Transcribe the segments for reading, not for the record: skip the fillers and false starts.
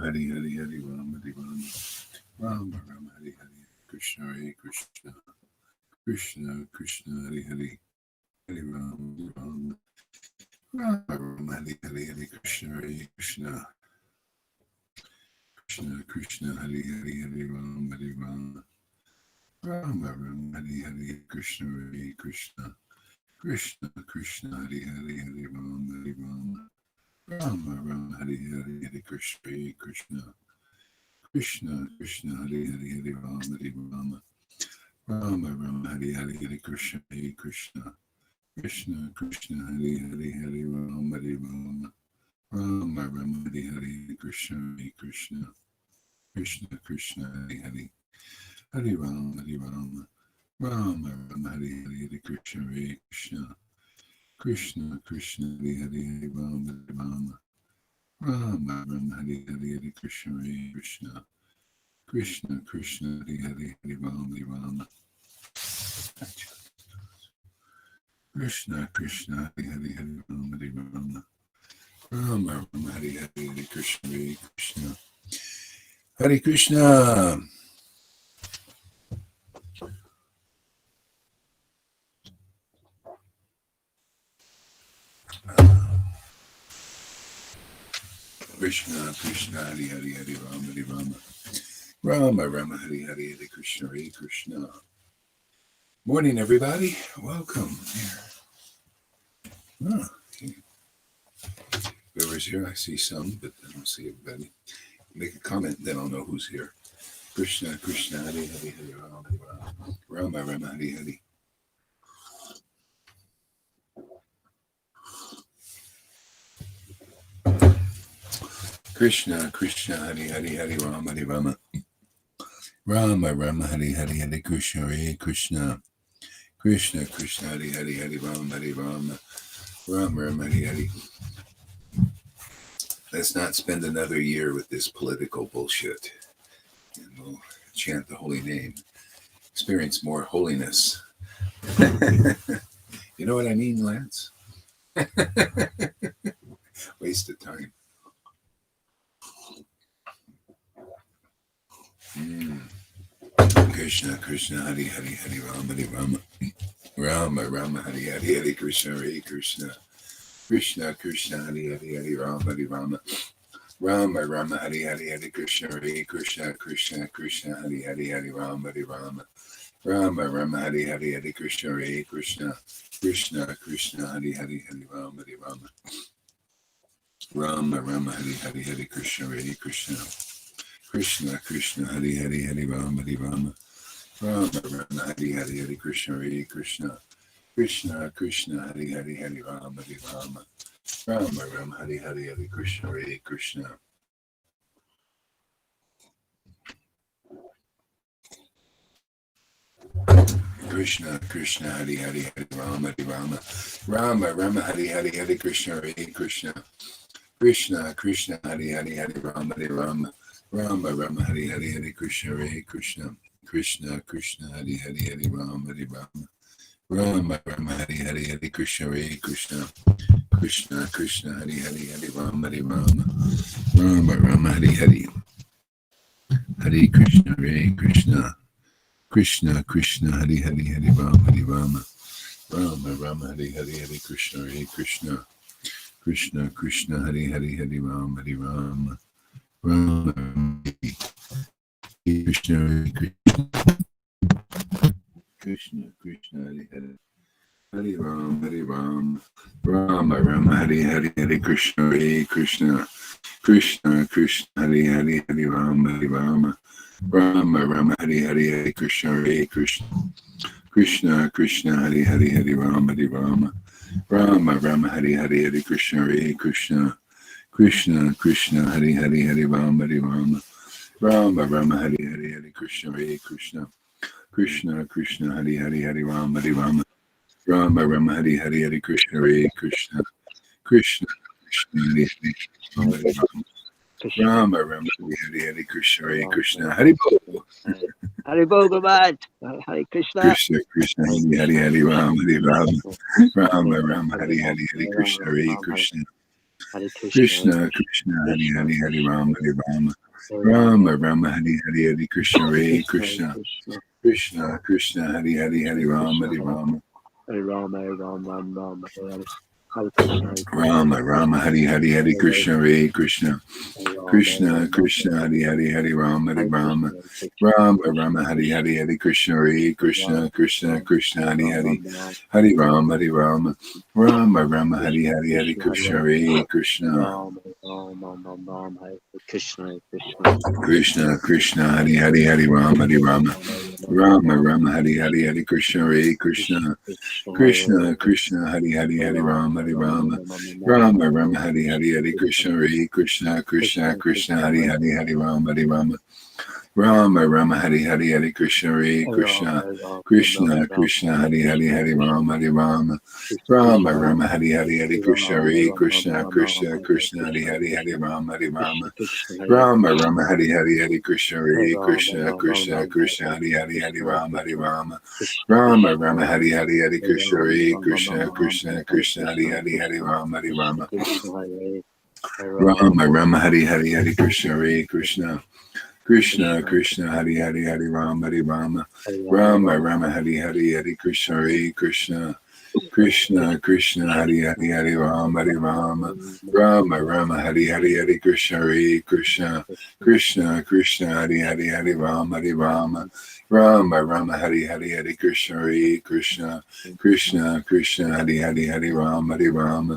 Hari Hari Hari Ram Hari Ram Ram Ram Hari Hari Krishna Hare Krishna Krishna Krishna Hari Hari Hari Ram Ram Ram Hari Hari Hari Krishna Hare Krishna Krishna Krishna Hari Hari Hari Ram Hari Ram Ram Ram Hari Hari Krishna Hare Krishna Krishna Krishna Hari Hari Hari Ram Hari Ram Ram Ram Hari Hari Hari Krishna Hare Krishna Krishna Krishna Hari Hari Hari Ram Hari Ram Ram Ram Hari Hari Hari Krishna Hare Krishna Krishna Krishna Hari Hari Hari Ram Hari Ram Ram Ram Hari Hari Hari Krishna Hare Krishna Krishna Krishna Hari Hari Hari Ram Hari Ram Ram Ram Hari Hari Hari Krishna Hare Krishna Krishna Krishna Hari Hari Hari Ram Hari Ram Ram Ram Hari Hari Hari Krishna Hare Krishna Krishna Krishna Hari Hari Hari Ram Hari Ram Krishna Krishna Hari Hari Hari Ram Hari Ram Ram Ram Hari Hari Hari Krishna Hare Krishna Hare Krishna. Krishna Krishna Hari Hari Hari Ram Hari Ram Rama Rama Hari Hari Hari Krishna Hare Krishna. Morning, everybody. Welcome here. Whoever's here, I see some, but I don't see everybody. Make a comment, then I'll know who's here. Krishna Krishna Hari Hari Hari Ram Hari Ram Rama Rama Hari Hari. Krishna Krishna Hari Hari Hari Ram Hari Rama Rama Rama Hari Hari Hari Krishna Hare Krishna Krishna Krishna Hari Hari Hari Ram Hari Rama Rama Rama Hari Hari. Let's not spend another year with this political bullshit, and we'll chant the holy name, experience more holiness. You know what I mean, Lance? Waste of time. Krishna Krishna Hari Hari Hari Rama Hari Rama Rama Rama Hari Hari Hari Krishna Hare Krishna Krishna Krishna Hari Hari Hari Rama Hari Rama Rama Rama Hari Hari Hari Krishna Hare Krishna Krishna Krishna Hari Hari Hari Rama Hari Rama Rama Rama Hari Hari Hari Krishna Hare Krishna Krishna Krishna Hari Hari Hari Rama Hari Rama Rama Rama Hari Hari Hari Krishna Hare Krishna Krishna Krishna Hari Hari Hari Rama Hari Rama Rama Rama Hari Hari Hari Krishna Hare Krishna Krishna Krishna Hari Hari Hari Rama Hari Rama Rama Rama Hari Hari Hari Krishna Hare Krishna Krishna Krishna Hari Hari Hari Rama Hari Rama Rama Rama Hari Hari Hari Krishna Hare Krishna Krishna Krishna Hari Hari Hari Rama Hari Rama Rama Rama Hari Hari Hari Krishna Hare Krishna Krishna Krishna Hari Hari Hari Rama Hari Rama Rama Rama Hari Hari Hari Krishna Hare Krishna Krishna Krishna Hari Hari Hari Rama Hari Rama Rama Rama Hari Hari Hari Krishna Hare Krishna Krishna Krishna Hari Hari Hari Rama Hari Rama Rama Rama Hari Hari Hari Krishna Hare Krishna Krishna Krishna Hari Hari Hari Rama Hari Rama Rama Krishna Hare Krishna Krishna Hari Hari Hari Ram Hari Ram Rama Rama Hari Hari Hari Krishna Hare Krishna Krishna Krishna Hari Hari Hari Rama Hari Rama Rama Rama Hari Hari Hari Krishna Hare Krishna Krishna Krishna Hari Hari Hari Rama Hari Rama Rama Rama Hari Hari Hari Krishna Hare Krishna Krishna Krishna Hari Hari Hari Rama Hari Rama Rama Rama Hari Hari Hari Krishna Hare Krishna Krishna Krishna Hari Hari Hari Rama Hari Rama Rama Rama Hari Hari Hari Krishna Hare Krishna Krishna Krishna Hari Hari Rama Hari Rama Rama Rama Hari Hari Hari Krishna Hare Krishna Hari Bol Hari Bol Gavad Hari Krishna Krishna Krishna Hari Hari Hari Rama Hari Rama Rama Rama Hari Hari Hari Krishna Hare Krishna Hare Krishna, Krishna Krishna Hari Hari Hari Rama Hare Rama, Rama Rama Hari Hari Hari Krishna Hare Krishna, Krishna Krishna Hari Hari Hari Rama Hare Rama, Hare Rama, Hare Rama, Rama Rama, Hare Krishna, Rama Rama Hari Hari Hari Krishna Hare Krishna, Krishna Krishna Hari Hari Hari Rama Hare Rama, Rama Rama Hari Hari Hari Krishna Hare Krishna, Krishna Krishna Hari Hari Hari Rama Hare Rama, Rama Rama Hari Hari Hari Krishna Hare Krishna, Krishna, Krishna Krishna Hari Hari Hari Rama Hare Rama, Rama Rama Hari Hari Hari Krishna Hare Krishna, Krishna Krishna Hari Hari Hari Rama Hare Rama, Rama Rama Hari Hari Hari Krishna Hare Krishna, Krishna Krishna Hari Hari Hari Rama Hare Rama, Rama Rama Hari Hari Hari Krishna Hare Krishna, Krishna Krishna Hari Hari Hari Rama Hare Rama, Rama Rama Hari Hari Hari Krishna Hare Krishna, Krishna Krishna Hari Hari Hari Rama Hare Rama, Rama Rama Hari Hari Hari Krishna Hare Krishna, Krishna Krishna Hari Hari Hari Rama Hare Rama, Rama Rama Hari Hari Hari Krishna Hare Krishna, Krishna Krishna Hari Hari Hari Rama Hare Rama, Rama Rama Hari Hari Hari Krishna Hare Krishna, Krishna Krishna Hari Hari Hari Rama Hare Rama, Rama Rama Hari Hari Hari Krishna Hare Krishna, Krishna Krishna Hari Hari Hari Rama Hare Rama, Rama Rama Hari Hari Hari Krishna Hare Krishna, Krishna Krishna Hari Hari Hari Rama Hare Rama, Rama Rama Hari Hari Hari Krishna Hare Krishna, Krishna Krishna Hari Hari Hari Rama Hare Rama,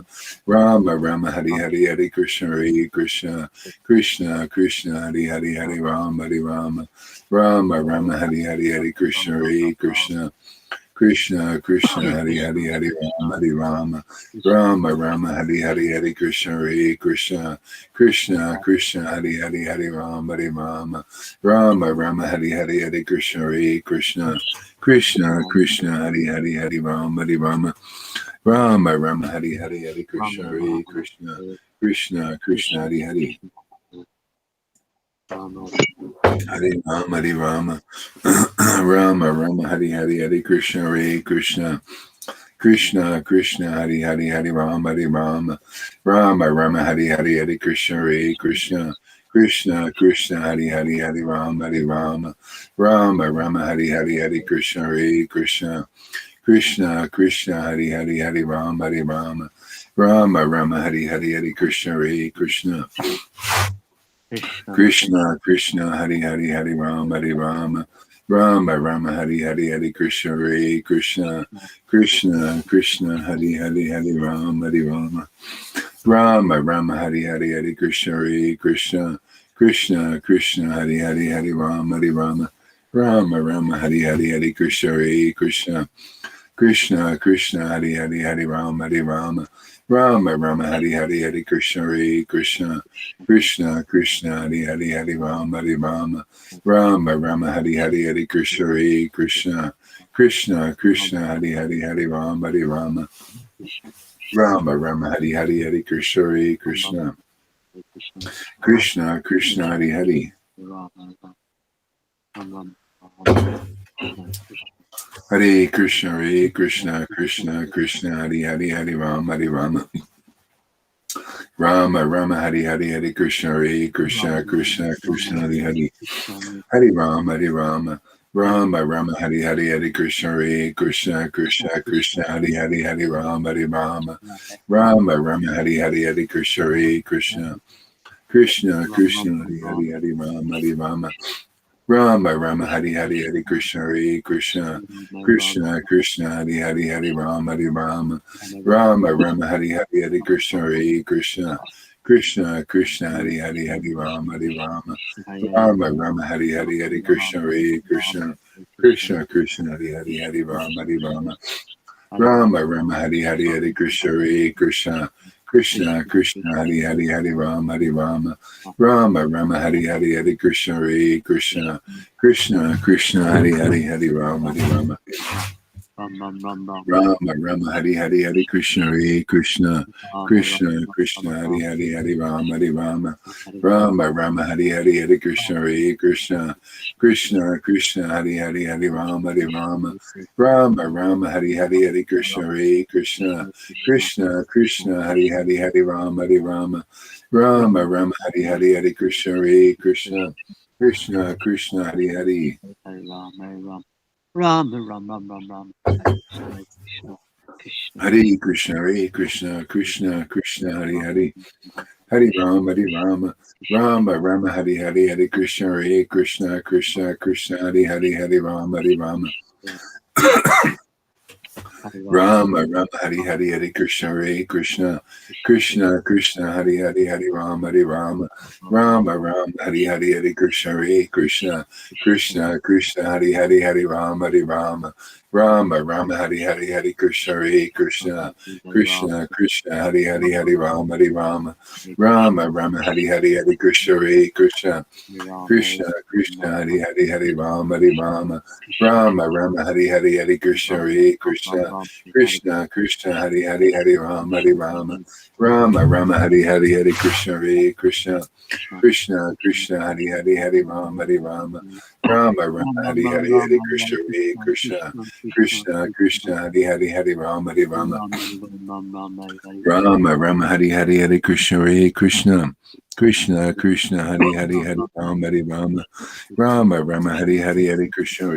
Rama Rama Hari Hari Hari Krishna Hare Krishna, Krishna Krishna Hari Hari Hari Rama Hare Rama, Rama Rama Hari Hari Hari Krishna Hare Krishna, Krishna Krishna Hari Hari Hari Rama Hare Rama, Rama Rama Hari Hari Hari Krishna Hare Krishna, Krishna Krishna Hari Hari Hari Rama Hare Rama, Rama Rama Hari Hari Hari Krishna Hare Krishna, Krishna Krishna Hari Hari Hari Rama Hare Rama, Rama Rama Hari Hari Hari Krishna Hare Krishna, Krishna Krishna Hari Hari Hare Rama Hare Rama, Rama Rama Hari Hari Hari Krishna Hare Krishna, Krishna Krishna Hari Hari Hari Rama Hare Rama, Rama Rama Hari Hari Hari Krishna Hare Krishna, Krishna Krishna Hari Hari Hari Rama Hare Rama, Rama Rama Hari Hari Hari Krishna Hare Krishna, Krishna Krishna Hari Hari Hari Rama Hare Rama, Rama Rama Hari Hari Hari Krishna Hare Krishna, Krishna Krishna Hari Hari Hari Rama Hare Rama, Rama Rama Hari Hari Hari Krishna Hare Krishna, Krishna Krishna Hari Hari Hari Rama Hare Rama, Rama Rama Hari Hari Hari Krishna Hare Krishna, Krishna Krishna Hari Hari Hari Rama Hare Rama, Rama Rama Hari Hari Hari Krishna Hare Krishna, Krishna Krishna Hari Hari Hari Rama Hare Rama, Rama Rama Hari Hari Hari Krishna Hare Krishna, Krishna Krishna Hari Hari Hari Rama Hare Rama, Rama Rama Hari Hari Hari Krishna Hare Krishna, Krishna Krishna Hari Hari Hari Rama Hare Rama, Rama Rama Hari Hari Hari Krishna Hare Krishna, Krishna Krishna Hari Hari Hare Krishna Krishna Krishna Hari Hari Hari Rama Hare Rama, Rama Rama Hari Hari Hari Krishna Hare Krishna, Krishna Krishna Hari Hari Hari Rama Hare Rama, Rama Rama Hari Hari Hari Krishna Hare Krishna, Krishna Krishna Hari Hari Hari Rama Hare Rama, Rama Rama Hari Hari Hari Krishna Hare Krishna, Krishna Krishna Hari Hari Hari Rama Hare Rama, Rama Rama Hari Hari Hari Krishna Hare Krishna, Krishna Krishna Hari Hari Hari Rama Hare Rama, Rama Rama Hari Hari Hari Krishna Hare Krishna, Krishna Krishna Hari Hari Hari Rama Hare Rama, Rama Rama Hari Hari Hari Krishna Hare Krishna, Krishna Krishna Hari Hari Hari Rama Hare Rama, Rama Rama Hari Hari Hari Krishna Hare Krishna, Krishna Krishna Hari Hari Hari Rama Hare Rama, Rama Rama Hari Hari Hari Krishna Hare Krishna, Krishna Krishna Hari Hari Hari Rama Hare Rama, Rama Rama Hari Hari Hari Krishna Hare Krishna Krishna Krishna Hari Hari Hari Rama Rama Rama Hari Hari Hari Krishna Hare Krishna Krishna Krishna Hari Hari Hari Rama Rama Hari Hari Hari Krishna Hare Krishna Krishna Krishna Hari Hari Hari Rama Rama Hari Hari Hari Krishna Hare Krishna Krishna Krishna Hari Hari Ram. Hare Krishna Krishna Krishna Hari Hari Hari Rama Rama Hari Hari Hari Krishna Hare Krishna Krishna Krishna Hari Hari Rama Rama Hari Hari Hari Krishna Hare Krishna Krishna Krishna Hari Hari Rama Rama Hari Hari Hari Krishna Hare Krishna Krishna Krishna Hari Hari Rama Rama Hari Hari Hari Krishna Hare Krishna Krishna Krishna Hari Hari Rama Rama Hari Hari Hari Krishna Hare Krishna Krishna Krishna Hari Hari Rama Rama Hari Hari Hari Krishna Hare Krishna Krishna Krishna Hari Hari Rama Rama Hari Hari Hari Krishna Hare Krishna Krishna Krishna Hari Hari Rama Rama Hari Hari Hari Krishna Hare Krishna Krishna Krishna Hari Hari Rama Rama Hari Hari Hari Krishna Hare Krishna Krishna Krishna Hari Hari Rama Rama Hari Hari Hari Krishna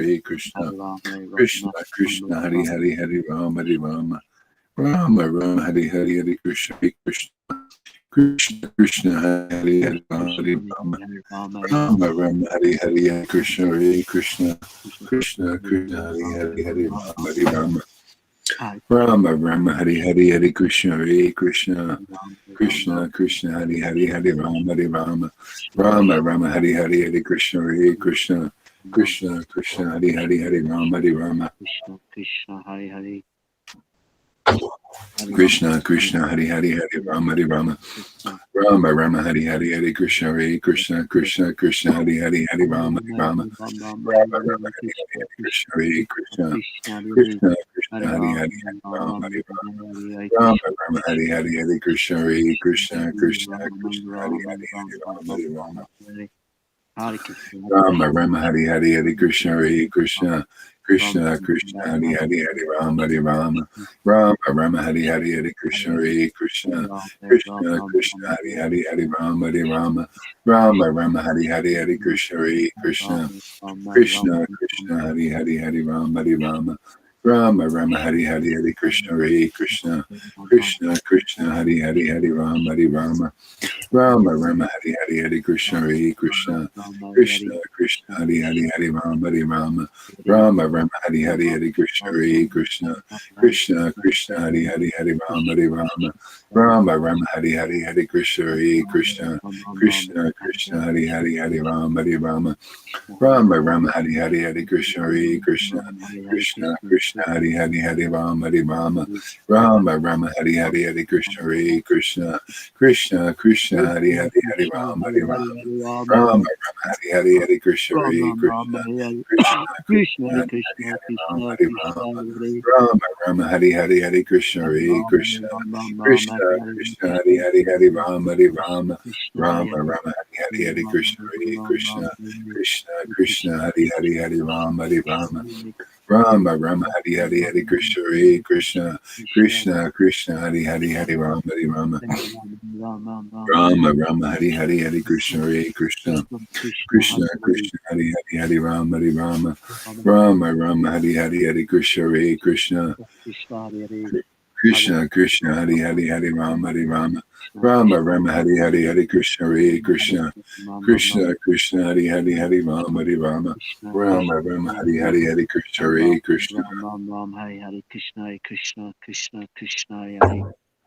Hare Krishna Krishna Krishna Hari Hari Rama Rama Hari Hari Hari Krishna Krishna Krishna Hari Hari Rama Hari Hari Hari Krishna Hare Krishna Krishna Krishna Hari Hari Rama Rama Hari Hari Hari Krishna Hare Krishna Krishna Krishna Hari Hari Rama Rama Hari Hari Hari Krishna Hare Krishna Krishna Krishna Hari Hari Rama Krishna Hari Hari Krishna Krishna Hari Hari Rama Rama Hari Hari Hari Krishna Hare Krishna Krishna Krishna Hari Hari Rama Rama Hari Hari Krishna Hare Krishna Krishna Krishna Hari Hari Rama Hari Hari Hari Krishna Hare Krishna Krishna Krishna Hari Hari Rama Rama Hari Hari Hari Krishna Hare Krishna Krishna Krishna Hari Hari Rama Rama Hari Hari Hari Krishna Hare Krishna Krishna Krishna Hari Hari Rama Rama Hari Hari Hari Krishna Hare Krishna Krishna Krishna Hari Hari Rama Rama Hari Hari Hari Krishna Hare Krishna Krishna Krishna Hari Hari Rama Rama Hari Hari Hari Krishna Hare Krishna Krishna Krishna Hari Hari Rama Rama Hari Hari Hari Krishna Hare Krishna Krishna Krishna Hari Hari Rama Hari Hari Hari Krishna Hare Krishna Krishna Krishna Hari Hari Rama Rama Hari Hari Hari Krishna Hare Krishna Krishna Krishna Hari Hari Rama Rama Hari Hari Hari Krishna Hare Krishna Krishna Krishna Hari Hari Rama Hari Hari Hari Krishna Hare Krishna Krishna Rama Hari Hari Hari Krishna Hare Krishna Krishna Krishna Hari Hari Rama Rama Hari Hari Hari Krishna Hare Krishna Krishna Krishna Hari Hari Rama Rama Hari Hari Hari Krishna Hare Krishna Krishna Krishna Hari Hari Rama Rama Hari Hari Hari Krishna Hare Krishna Krishna Krishna Hari Hari Rama Rama Hari Hari Hari Krishna Hare Krishna Krishna Krishna Hari Hari Rama Rama Hari Hari Hari Krishna Hare Krishna Krishna Krishna Hari Hari Rama Rama Hari Hari Hari Krishna Hare Krishna Hari Hari Krishna Krishna Krishna Krishna Hari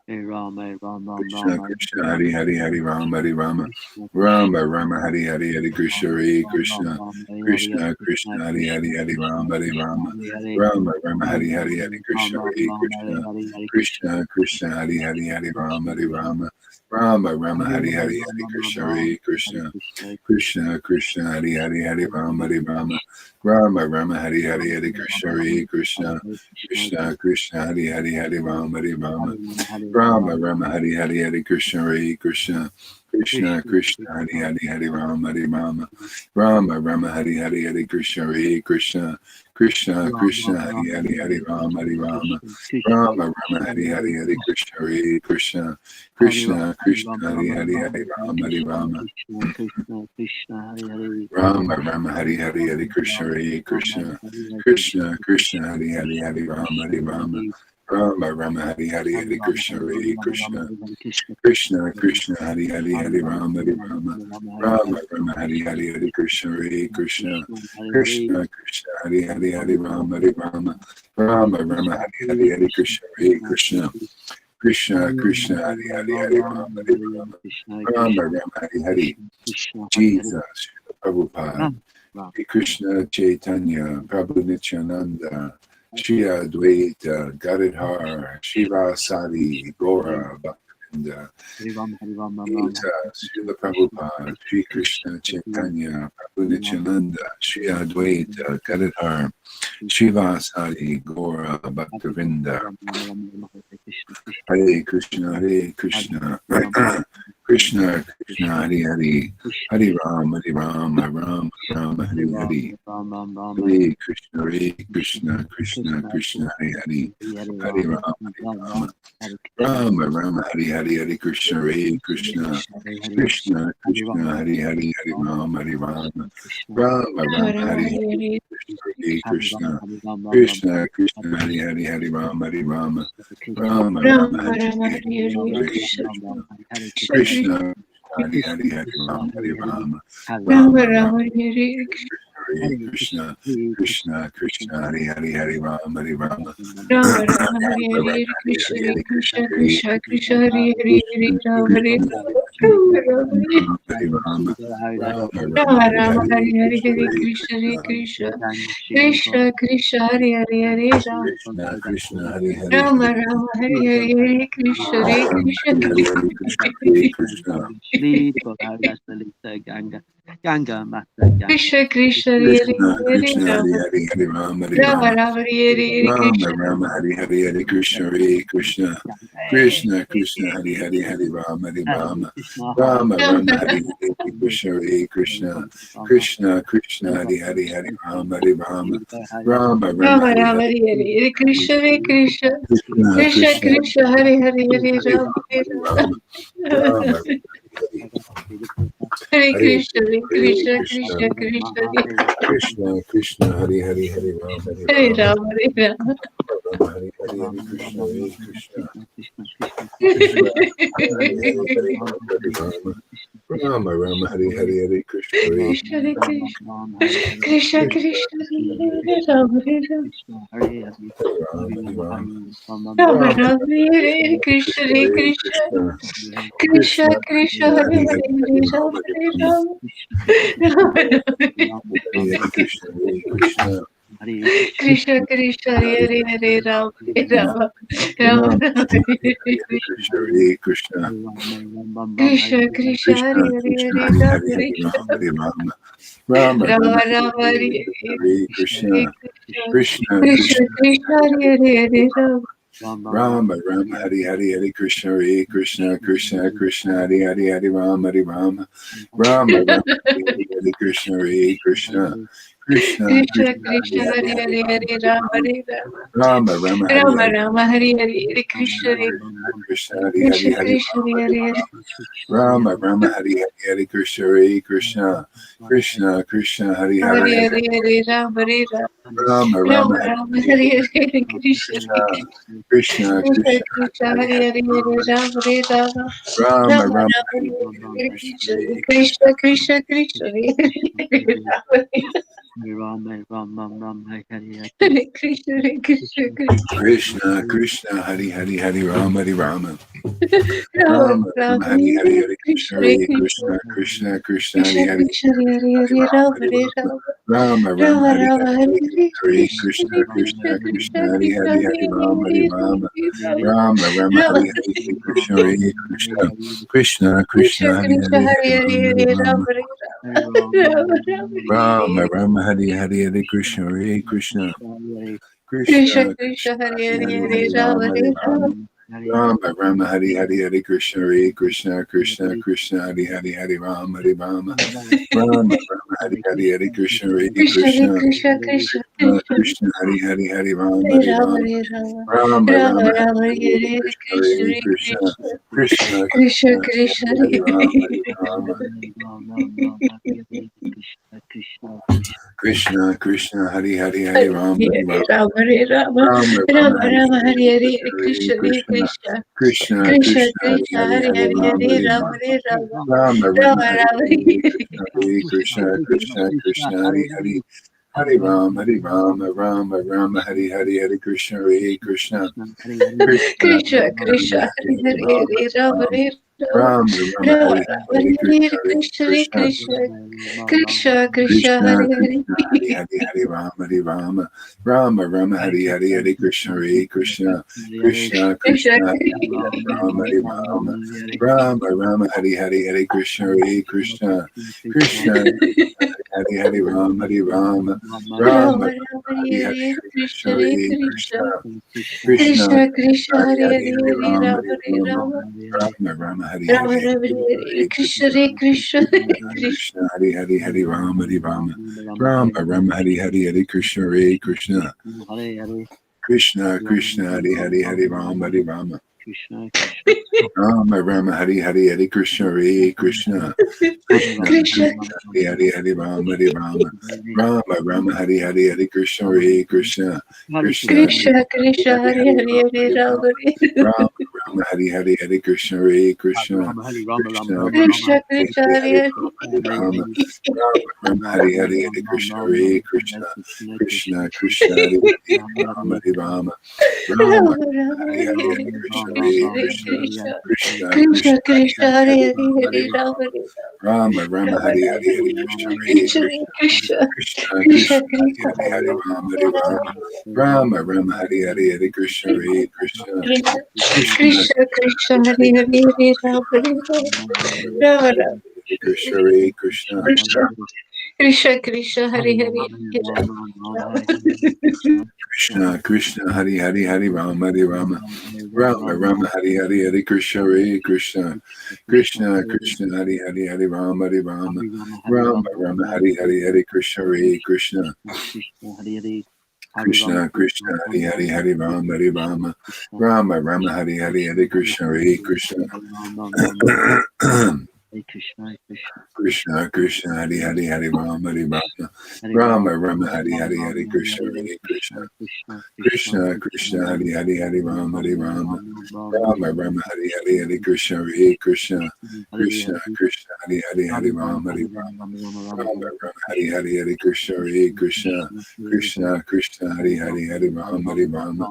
Krishna Krishna Hari Hari Hari Rama Hari Rama Rama Rama Hari Hari Hari Krishna Hare Krishna Krishna Krishna Hari Hari Hari Rama Hari Rama Rama Rama Hari Hari Hari Krishna Hare Krishna Krishna Krishna Hari Hari Hari Rama Hari Rama Rama Rama Hari Hari Hari Krishna Hare Krishna Krishna Krishna Hari Hari Hari Rama Hari Rama Rama Rama Hari Hari Hari Krishna Hare Krishna Krishna Krishna Hari Hari Hari Rama Hari Rama Rama Rama Hari Hari Hari Krishna Hare Krishna Krishna Krishna Hari Hari Hari Rama Hari Rama Rama Rama Hari Hari Hari Krishna Hare Krishna Krishna Krishna Hari Hari Hari Rama Hari Rama Rama Rama Hari Hari Hari Krishna Hare Krishna Krishna Krishna Hari Hari Hari Rama Hari Rama Rama Rama Hari Hari Hari Krishna Hare Krishna Krishna Krishna Hari Hari Hari Rama Hari Rama Rama Rama Hari Hari Hari Krishna Hare Krishna Krishna Krishna Hari Hari Hari Rama Hari Rama Rama Rama Hari Hari Hari Krishna Hare Krishna Krishna Krishna Hari Hari Hari Rama Hari Rama Rama Rama Hari Hari Hari Krishna Hare Krishna Krishna Krishna Hari Hari Hari Rama Hari Rama Rama Rama Hari Hari Jesus Prabhupada Shri Krishna Chaitanya Prabhu Nityananda Shri Advaita Gadadhar Shiva Sadi Gora Bhaktinda Gita Srila Prabhupada Shri Krishna Chaitanya Prabhu Nityananda Shri Advaita Gadadhar Shiva Sadi Gora Bhaktinda Hare Krishna Krishna Krishna Hari Hari Hari Ram Ram Ram Hari Hari Hare Krishna Krishna Hari Hari Hari Ram Ram Hari Hari Hari Krishna Krishna Krishna Hari Hari Hari Ram Ram Hari Hari Krishna Krishna Hari Hari Hari Ram Ram Hari Krishna Krishna Hari Hari Hari Ram Hari Ram Krishna Krishna Hari Hari Hari Ram Hari Ram Hare Krishna Krishna Krishna Hare Hare Ram Hare Ram Rama Hare Hare Hare Krishna Hare Krishna Krishna Krishna Hare Hare Hare Ram Krishna Hari Hari Rama Rama Hare Hare Hare Krishna Hare Krishna Krishna Krishna Hare Hare Ram Rama Rama Hare Hare Krishna Rama Hari Hari Hari Krishna Hare Krishna Krishna Krishna Hari Hari Hari Rama Hari Rama Rama Rama Hari Hari Krishna Hare Krishna Krishna Krishna Hari Hari Hari Rama Hari Rama Rama Rama Rama Hari Rama Hari Hare Hare Krishna Hare Krishna Krishna Krishna Hare Hare Hare Ram Rama Hare Krishna Hare Krishna Krishna Krishna Krishna Krishna Hari Hari Hari Rama Hare Ram Hare Ram Hari Hari Hari Krishna Hare Krishna Rama Rama Hari Hari Hari Krishna Hare Krishna Krishna Krishna Hare Ram Hare Ram Rama Rama Hare Hare Krishna Hare Krishna Krishna Krishna Hare Hare Hare Ram Hare Ram Rama Rama Krishna Krishna Krishna Hare Hare Ram Hare Ram Rama Rama Hare Hare Krishna Krishna Krishna Hare Hare Hare Ram Hare Rama Rama Rama Rama Hare Hare Krishna Krishna Krishna Krishna Hare Hare Ram Rama Rama Hari Hari Hari Krishna Hare Krishna Krishna Krishna Hari Hari Hari Rama Hari Rama Rama Rama Hari Hari Hari Krishna Hare Krishna Krishna Krishna Krishna Hare Hare Hare Ram Hare Ram Rama Rama Hari Rama Hari Rama Hare Hare Krishna Hare Krishna Hari Hari Krishna Hari Krishna Hare Hare Rama Rama Hari Hari Hari Krishna Hare Krishna Krishna Krishna Hari Hare Hari Hare Hare Ram Hare Ram Rama Rama Rama Rama Hare Hare Krishna Krishna Krishna Krishna Krishna Hare Hare Hare Ram Hare Ram Rama Rama Rama Rama Hare Hare Krishna Krishna Krishna Krishna Hare Hare Ram Hare Hare Krishna, Hare Krishna, Krishna Krishna Hari Hari Hari Rama Hari Rama Rama Rama Rama, Rama Hari Hari Hare Hari Krishna Krishna, Hare Hari Krishna, Krishna Krishna Krishna Hari Krishna Hari Krishna, Hare Hari Hare, Rama Rama Hari Hare Rama Rama, Rama Rama Rama Hari Rama, Hari Hare Hari Krishna, Krishna Krishna Krishna Krishna Krishna, Hari Krishna Hari Hare Hari Rama Hari Hare, Rama Rama Rama Rama Rama, Hari Hari Krishna Hari Krishna Krishna Krishna Krishna Hari Krishna, Hari Hare Hari Hare, Rama Hari Hare Rama Rama, Rama Rama, Rama Hare Rama Hari Hari Hari Krishna Hari Krishna Krishna Krishna Krishna, Krishna Hare Hari Hare, Hari Hare Hari Rama, Rama Hari Hare Rama Rama, Rama Rama Hari Hari Hari Krishna Hari Krishna Krishna Krishna Hari Hari Hari Rama Hari Rama Rama Rama Hari Hari Hari Krishna Hari Krishna Hare Krishna Krishna, Krishna Krishna Krishna, Krishna Hari Hari Hari Rama Hare Hari Rama, Rama Hare Rama, Rama Rama Rama Hari Rama, Hari Hari Hare Krishna Krishna, Hari Hare Krishna Krishna, Krishna Krishna Krishna Hari Krishna, Hari Hari Hare Rama Hari Hare. Rama Krishna Krishna Hari Hari Hari Rama Hari Hare Rama Rama, Hare Rama, Rama Rama Rama Hari Rama, Hari Hare Hari Hare, Krishna Hare Hari Krishna, Hare Krishna Krishna, Krishna Krishna Krishna Hari Krishna, Hari Hare Hari Hare, Rama Hare Hari Rama, Rama Hare Rama, Rama Rama Rama Hari Rama, Hari Krishna Hari Krishna Krishna Krishna Hari Hari Hari Rama Hari Rama Rama Rama Hari Hari Hari Krishna Hari Krishna Krishna Krishna Krishna, Hare Hari Hare, Rama Hare Rama, Rama Hare Rama, Rama Rama Rama Hari Rama, Hari Hare Krishna Hari Krishna, Hare Krishna Krishna, Krishna Krishna, Krishna, Hare Krishna, Hari Hare. Hari Hari Rama Hari Rama Rama Rama Hari Hari Hari Krishna Hari Krishna Krishna Krishna Krishna Hari Hari Rama Hari Rama Rama Rama Hari Hari Hari Krishna Hari Krishna Krishna Hari Hari Rama Hari Rama Rama Rama Rama Rama, Hari Hare Hari Hare, Hari Krishna Krishna Hare Hari Krishna, Krishna Krishna Krishna Krishna, Hari Hare Hari Hari Hare, Hare Rama Rama, Hari Hare Rama Rama, Rama Rama Hari Rama Hari Hari Rama, Hare Hari Krishna, Krishna Hare Krishna, Hare Krishna. Krishna Hari Hari Hari Rama Hari Rama Rama Rama Hari Hari Hari Krishna Hari Krishna Krishna Krishna Hari Hari Hari Rama Hari Rama Rama Rama Hari Hari Hari Krishna Hari Krishna Krishna Krishna, Hari Hari Hari Rama Hari Rama Rama Rama Hari Hari Hari Krishna Hari Krishna Krishna Krishna Krishna, Hari Hare Hari Hare, Rama Hare Hari Rama, Rama Rama Rama Hari Hari Hari Krishna Hari Krishna Krishna Krishna Krishna Hari Krishna, Hari Hari Hare Rama Hari Rama Rama Rama Hari Hari Hari Krishna Hari Krishna Krishna Krishna Hari Hari Rama Hari Rama Rama Rama Rama, Hari Hari Hare Hari Krishna Krishna, Hari Hare Krishna Krishna, Krishna Krishna Krishna Hari Krishna, Hari Hare Hari Hare, Rama Hari Hare Rama Rama, Hare Rama Rama Rama Hari Rama, Hari Hari Krishna Hari Krishna Krishna Krishna, Krishna Krishna Krishna Hari Krishna, Hari Hari Rama Hari Hare Rama Rama Rama Hari Hari Hari Krishna Hari Krishna Krishna Krishna Krishna Krishna, Hare Hari Hare, Hare Rama, Hare Rama, Rama Rama, Krishna Hari Krishna Krishna Krishna Krishna, Hare Hare, Hare Rama. Krishna Krishna Hari Hari Hari Rama Hari Rama Rama Rama Hari Hari Hari Krishna Hari Krishna Krishna Krishna Hari Hari Hari Rama Hari Rama Rama Rama Hari Hari Hari Krishna Hari Krishna Krishna Krishna Hari Hari Hari Rama Hari Rama Rama Rama Hari Hari Hari Krishna Hari Krishna Krishna Krishna Hari Hari Hari Rama Hari Rama Rama Rama Hari Hari Hari Krishna Hari Krishna Krishna Krishna Hari Hari Hari Rama Hari Rama Rama Rama Hari Hari Hari Krishna Hari Krishna Krishna Krishna Hari Hari Hari Rama Hari Rama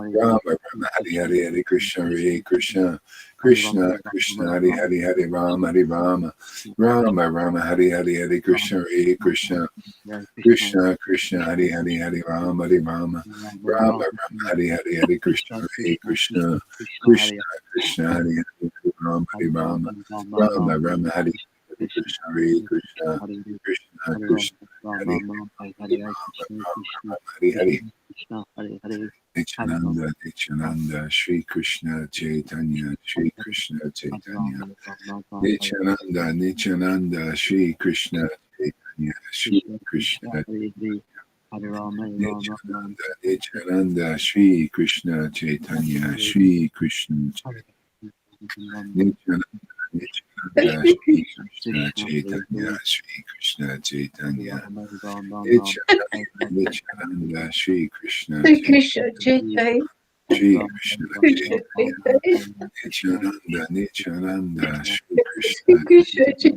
Rama Rama Hari Hari Hari Krishna Hari Krishna Krishna Krishna Hari Hari Hari Rama Hari Rama Rama Rama Hari Hari Hari Krishna Hari Krishna Krishna Krishna Hari Hari Hari Rama Hari Rama Rama Rama Hari Hari Hari Krishna Hari Krishna Krishna Krishna Hari Hari Hari Rama Hari Rama Rama Rama Hari Hari Hari Krishna Hari Krishna Krishna Krishna Hari Hari Hari Rama Hari Rama Rama Rama Hari Hari Krishna Hari Krishna Krishna Krishna Hari Hari Rama Hari Hari Nityananda, Nityananda, Shri Krishna Chaitanya, Shri Krishna Chaitanya, Nityananda, Nityananda, Shri Krishna Chaitanya, Shri Krishna Nityananda, Nityananda, Shri Krishna Chaitanya, Shri Krishna Nityananda, Nityananda, Shri Krishna Chaitanya, Shri Krishna Chaitanya, Nityananda, Nityananda, Shri Krishna Hare Chaitanya. Krishna Chaitanya, Shri Krishna Krishna Chaitanya Chaitanya, Nityananda Nityananda Shri Krishna Hare Shri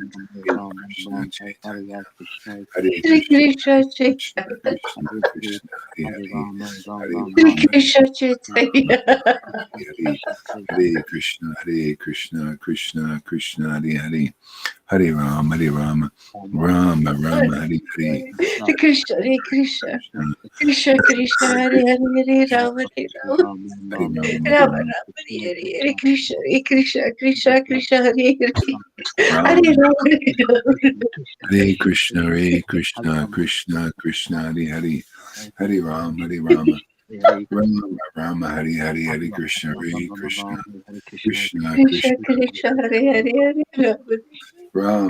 Krishna Chaitanya Shri Krishna Chaitanya Hare Krishna, Krishna Krishna, Hare Hare Rama, Rama Rama, Hare Hare. Hare Krishna Krishna Krishna Hare Hare Rama Hare Rama Hare Krishna Krishna Krishna Hare Hare Hare Rama Hare Krishna, Krishna Krishna, Hare Hare. Hare Rama, Rama Rama, Hare Hare, Hare Krishna, Krishna Krishna Krishna Krishna Hare Hare Rama Rama,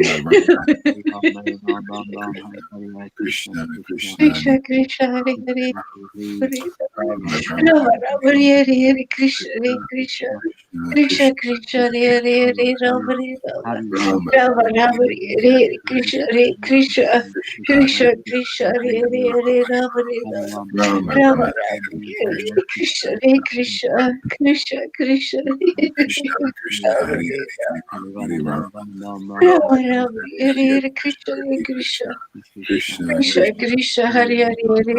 Krishna Krishna, Krishna Krishna Hare Hare Rama Rama Rama Hare Hare Krishna Krishna Krishna Krishna Hare Hare Rama Rama Rama Rama Rama Hare Krishna Krishna Krishna Krishna Hare Hare Rama Rama Rama Rama, Rama Hare Krishna Krishna Krishna Krishna Krishna Krishna, Hare Hare, Hare Rama, Rama Rama Hare Krishna Krishna Krishna Krishna Krishna Hare Hare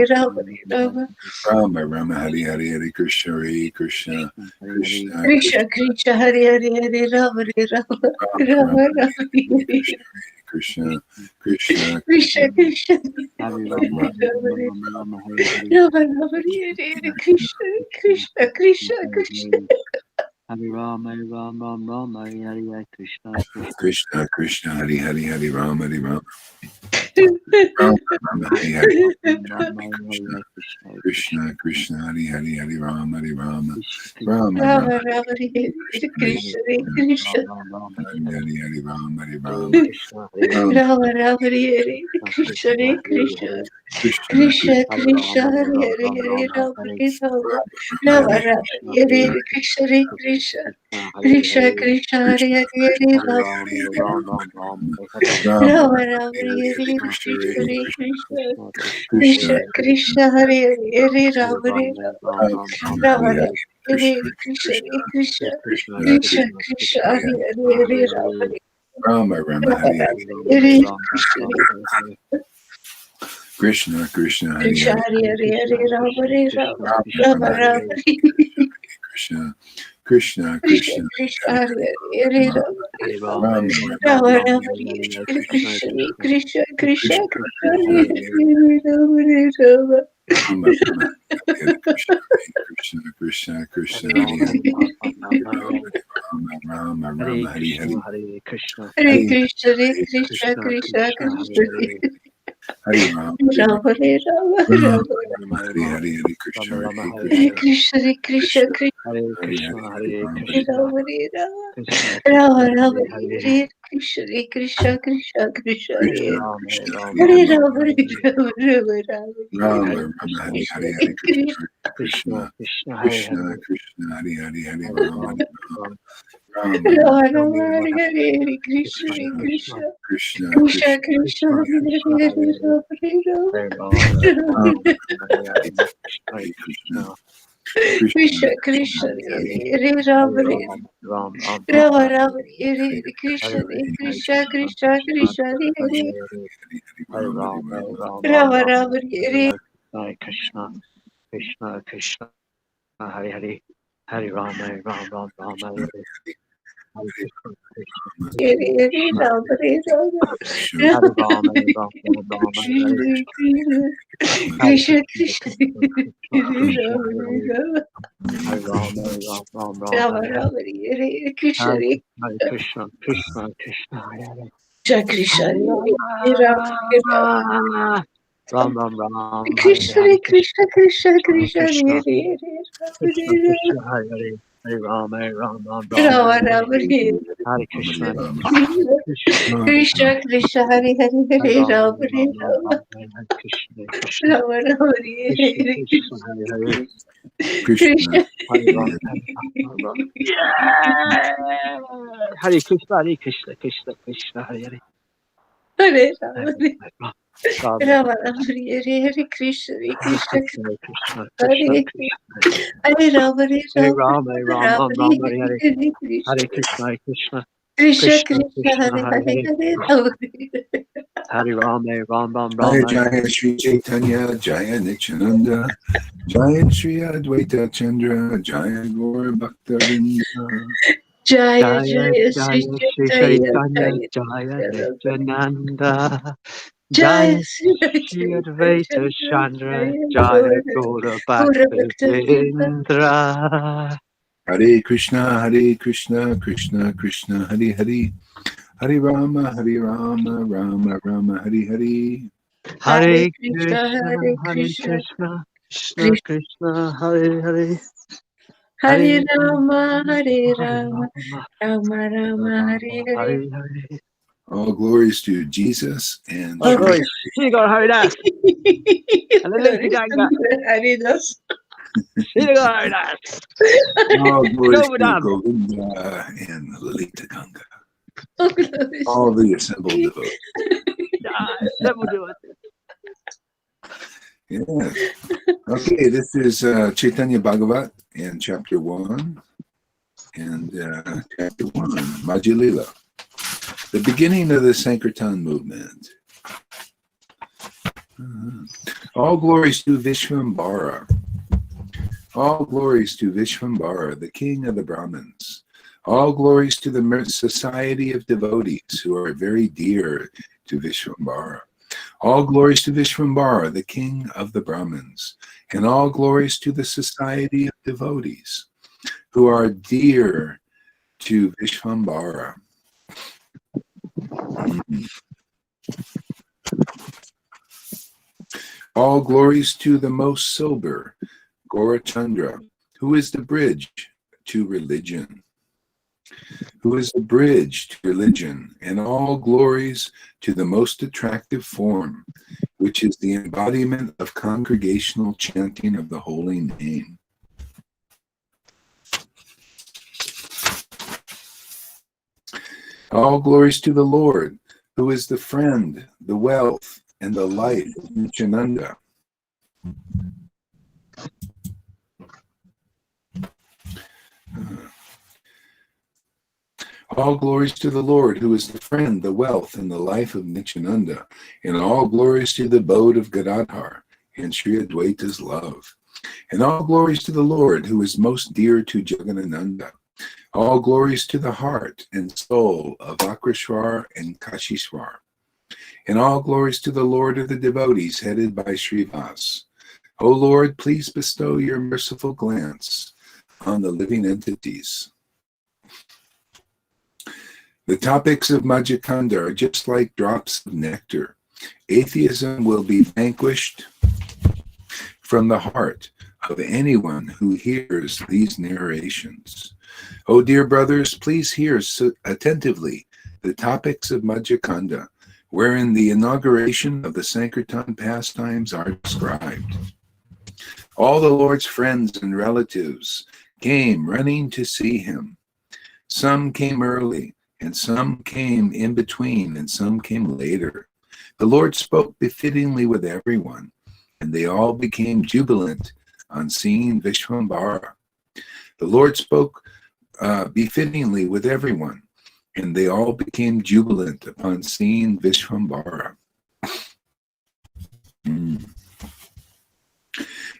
Rama Rama Rama Rama, Hare Hare, Hare Krishna, Krishna Krishna Krishna Krishna Hare Hare Hare Rama Rama Rama Rama Krishna Krishna Krishna Krishna Rama Rama Rama Hare Hare Krishna Krishna Krishna Krishna Krishna Krishna, Hare Hare, Hare Rama, Hare Rama Rama Rama, Hare Hare, Krishna Krishna, Hare Hare, Hare Rama, Hare Rama Rama Rama Rama, Rama Hare Krishna Krishna Hare Hare, Hare Rama, Hare Rama Rama Rama Hare Krishna Krishna Krishna Krishna Krishna Hare Hare Hare Rama Rama Rama Rama Hare Krishna Krishna Krishna Krishna Hare Hare Hare Rama Rama Rama Rama Hare Krishna Krishna Krishna Krishna Hare Hare Rama Rama Rama Hare Krishna Krishna Krishna Krishna Hare Hare Rama Rama Rama, Rama Hare Rama Hare, Hare Krishna Krishna Krishna, Hare Krishna Hare, Hare Hare Hare Rama Rama Rama Rama Rama, Rama Krishna Krishna Krishna Krishna, Krishna Hare Hare Hare Rama Rama Rama, Rama Rama Hare Krishna Krishna Krishna Krishna Hare Hare Rama Rama Rama Rama, Hare Krishna Krishna Krishna, Hare Hare, Rama Rama, Hare Hare, Hare Hare Krishna Krishna Krishna Krishna Hare Rama, Rama Hare Rama Rama Rama Rama, Hare Hare, Hare Krishna Hare Krishna Krishna Krishna Hare Hare, Rama Rama Hare Rama Rama Rama Hare Krishna Krishna Krishna Krishna Krishna Hare Krishna, Hare Hare Rama Rama Rama Rama Rama Rama, Hare Krishna Hare, Hare Krishna Krishna Krishna Krishna, Hare Hare, Hare Rama, Rama Rama Rama Hare Hare Krishna Krishna Krishna Krishna Krishna, Krishna Hare Hare Rama Rama Rama Hare Krishna Krishna Krishna Krishna Hare Hare Rama Rama Rama Hare Krishna Krishna Krishna Krishna Hare Rama Rama Hare Hare Hare Rama Rama Krishna Krishna Hare Rama Rama Rama Rama Hare Krishna Krishna Hare Rama Krishna Krishna Krishna Krishna Hare Hare Rama Rama Hare Krishna Krishna Hare Hare Hare Rama Rama Rama Rama Hare Krishna Hare Rama Rama Rama Hare Hare Krishna Krishna Hare Hare Rama Rama Rama Hare Krishna Krishna Krishna Krishna Krishna Hare Hare Hare Hare Hare Rama Hare Rama Rama Jaya Rama Jaya Sri Chaitanya Jaya Nityananda Jaya Sri Advaita Chandra Jaya Gaur Bhakta Vrinda. Jaya Jaya Jaya Sri Jaya Shri Chaitanya Chaitanya Jaya Jaya Nityananda Nityananda Jaya Jaya Sri Shri Advaita Advaita Chandra Chandra Jaya Jaya Gaura Gaura Gaura Bhakta Bhakta Vrinda. Vindra Hare Krishna Krishna Krishna Hare Hare Hare Rama Rama Rama Hare Hare. Hare Hare Krishna Krishna Hare Hare Krishna Krishna Krishna Krishna Krishna Hare Hare Hare Hare Rama Hare Hare Rama Rama Rama Hare Rama Hare Rama Hare. Hare Hare. All glories to Jesus and Oh, Oh, Shri. glory. Shri Gaur Haridas. Hallelujah, Glory Ganga. to Haridas. Shri Gaur Haridas. All glories to Govardhan. Govinda and Lalita Ganga. Oh, glory All the assembled to devotees. Yes. Okay, this is Chaitanya Bhagavat in chapter 1 and chapter 1, Majja Lila, the beginning of the Sankirtan movement. All glories to Vishvambara. All glories to Vishvambara, the king of the Brahmins. All glories to the society of devotees who are very dear to Vishvambara. All glories to Vishvambara, the king of the Brahmins. And all glories to the society of devotees who are dear to Vishvambara. All glories to the most sober, Gaurachandra, who is the bridge to religion. Who is the bridge to religion, and all glories to the most attractive form, which is the embodiment of congregational chanting of the holy name. All glories to the Lord, who is the friend, the wealth, and the life of Nityananda. All glories to the Lord, who is the friend, the wealth, and the life of Nityananda, and all glories to the abode of Gadadhar and Sri Advaita's love. And all glories to the Lord, who is most dear to Jagadananda. All glories to the heart and soul of Akrishwar and Kashishwar. And all glories to the Lord of the devotees, headed by Srivas. O Lord, please bestow your merciful glance on the living entities. The topics of Majjikanda are just like drops of nectar. Atheism will be vanquished from the heart of anyone who hears these narrations. Oh, dear brothers, please hear attentively the topics of Majjikanda, wherein the inauguration of the Sankirtan pastimes are described. All the Lord's friends and relatives came running to see him. Some came early, and some came in between, and some came later. The Lord spoke befittingly with everyone, and they all became jubilant on seeing Vishvambara. The Lord spoke befittingly with everyone, and they all became jubilant upon seeing Vishvambara.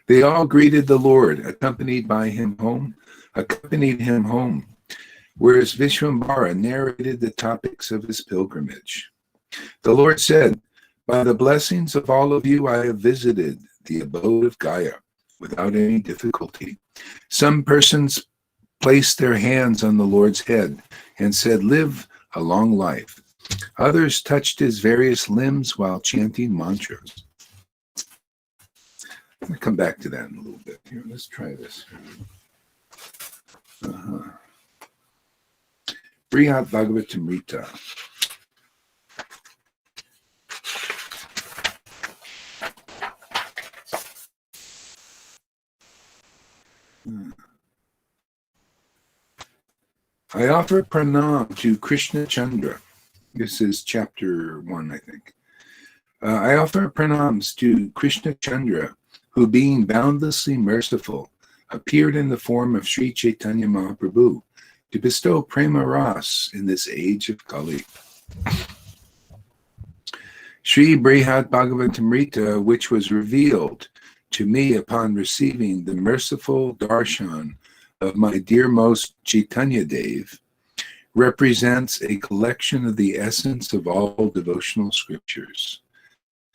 They all greeted the Lord, accompanied him home, whereas Vishvambara narrated the topics of his pilgrimage. The Lord said, "By the blessings of all of you, I have visited the abode of Gaia without any difficulty." Some persons placed their hands on the Lord's head and said, "Live a long life." Others touched his various limbs while chanting mantras. I'm going to come back to that in a little bit. Here, let's try this. Brihad Bhagavatamrita. I offer pranam to Krishna Chandra. This is chapter 1, I think. I offer pranams to Krishna Chandra, who being boundlessly merciful, appeared in the form of Sri Chaitanya Mahaprabhu to bestow prema ras in this age of Kali. Sri Brihad Bhagavatamrita, which was revealed to me upon receiving the merciful darshan of my dearmost Chaitanya Dev, represents a collection of the essence of all devotional scriptures.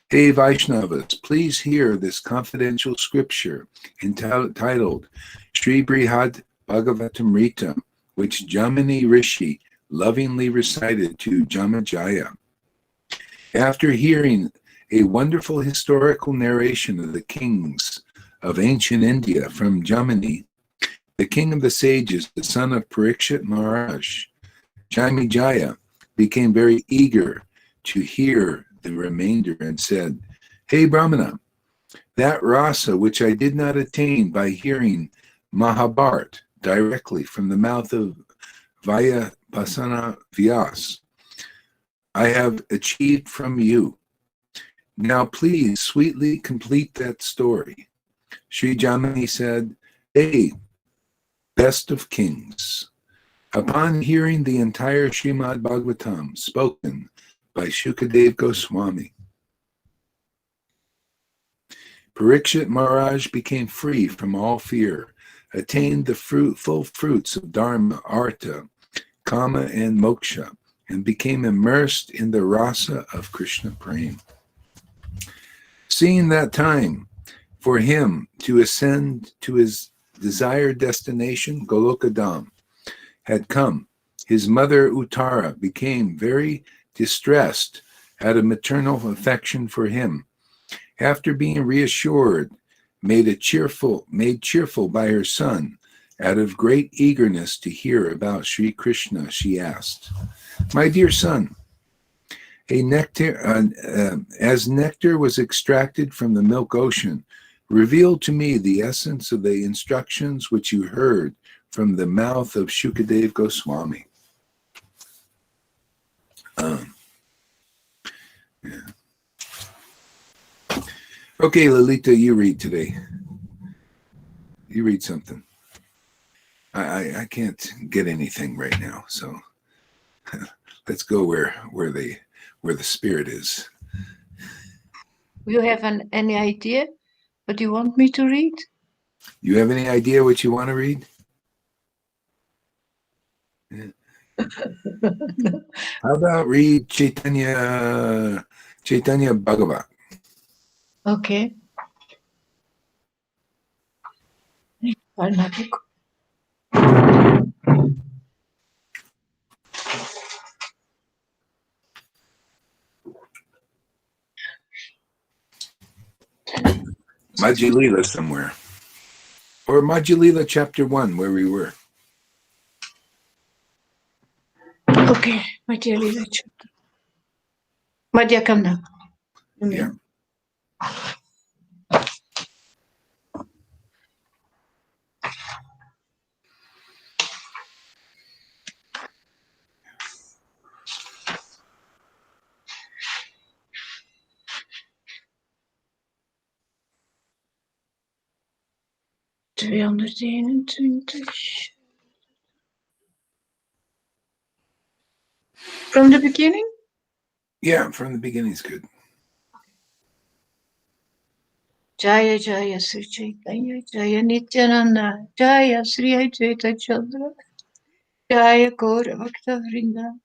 Hey Vaishnavas, please hear this confidential scripture entitled Sri Brihad Bhagavatamrita, which Jamini Rishi lovingly recited to Jamajaya. After hearing a wonderful historical narration of the kings of ancient India from Jamini, the king of the sages, the son of Parikshit Maharaj, Jamijaya became very eager to hear the remainder and said, Hey Brahmana, that rasa which I did not attain by hearing Mahabharat directly from the mouth of Vyapasana Vyas, I have achieved from you. Now please sweetly complete that story. Sri Jamini said, Hey, best of kings, upon hearing the entire Srimad Bhagavatam spoken by Shukadev Goswami, Parikshit Maharaj became free from all fear, attained the full fruits of Dharma, Artha, Kama, and Moksha, and became immersed in the rasa of Krishna Prem. Seeing that time for him to ascend to his desired destination, Golokadam, had come, his mother Uttara became very distressed out of maternal affection for him. After being reassured, made cheerful by her son, out of great eagerness to hear about Sri Krishna, she asked, My dear son, as nectar was extracted from the milk ocean, reveal to me the essence of the instructions which you heard from the mouth of Shukadev Goswami. Yeah. Okay, Lalita, you read today. You read something. I can't get anything right now, so let's go where the spirit is. You have any idea what you want me to read? You have any idea what you want to read? Yeah. No. How about read Chaitanya Bhagavat? Okay. Madhya Lila somewhere. Or Madhya Lila chapter 1, where we were. Okay, Madhya Lila chapter. Madhya, come now. Yeah. From the beginning? Yeah, from the beginning is good. Jaya Jaya Sri Chaitanya Jaya Nityananda Jaya Sri Advaita Chandra Jaya Gaura Bhakta Vrinda.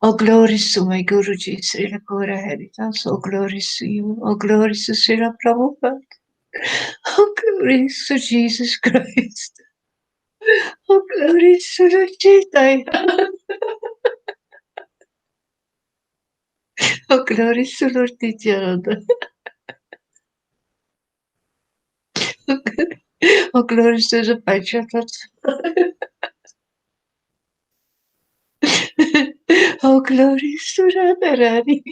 All glories to my Guruji Srila Gaura Haridas. All glories to you. All glories to Srila Prabhupada. All glories to Jesus Christ. All glories to the Chaitanya. All glories to Lord Nityananda. All glories to the Panchatattva. All glories to Radharani.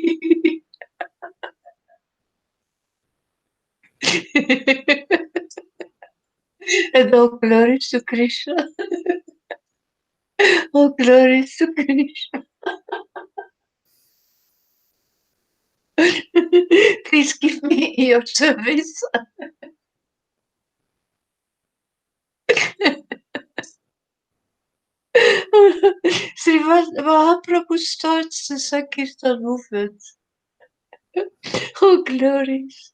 And all glories to Krishna. All glories to Krishna. Please give me your service. Srimad Mahaprabhu starts the Sankirtan movement. Oh glories!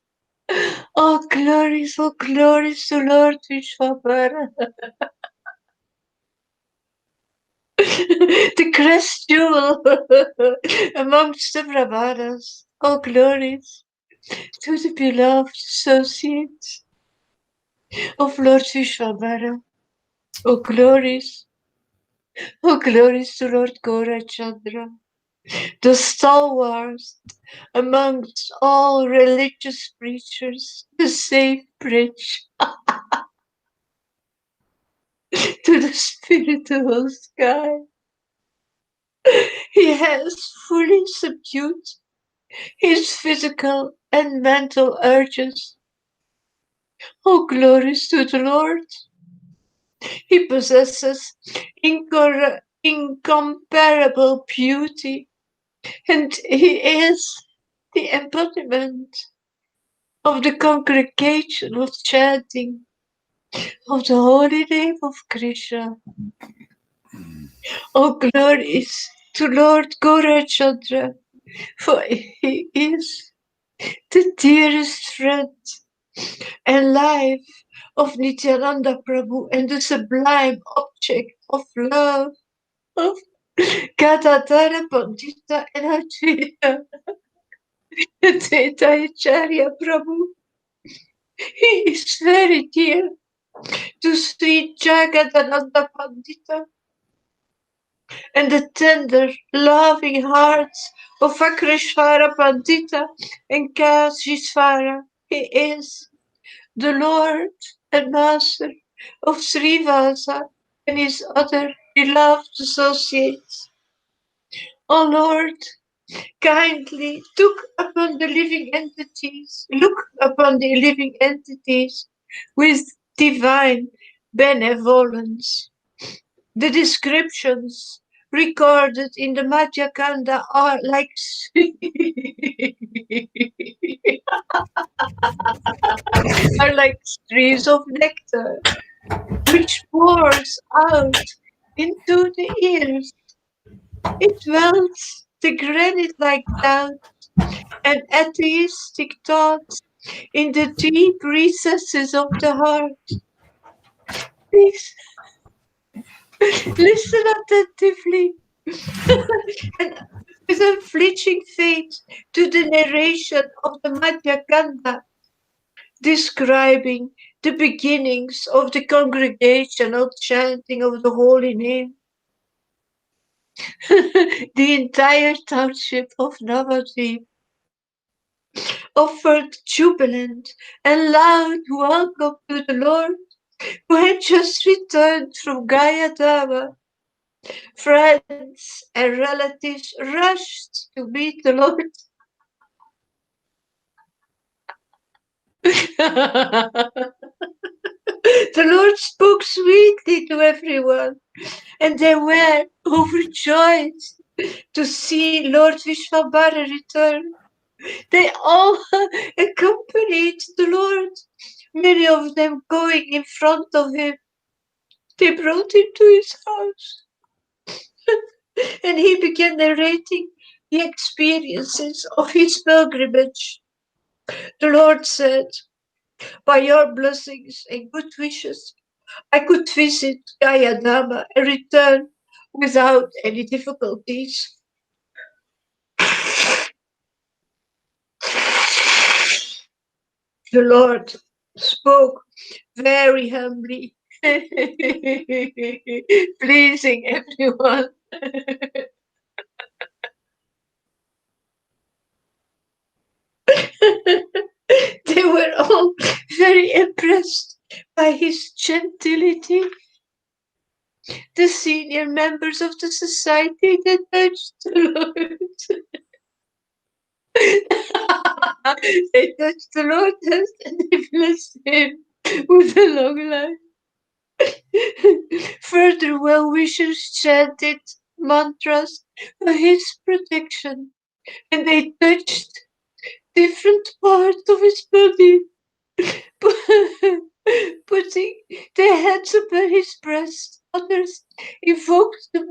Oh glories! Oh glories to Lord Vishwabhara! The crest jewel amongst the Brahmanas. Oh glories to the beloved associates of Lord Vishwabhara. Oh glories! Oh glories to Lord Gaurachandra, the stalwarts amongst all religious preachers, the safe bridge to the spiritual sky. He has fully subdued his physical and mental urges. Oh, glories to the Lord! He possesses incomparable beauty, and he is the embodiment of the congregational chanting of the holy name of Krishna. Oh, glories to Lord Gaurachandra, for he is the dearest friend and life of Nityananda Prabhu and the sublime object of love of Gadadhara Pandita and Advaita Acharya Prabhu. He is very dear to Sri Jagadananda Pandita and the tender, loving hearts of Akrishvara Pandita and Kashisvara. He is the Lord and Master of Srivasa and his other beloved associates. O Lord, kindly look upon the living entities with divine benevolence. The descriptions recorded in the Madhya Kanda are like are like streams of nectar, which pours out into the ears. It melts the granite-like doubt and atheistic thoughts in the deep recesses of the heart. Please listen attentively and with unflinching faith to the narration of the Madhya Kanda, describing the beginnings of the congregational chanting of the holy name. The entire township of Navadvip offered jubilant and loud welcome to the Lord, who had just returned from Gayadava. Friends and relatives rushed to meet the Lord. The Lord spoke sweetly to everyone, and they were overjoyed to see Lord Vishwabhara return. They all accompanied the Lord, many of them going in front of him. They brought him to his house, and he began narrating the experiences of his pilgrimage. The Lord said, by your blessings and good wishes, I could visit Gayadama and return without any difficulties. The Lord spoke very humbly, pleasing everyone. They were all very impressed by his gentility. The senior members of the society that touched the Lord. They touched the Lord and they blessed him with a long life. Further well-wishers chanted mantras for his protection, and they touched different parts of his body, putting their hands upon his breast waters invoked the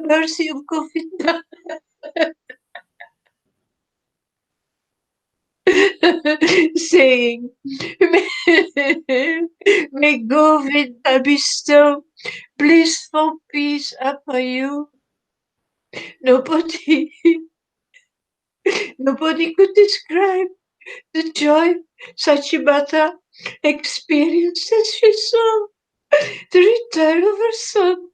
mercy of Govinda, saying, may Govinda bestow blissful peace upon you. Nobody could describe the joy Sachibata experienced as she saw the return of her son.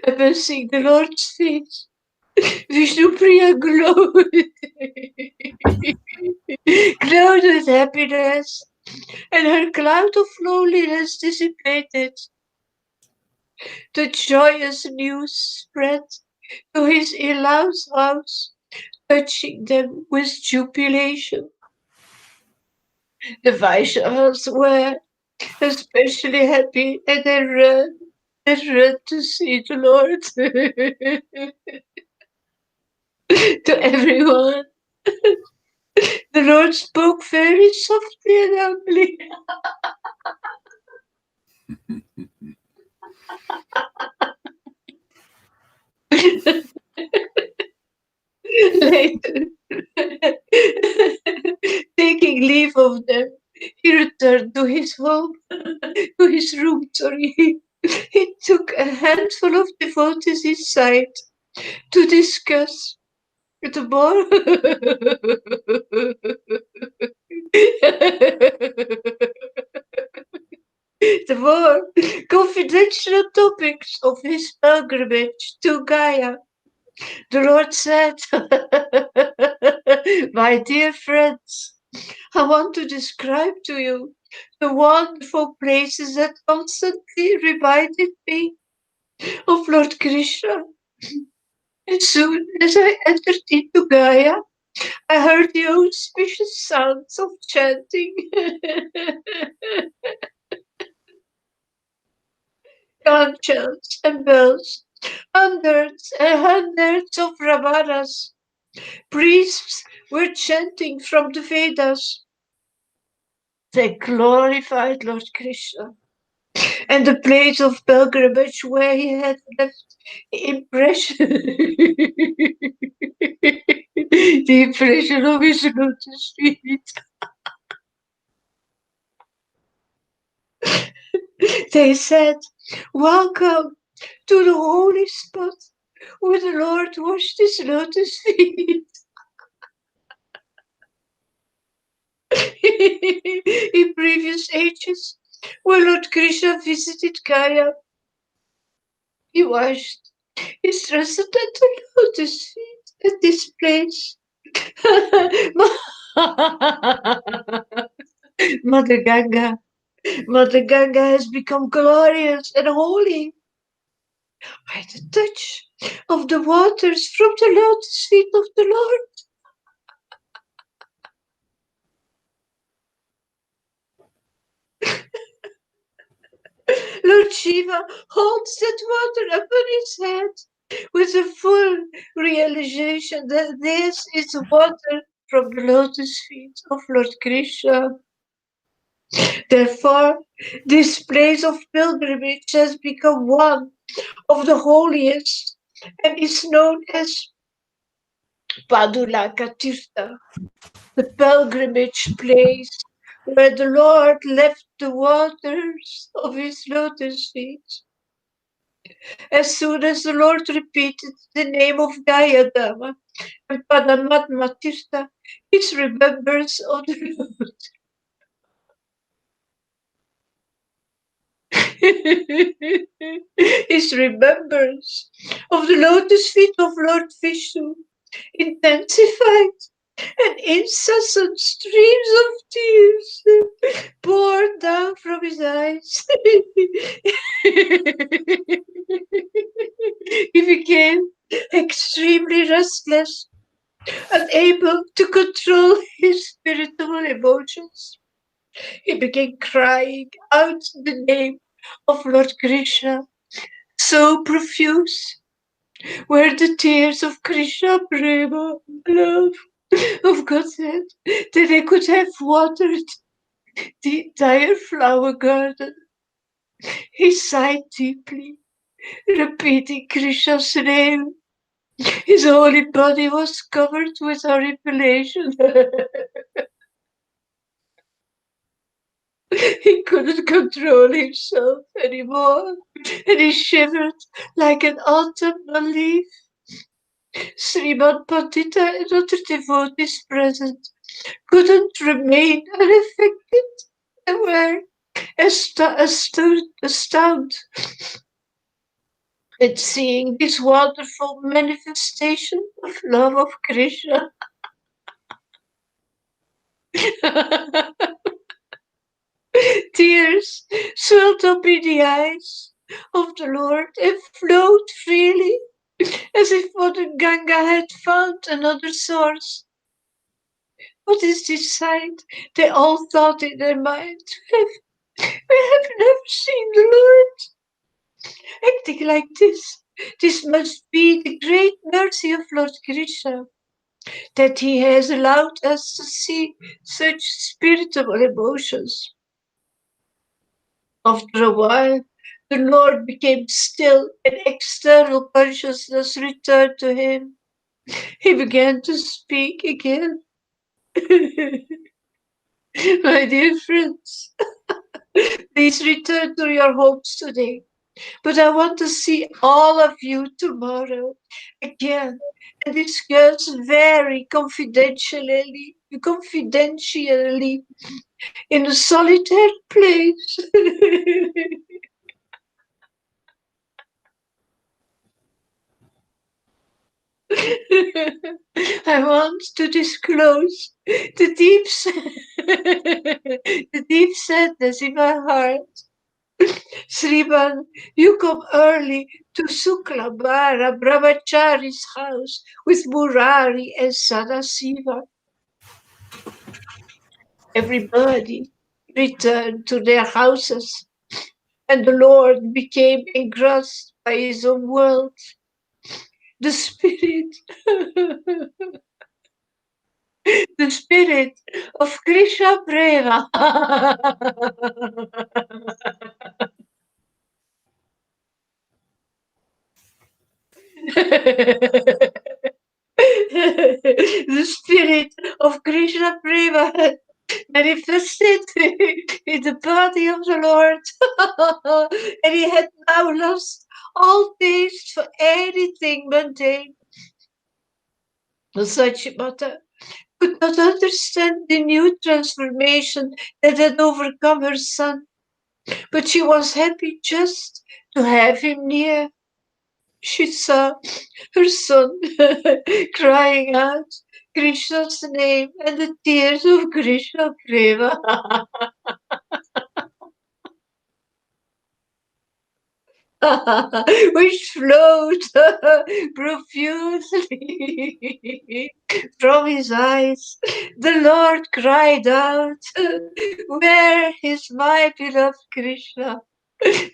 Upon seeing the Lord's face, Vishnupriya glowed, glowed with happiness, and her cloud of loneliness dissipated. The joyous news spread to his in-laws' house, touching them with jubilation. The Vaishnavas were especially happy, and they ran to see the Lord. To everyone, the Lord spoke very softly and humbly. Later, taking leave of them, he returned to his home, to his room, sorry. He took a handful of devotees inside to discuss the more the more confidential topics of his pilgrimage to Gaia. The Lord said, my dear friends, I want to describe to you the wonderful places that constantly reminded me of Lord Krishna. As soon as I entered into Gaia, I heard the auspicious sounds of chanting, conch shells and bells, hundreds and hundreds of Brahmanas. Priests were chanting from the Vedas. They glorified Lord Krishna, and the place of pilgrimage where he had left impression, the impression of his lotus feet. They said, welcome to the holy spot where the Lord washed his lotus feet. In previous ages, when Lord Krishna visited Gaya, he washed his transcendental lotus feet at this place. Mother Ganga. Mother Ganga has become glorious and holy by the touch of the waters from the lotus feet of the Lord. Lord Shiva holds that water upon his head with a full realization that this is water from the lotus feet of Lord Krishna. Therefore, this place of pilgrimage has become one of the holiest and is known as Padulaka Tirtha, the pilgrimage place where the Lord left the waters of his lotus feet. As soon as the Lord repeated the name of Gayadama and Padamatma Tirtha, his remembrance of the Lord. His remembrance of the lotus feet of Lord Vishnu intensified, and incessant streams of tears poured down from his eyes. He became extremely restless, unable to control his spiritual emotions. He began crying out the name of Lord Krishna, so profuse were the tears of Krishna Prema, love of Godhead, that they could have watered the entire flower garden. He sighed deeply, repeating Krishna's name. His holy body was covered with horripilation. He couldn't control himself anymore, and he shivered like an autumnal leaf. Sriman Pandita and other devotees present couldn't remain unaffected. They were astounded at seeing this wonderful manifestation of love of Krishna. Tears swelled up in the eyes of the Lord and flowed freely, as if Mother Ganga had found another source. What is this sight? They all thought in their minds. We have never seen the Lord acting like this. This must be the great mercy of Lord Krishna, that he has allowed us to see such spiritual emotions. After a while, the Lord became still and external consciousness returned to him. He began to speak again. My dear friends, please return to your homes today. But I want to see all of you tomorrow again and discuss very confidentially in a solitary place. I want to disclose the the deep sadness in my heart. Sriman, you come early to Suklabara Brahmachari's house with Murari and Sadasiva. Everybody returned to their houses, and the Lord became engrossed by his own world. The spirit, the spirit of Krishna Prema. The spirit of Krishna Prema manifested in the body of the Lord, and he had now lost all taste for anything mundane. Sachimata could not understand the new transformation that had overcome her son, but she was happy just to have him near. She saw her son crying out Krishna's name, and the tears of Krishna Prema which flowed profusely from his eyes. The Lord cried out, where is my beloved Krishna?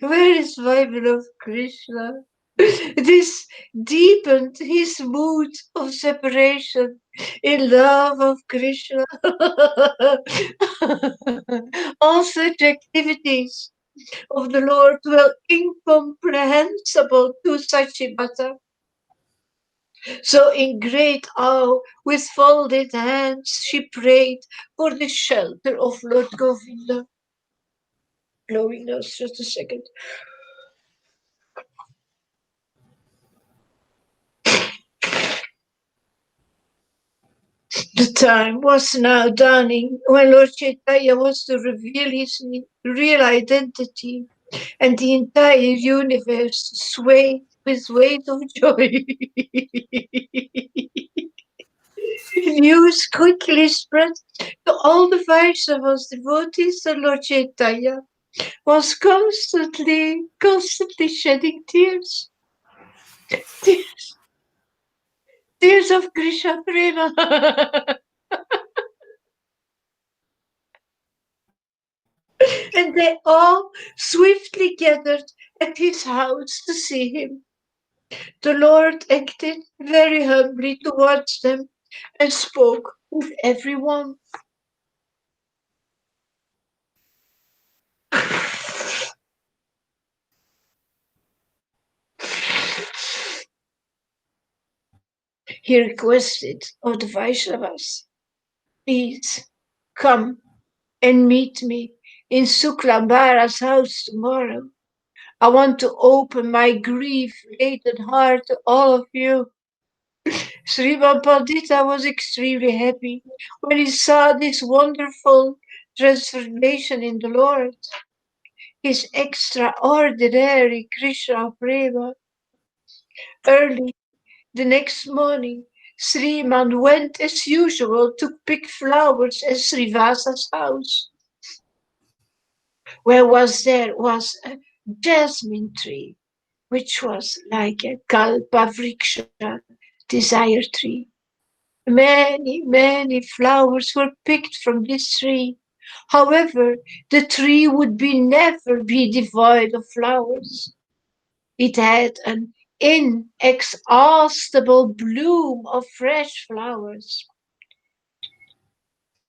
Where is my beloved Krishna? This deepened his mood of separation in love of Krishna. All such activities of the Lord were incomprehensible to Sachibata. So in great awe, with folded hands, she prayed for the shelter of Lord Govinda. Blowing nose, just a second. The time was now dawning when Lord Chaitanya was to reveal his real identity, and the entire universe swayed with weight of joy. News quickly spread to all the Vaishnavas devotees that Lord Chaitanya was constantly shedding tears. Tears of Krishna Prema. And they all swiftly gathered at his house to see him. The Lord acted very humbly towards them and spoke with everyone. He requested of the Vaishnavas, please come and meet me in Suklambara's house tomorrow. I want to open my grief-laden heart to all of you. Sriman Pandita was extremely happy when he saw this wonderful transformation in the Lord, his extraordinary Krishna Prema. Early the next morning, Sriman went as usual to pick flowers at Srivasa's house. Where there was a jasmine tree, which was like a kalpavriksha, desire tree. Many flowers were picked from this tree. However, the tree would never be devoid of flowers. It had an inexhaustible bloom of fresh flowers.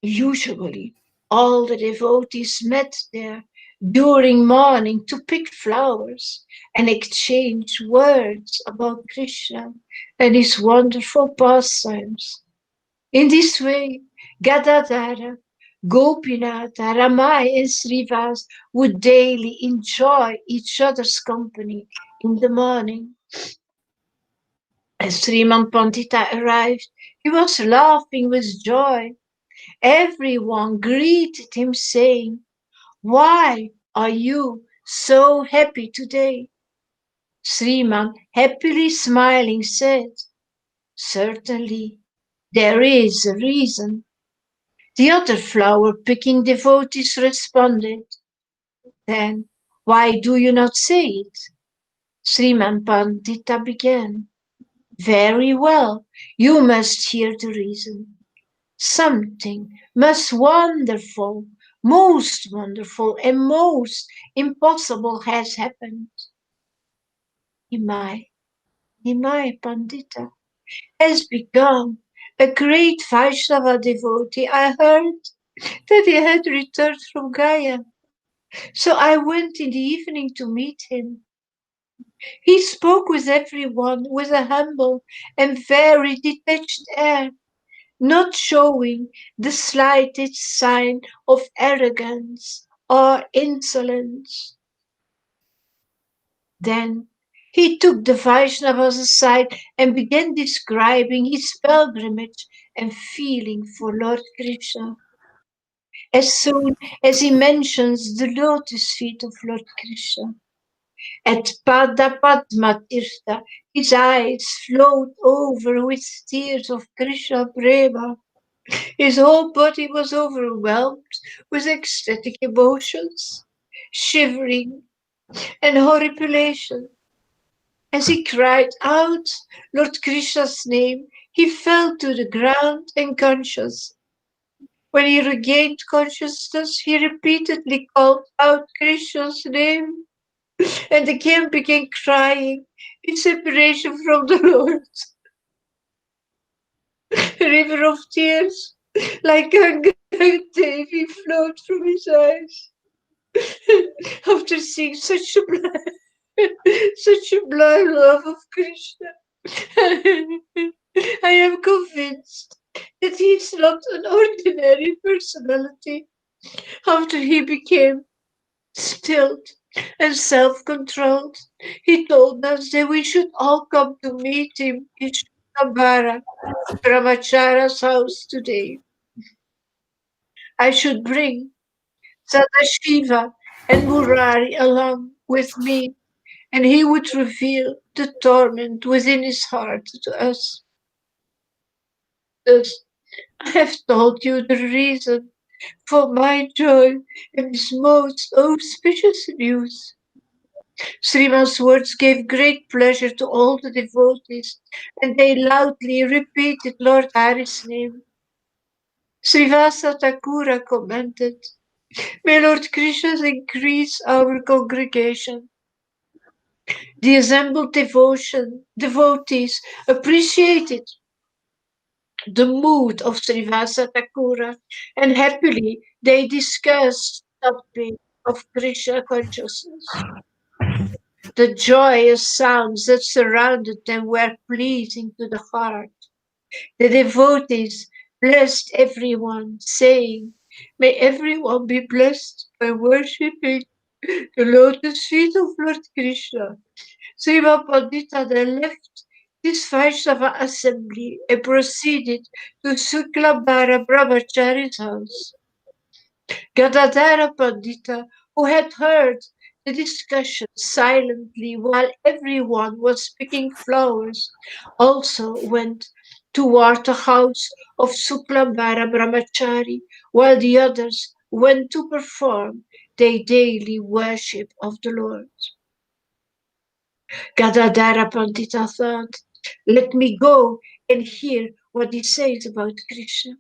Usually, all the devotees met there during morning to pick flowers and exchange words about Krishna and his wonderful pastimes. In this way, Gadadhara, Gopinatha, Ramai, and Srivas would daily enjoy each other's company in the morning. As Sriman Pandita arrived, he was laughing with joy. Everyone greeted him saying, "Why are you so happy today?" Sriman, happily smiling, said, "Certainly, there is a reason." The other flower-picking devotees responded, "Then why do you not say it?" Sriman Pandita began, "Very well, you must hear the reason. Something most wonderful and most impossible has happened. Nimai, Nimai Pandita has become a great Vaishnava devotee. I heard that he had returned from Gaya. So I went in the evening to meet him. He spoke with everyone with a humble and very detached air, not showing the slightest sign of arrogance or insolence. Then he took the Vaishnavas aside and began describing his pilgrimage and feeling for Lord Krishna. As soon as he mentions the lotus feet of Lord Krishna, at Padapadma Tirtha, his eyes flowed over with tears of Krishna Prema. His whole body was overwhelmed with ecstatic emotions, shivering and horripilation. As he cried out Lord Krishna's name, he fell to the ground unconscious. When he regained consciousness, he repeatedly called out Krishna's name and again began crying in separation from the Lord. A river of tears, like Ganga Devi, flowed from his eyes. After seeing such a blind love of Krishna, I am convinced that he is not an ordinary personality. After he became stilled and self-controlled, he told us that we should all come to meet him in Shambhara, Brahmachara's house today. I should bring Sadashiva and Murari along with me, and he would reveal the torment within his heart to us. Thus, I have told you the reason for my joy in this most auspicious news. Sriman's words gave great pleasure to all the devotees, and they loudly repeated Lord Hari's name. Srivasa Thakura commented, "May Lord Krishna increase our congregation." The assembled devotees appreciated the mood of Srivasa Thakura, and happily they discussed the topic of Krishna consciousness. The joyous sounds that surrounded them were pleasing to the heart. The devotees blessed everyone, saying, "May everyone be blessed by worshipping the lotus feet of Lord Krishna." Srila Pandita then left this Vaishnava assembly and proceeded to Suklabhara Brahmachari's house. Gadadhara Pandita, who had heard the discussion silently while everyone was picking flowers, also went toward the house of Suklabhara Brahmachari, while the others went to perform their daily worship of the Lord. Gadadhara Pandita thought, "Let me go and hear what he says about Krishna."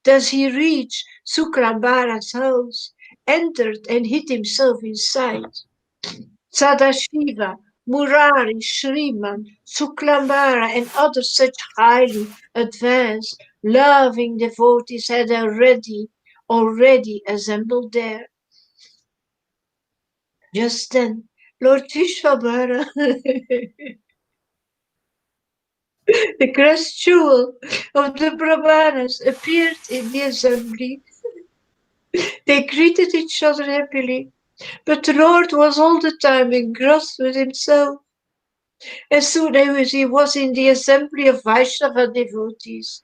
Thus he reached Sukrambhara's house, entered and hid himself inside. Sadashiva, Murari, Shriman, Suklambhara and other such highly advanced, loving devotees had already assembled there. Just then, Lord Vishwabhara, the crest jewel of the Brahmanas, appeared in the assembly. They greeted each other happily, but the Lord was all the time engrossed with himself. As soon as he was in the assembly of Vaishnava devotees,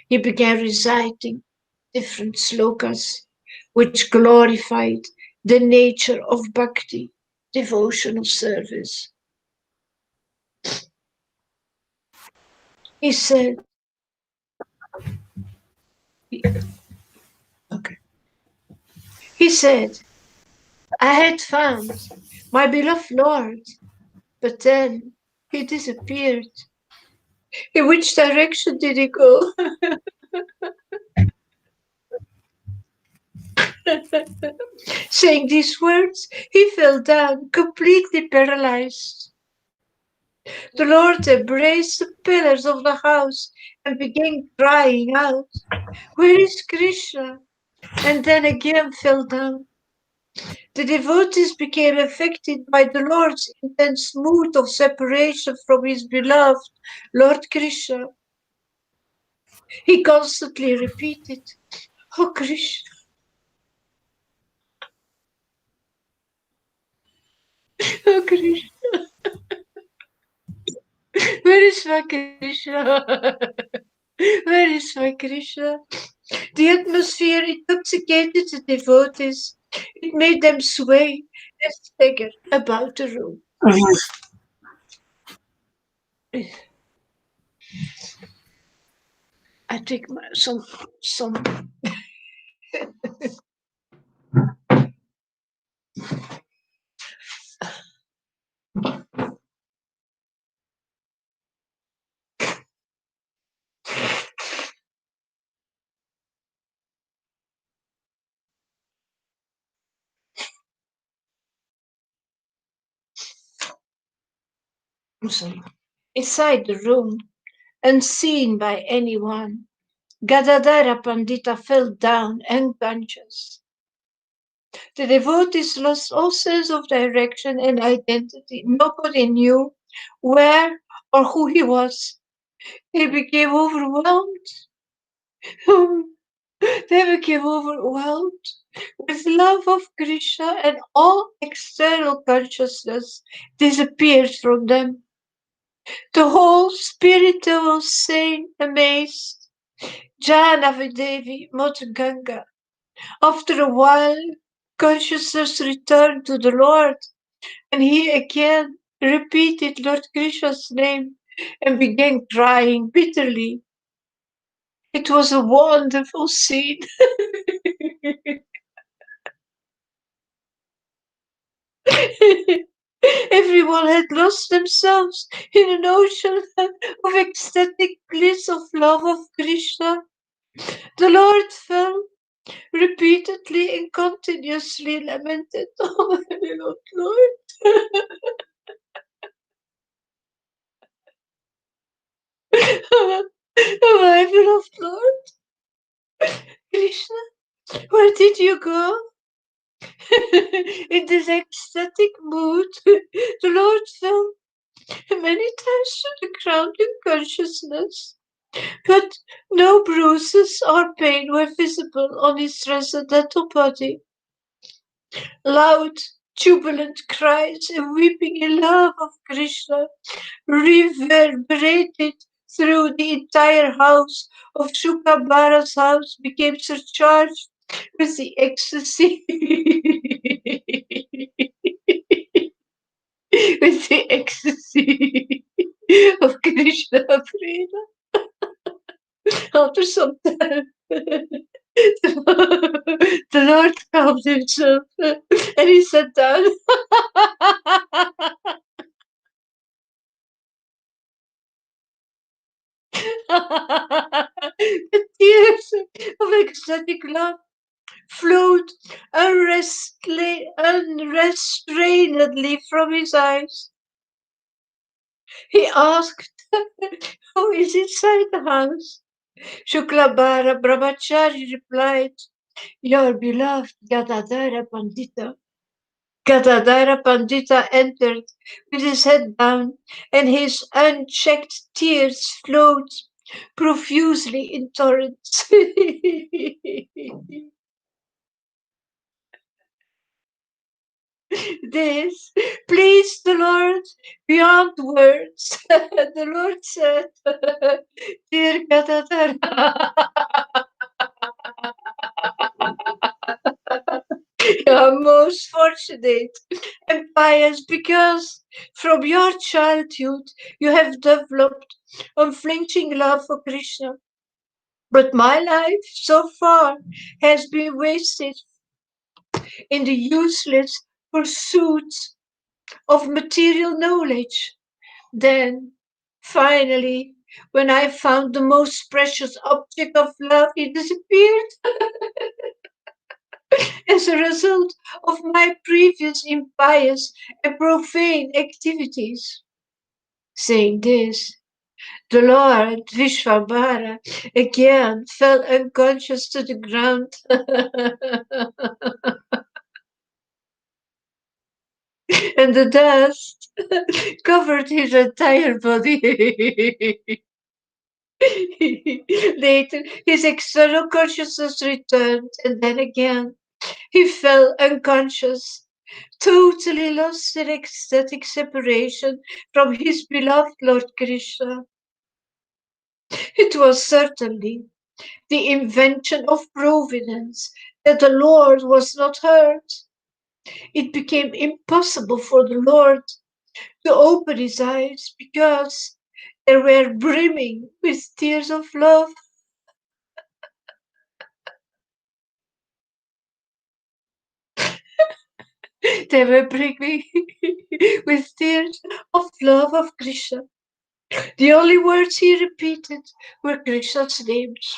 he began reciting different slokas, which glorified the nature of bhakti, devotional service. He said, okay. He said, "I had found my beloved Lord, but then he disappeared." In which direction did he go? Saying these words, he fell down, completely paralyzed. The Lord embraced the pillars of the house and began crying out, "Where is Krishna?" And then again fell down. The devotees became affected by the Lord's intense mood of separation from his beloved Lord Krishna. He constantly repeated, "Oh Krishna, oh Krishna, where is my Krishna? Where is my Krishna?" The atmosphere intoxicated the devotees. It made them sway and stagger about the room. I take some. Inside the room, unseen by anyone, Gadadhara Pandita fell down unconscious. The devotees lost all sense of direction and identity. Nobody knew where or who he was. They became overwhelmed. They became overwhelmed with love of Krishna, and all external consciousness disappeared from them. The whole spiritual scene amazed Janavi Mother Ganga. After a while, consciousness returned to the Lord, and he again repeated Lord Krishna's name and began crying bitterly. It was a wonderful scene. Everyone had lost themselves in an ocean of ecstatic bliss of love of Krishna. The Lord fell repeatedly and continuously lamented, "Oh my beloved Lord, oh my beloved Lord, Krishna, where did you go?" In this ecstatic mood, the Lord fell many times to the ground in consciousness. but no bruises or pain were visible on his transcendental body. Loud, jubilant cries and weeping in love of Krishna reverberated through the entire house of Shukabara's house, became surcharged with the ecstasy with the ecstasy of Krishna Prema. After some time, the Lord calmed himself and he sat down. The tears of ecstatic love flowed unrestrainedly from his eyes. He asked, "Who is inside the house?" Shuklabara Brahmachari replied, "Your beloved Gadadhara Pandita." Gadadhara Pandita entered with his head down, and his unchecked tears flowed profusely in torrents. This pleased the Lord beyond words. The Lord said, "Dear Gadadhara, you are most fortunate and pious because from your childhood you have developed unflinching love for Krishna. But my life so far has been wasted in the useless pursuit of material knowledge. Then, finally, when I found the most precious object of love, it disappeared as a result of my previous impious and profane activities." Saying this, the Lord Vishvambara again fell unconscious to the ground. And the dust covered his entire body. Later, his external consciousness returned, and then again he fell unconscious, totally lost in ecstatic separation from his beloved Lord Krishna. It was certainly the invention of providence that the Lord was not heard. It became impossible for the Lord to open his eyes because they were brimming with tears of love. They were brimming with tears of love of Krishna. The only words he repeated were Krishna's names.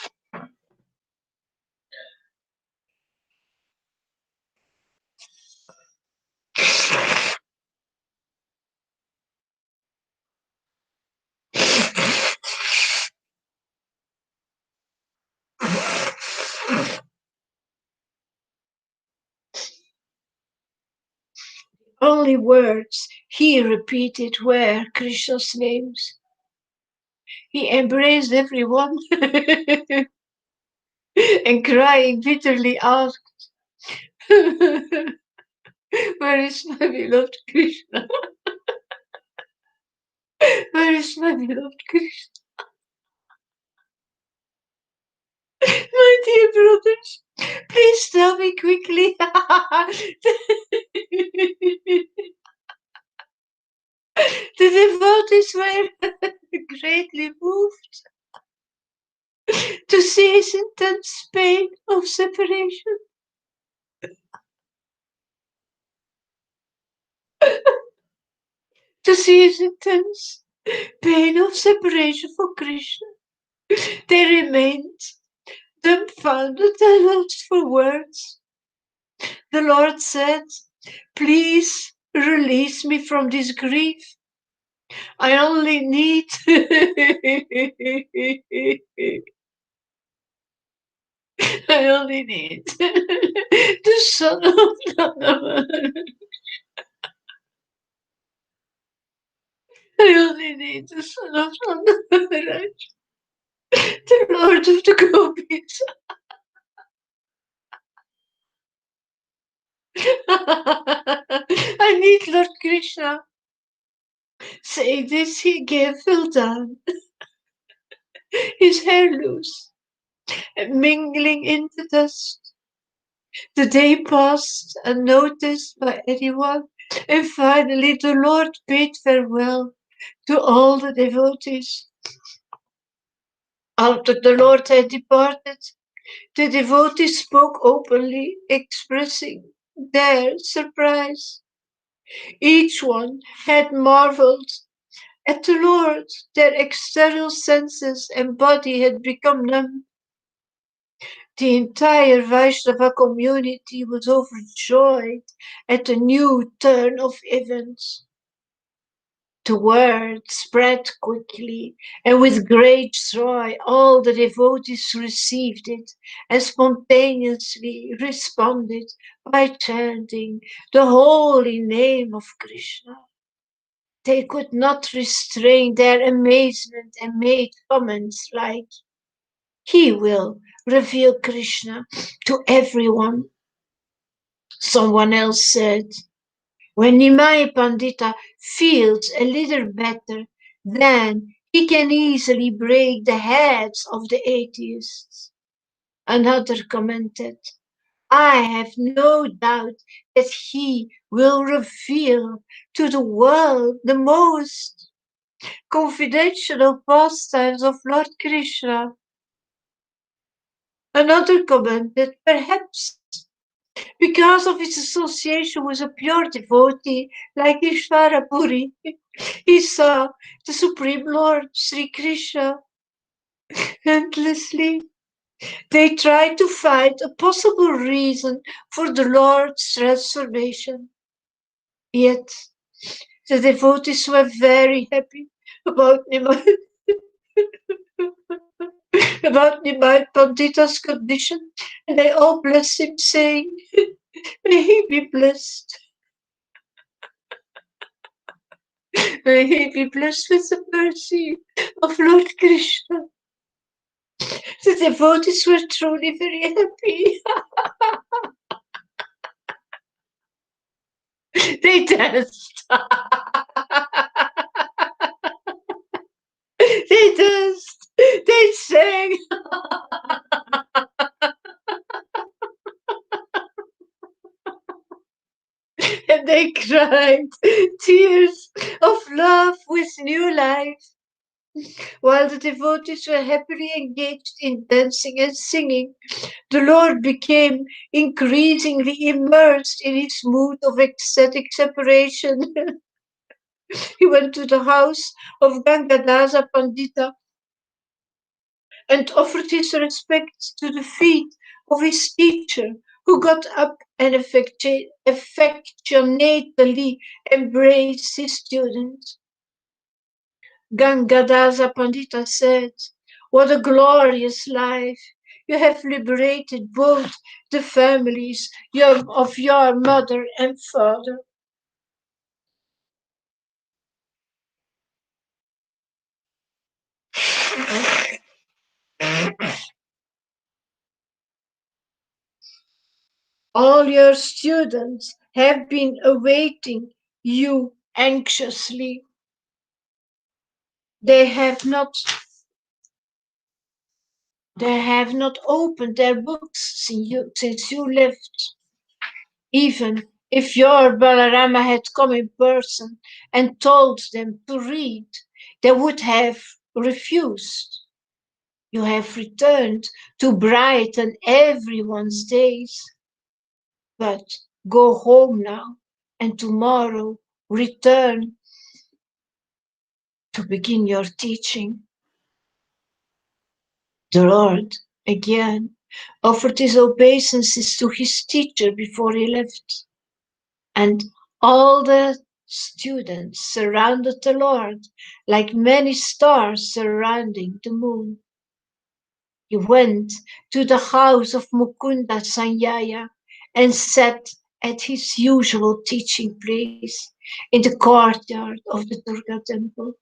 Only words he repeated were Krishna's names. He embraced everyone and crying bitterly asked, "Where is my beloved Krishna? Where is my beloved Krishna? My dear brothers, please tell me quickly." The devotees were greatly moved to see his intense pain of separation. To see his intense pain of separation from Krishna. They remained dumbfounded and lost for words. The Lord said, "Please release me from this grief. I only need I only need the son of Nanaman. I only need the son of Nanaman." the Lord of the Gopis. I need Lord Krishna say this. He gave well done, his hair loose, and mingling in the dust. The day passed unnoticed by anyone, and finally the Lord bade farewell to all the devotees. After the Lord had departed, the devotees spoke openly, expressing their surprise. Each one had marveled at the Lord. Their external senses and body had become numb. The entire Vaishnava community was overjoyed at the new turn of events. The word spread quickly, and with great joy all the devotees received it and spontaneously responded by chanting the holy name of Krishna. They could not restrain their amazement and made comments like, "He will reveal Krishna to everyone." Someone else said, "When Nimai Pandita feels a little better, then he can easily break the heads of the atheists." Another commented, "I have no doubt that he will reveal to the world the most confidential pastimes of Lord Krishna." Another commented, "Perhaps because of his association with a pure devotee like Ishvara Puri, he saw the Supreme Lord Sri Krishna endlessly." They tried to find a possible reason for the Lord's transformation. Yet the devotees were very happy about Nimai, about Nimai Pandita's condition, and they all blessed him, saying, "May he be blessed. May he be blessed with the mercy of Lord Krishna." The devotees were truly very happy. They danced. They danced. They sang. And they cried tears of love with new life. While the devotees were happily engaged in dancing and singing, the Lord became increasingly immersed in his mood of ecstatic separation. He went to the house of Gangadasa Pandita and offered his respects to the feet of his teacher, who got up and affectionately embraced his student. Gangadasa Pandita said, "What a glorious life! You have liberated both the families of your mother and father." All your students have been awaiting you anxiously. They have not opened their books since you left. Even if your Balarama had come in person and told them to read, they would have refused. You have returned to brighten everyone's days. But go home now, and tomorrow return to begin your teaching." The Lord again offered his obeisances to his teacher before he left, and all the students surrounded the Lord like many stars surrounding the moon. He went to the house of Mukunda Sanyaya and sat at his usual teaching place in the courtyard of the Durga temple.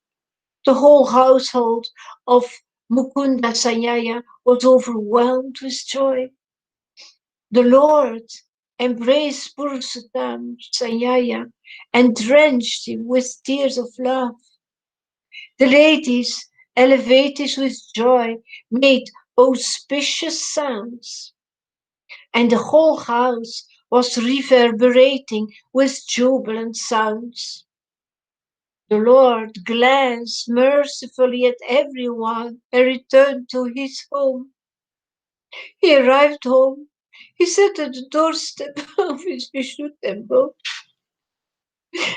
The whole household of Mukunda Sanyaya was overwhelmed with joy. The Lord embraced Purushottam Sanyaya and drenched him with tears of love. The ladies, elevated with joy, made auspicious sounds, and the whole house was reverberating with jubilant sounds. The Lord glanced mercifully at everyone and returned to his home. He arrived home. He sat at the doorstep of his Vishnu temple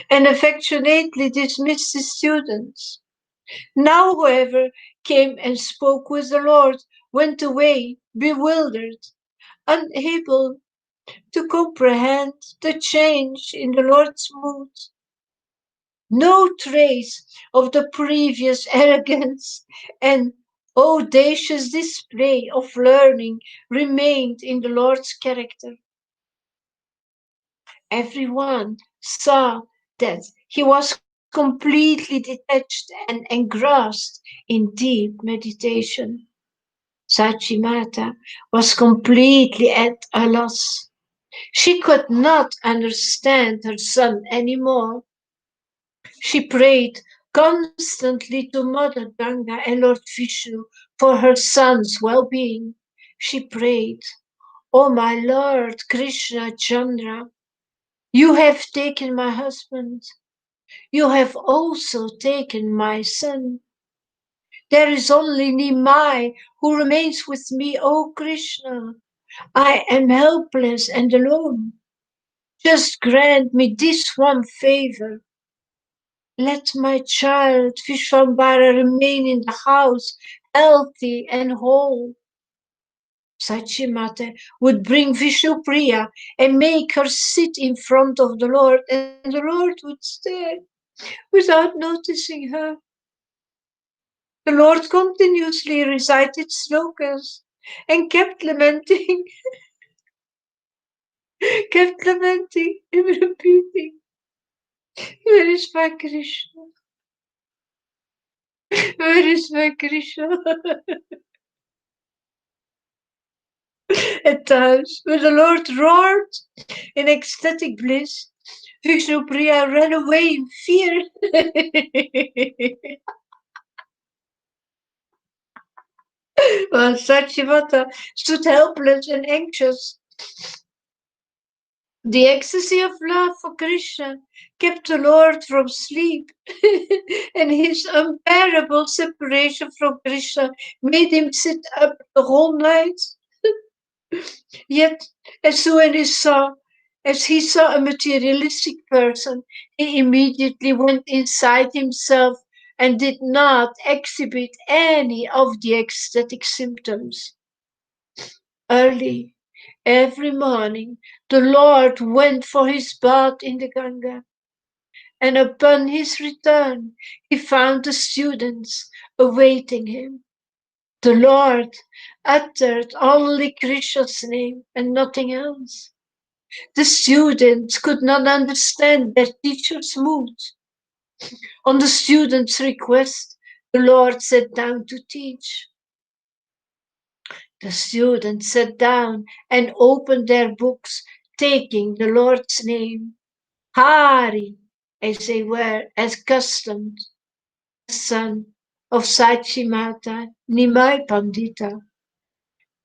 and affectionately dismissed his students. Now whoever came and spoke with the Lord went away bewildered, unable to comprehend the change in the Lord's mood. No trace of the previous arrogance and audacious display of learning remained in the Lord's character. Everyone saw that he was completely detached and engrossed in deep meditation. Sachimata was completely at a loss. She could not understand her son anymore. She prayed constantly to Mother Ganga and Lord Vishnu for her son's well-being. She prayed, "O my Lord Krishna Chandra, you have taken my husband. You have also taken my son. There is only Nimai who remains with me, O Krishna. I am helpless and alone. Just grant me this one favor. Let my child Vishwambara remain in the house, healthy and whole." Sachimata would bring Vishnupriya and make her sit in front of the Lord, and the Lord would stare without noticing her. The Lord continuously recited slokas and kept lamenting, kept lamenting and repeating, "Where is my Krishna? Where is my Krishna?" At times, when the Lord roared in ecstatic bliss, Vishnupriya ran away in fear. While Sachivata stood helpless and anxious. The ecstasy of love for Krishna kept the Lord from sleep, and his unbearable separation from Krishna made him sit up the whole night. Yet, as soon as he saw a materialistic person, he immediately went inside himself and did not exhibit any of the ecstatic symptoms. Early every morning, the Lord went for his bath in the Ganga, and upon his return, he found the students awaiting him. The Lord uttered only Krishna's name and nothing else. The students could not understand their teacher's mood. On the students' request, the Lord sat down to teach. The students sat down and opened their books, taking the Lord's name, Hari, as they were accustomed. The son of Sachimata, Nimai Pandita,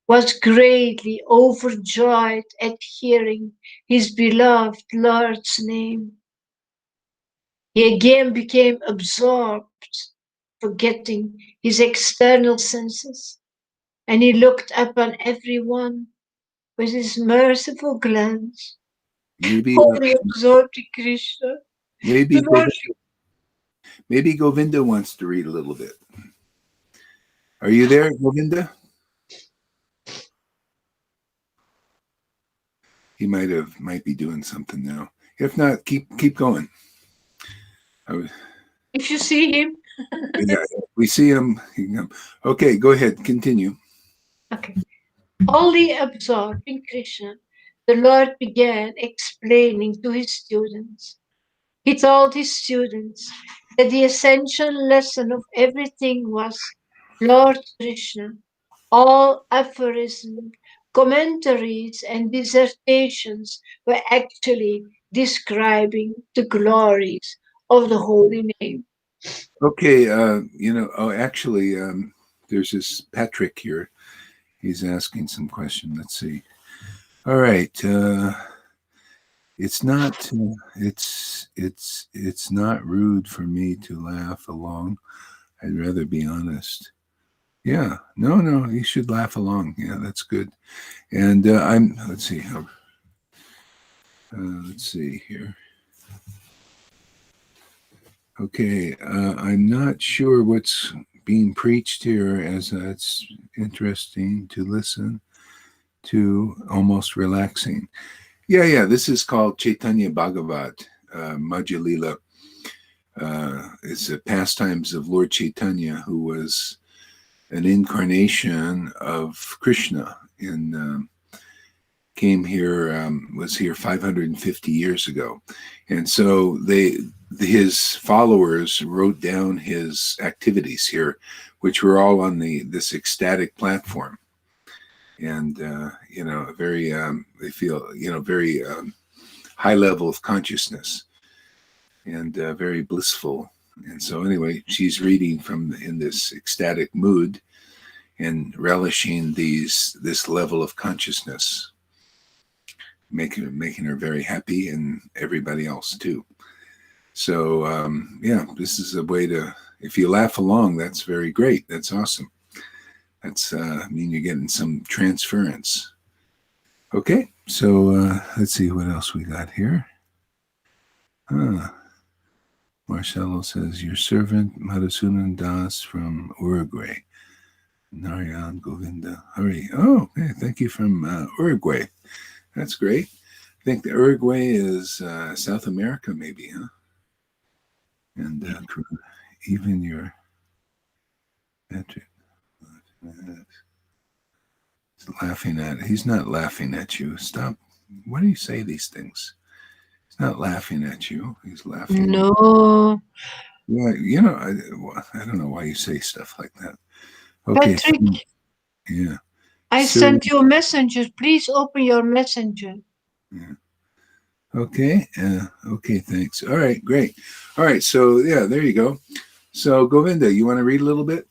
was greatly overjoyed at hearing his beloved Lord's name. He again became absorbed, forgetting his external senses, and he looked upon everyone with his merciful glance, Maybe, wholly absorbed in Krishna. maybe, The Lord, maybe Govinda wants to read a little bit. Are you there, Govinda? He might be doing something now. If not, keep going. if you see him. Yeah, we see him. Okay, go ahead. Continue. Okay. Wholly absorbed in Krishna, the Lord began explaining to his students. He told his students that the essential lesson of everything was Lord Krishna, all aphorisms, commentaries, and dissertations were actually describing the glories of the holy name. Okay, actually, there's this Patrick here. He's asking some question. Let's see. All right. It's not. It's not rude for me to laugh along. I'd rather be honest. Yeah. No. You should laugh along. Yeah, that's good. And I'm. Let's see. Let's see here. Okay. I'm not sure what's being preached here, as it's interesting to listen to, almost relaxing. Yeah. This is called Chaitanya Bhagavat, Madhya Lila. It's the pastimes of Lord Chaitanya, who was an incarnation of Krishna and came here, was here 550 years ago. And so his followers wrote down his activities here, which were all on this ecstatic platform. And, very, they feel, very high level of consciousness and very blissful. And so anyway, she's reading in this ecstatic mood and relishing this level of consciousness, making her very happy, and everybody else too. So this is a way to, if you laugh along, that's very great. That's awesome. That's you're getting some transference. Okay, so let's see what else we got here. Marcelo says, your servant Madhusudan Das from Uruguay. Narayan Govinda Hari. Oh, okay. Thank you from Uruguay. That's great. I think the Uruguay is South America, maybe, huh? And even your Patrick is laughing at. He's not laughing at you. Stop. Why do you say these things? He's not laughing at you. He's laughing. No. Yeah, I don't know why you say stuff like that. Okay. Patrick, yeah. I sent you a messenger. Please open your messenger. Yeah. Okay. Okay. Thanks. All right. Great. All right. So yeah, there you go. So Govinda, you want to read a little bit?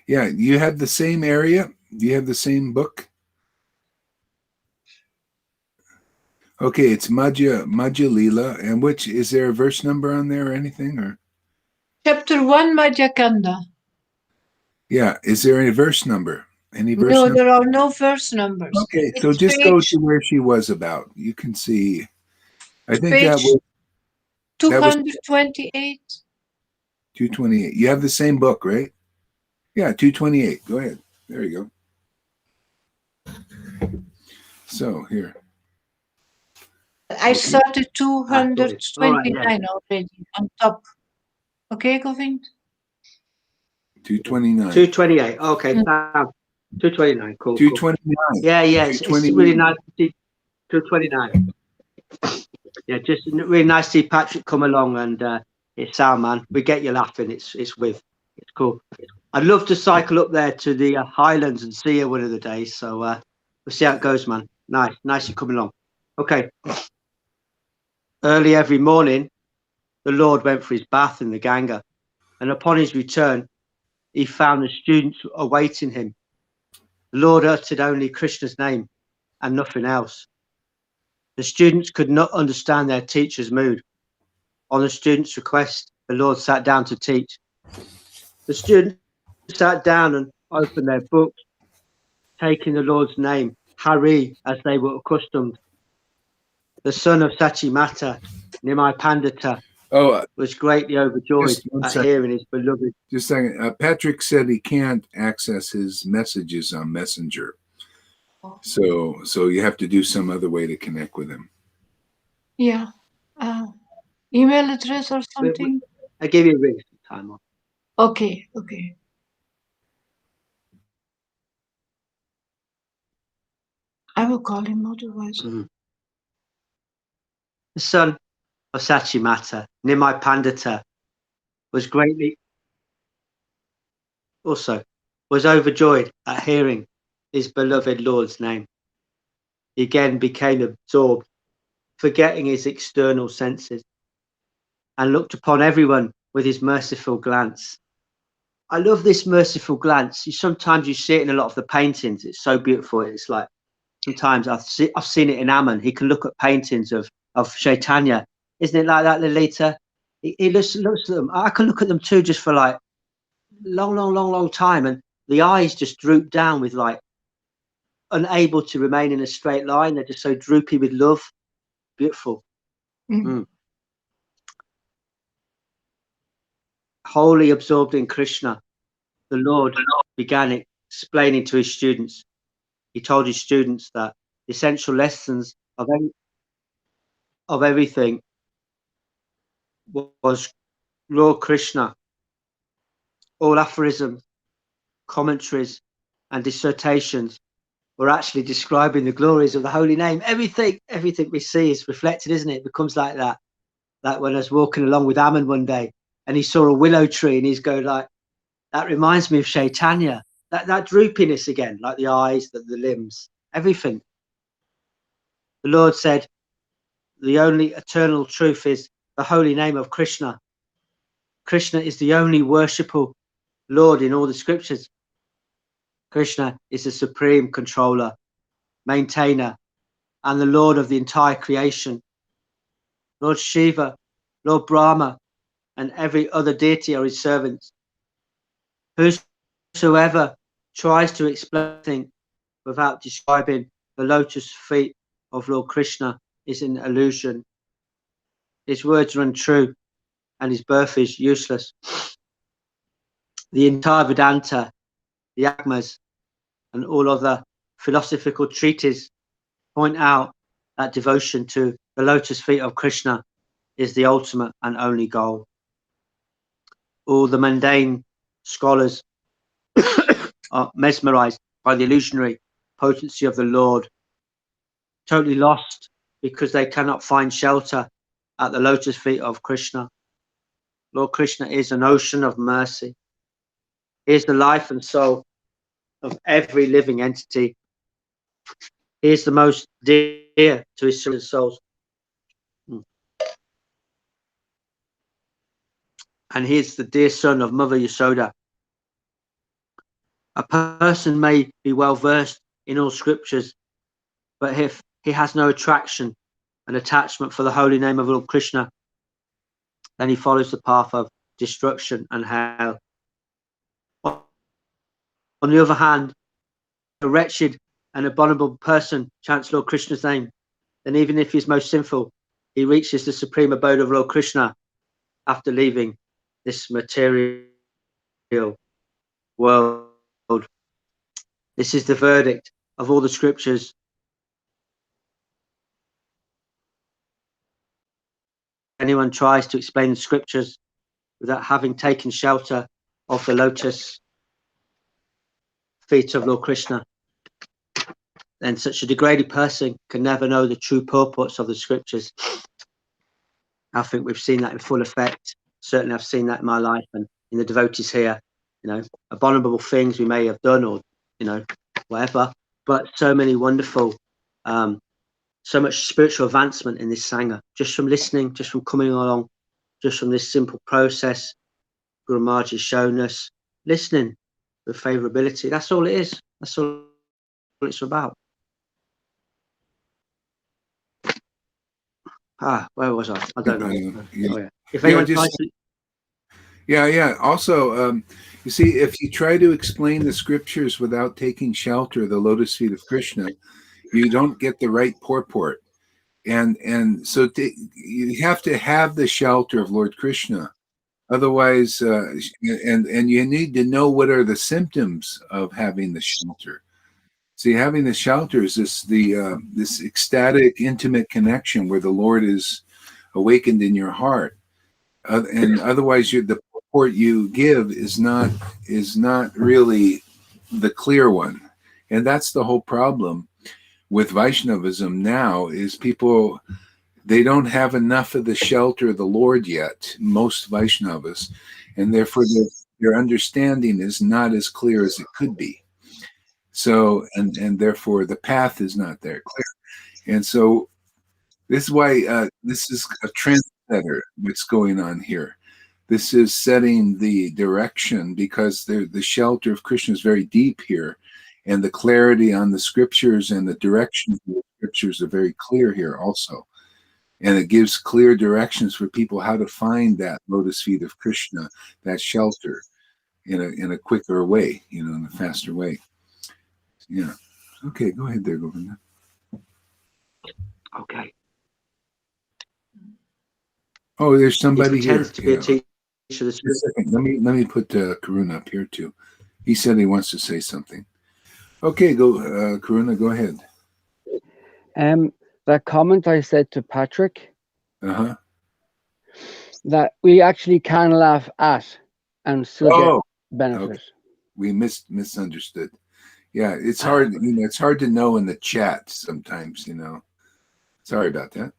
Yeah. You have the same area. You have the same book. Okay. It's Madhya Lila. And which, is there a verse number on there or anything, or? Chapter 1, Madhya Kanda. Yeah. Is there any verse number? Any verse No, number? there are no verse numbers. Okay. It's So just go to where she was about. You can see. I think page that was 228. 228. You have the same book, right? Yeah, 228. Go ahead. There you go. So here. I started 229 right, already on top. Okay, Govind? 229. 228. Okay, 229. Cool. 229. Yeah. It's really nice to see 229. Yeah, just really nice to see Patrick come along, and it's sound, man. We get you laughing. It's cool. I'd love to cycle up there to the Highlands and see you one of the days. So we'll see how it goes, man. Nice you coming along. Okay. Early every morning, the Lord went for his bath in the Ganga, and upon his return, he found the students awaiting him. The Lord uttered only Krishna's name and nothing else. The students could not understand their teacher's mood. On the students' request, the Lord sat down to teach. The students sat down and opened their books, taking the Lord's name, Hari, as they were accustomed. The son of Sachimata, Nimai Pandita, was greatly overjoyed at hearing his beloved. Just a second. Patrick said he can't access his messages on Messenger. So you have to do some other way to connect with him. Yeah. Email address or something? I gave you a ring time on. Okay. I will call him otherwise. The son Osachimata, Nimai Pandita, was overjoyed at hearing his beloved Lord's name. He again became absorbed, forgetting his external senses, and looked upon everyone with his merciful glance. I love this merciful glance. Sometimes you see it in a lot of the paintings. It's so beautiful. It's like, sometimes I've seen it in Ammon. He can look at paintings of Chaitanya. Isn't it like that, Lolita? He looks at them. I can look at them too, just for like long time, and the eyes just droop down, with like unable to remain in a straight line. They're just so droopy with love. Beautiful. Wholly absorbed in Krishna, the Lord began explaining to his students. He told his students that the essential lessons of everything was Lord Krishna. All aphorisms, commentaries, and dissertations were actually describing the glories of the holy name. Everything we see is reflected, isn't it? It becomes like that. Like when I was walking along with Ammon one day, and he saw a willow tree, and he's going like, that reminds me of Chaitanya. That droopiness again, like the eyes, the limbs, everything. The Lord said, the only eternal truth is the holy name of Krishna. Krishna is the only worshipable Lord in all the scriptures. Krishna is the supreme controller, maintainer, and the Lord of the entire creation. Lord Shiva, Lord Brahma, and every other deity are his servants. Whosoever tries to explain without describing the lotus feet of Lord Krishna is an illusion. His words are untrue, and his birth is useless. The entire Vedanta, the Agmas, and all other philosophical treatises point out that devotion to the lotus feet of Krishna is the ultimate and only goal. All the mundane scholars are mesmerized by the illusionary potency of the Lord, totally lost because they cannot find shelter at the lotus feet of Krishna. Lord Krishna is an ocean of mercy. He is the life and soul of every living entity. He is the most dear to his souls. And he is the dear son of Mother Yasoda. A person may be well versed in all scriptures, but if he has no attraction and attachment for the holy name of Lord Krishna, then he follows the path of destruction and hell. On the other hand, a wretched and abominable person chants Lord Krishna's name, then even if he's most sinful, he reaches the supreme abode of Lord Krishna after leaving this material world. This is the verdict of all the scriptures. Anyone tries to explain the scriptures without having taken shelter of the lotus feet of Lord Krishna, then such a degraded person can never know the true purports of the scriptures. I think we've seen that in full effect. Certainly I've seen that in my life and in the devotees here. Abominable things we may have done, or whatever, but so many wonderful, so much spiritual advancement in this Sangha, just from listening, just from coming along, just from this simple process Guru Maharaj has shown us, listening with favorability. That's all it is. That's all it's about. Where was I? I don't know. Yeah. Oh, yeah. If anyone tries to... Yeah. Also, you see, if you try to explain the scriptures without taking shelter of the lotus feet of Krishna, you don't get the right purport. And so you have to have the shelter of Lord Krishna. Otherwise, and you need to know what are the symptoms of having the shelter. See, having the shelter is this ecstatic, intimate connection where the Lord is awakened in your heart. And otherwise, the purport you give is not really the clear one. And that's the whole problem with Vaishnavism now, is people, they don't have enough of the shelter of the Lord yet, most Vaishnavas, and therefore their understanding is not as clear as it could be. So, and therefore the path is not there clear. And so this is why this is a trendsetter that's going on here. This is setting the direction, because the shelter of Krishna is very deep here, and the clarity on the scriptures and the direction of the scriptures are very clear here also. And it gives clear directions for people how to find that lotus feet of Krishna, that shelter, in a quicker way, in a faster way. Yeah. Okay, go ahead there, Govinda. Okay. Oh, there's somebody He here. pretends to be a teacher of the Just a scriptures. second. Let me put Karuna up here too. He said he wants to say something. Okay, go, Karuna, go ahead. That comment I said to Patrick, Uh-huh. that we actually can laugh at and still Oh, get benefit. okay. We misunderstood. Yeah, it's hard. It's hard to know in the chat sometimes. Sorry about that.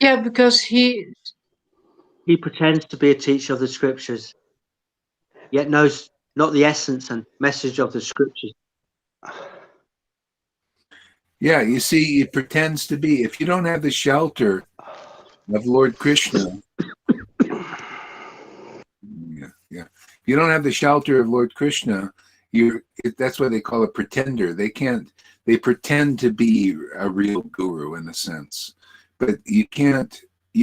Yeah, because he pretends to be a teacher of the scriptures, yet knows not the essence and message of the scriptures. Yeah, you see, he pretends to be. If you don't have the shelter of Lord Krishna, yeah. If you don't have the shelter of Lord Krishna, that's why they call it pretender. They pretend to be a real guru in a sense, but you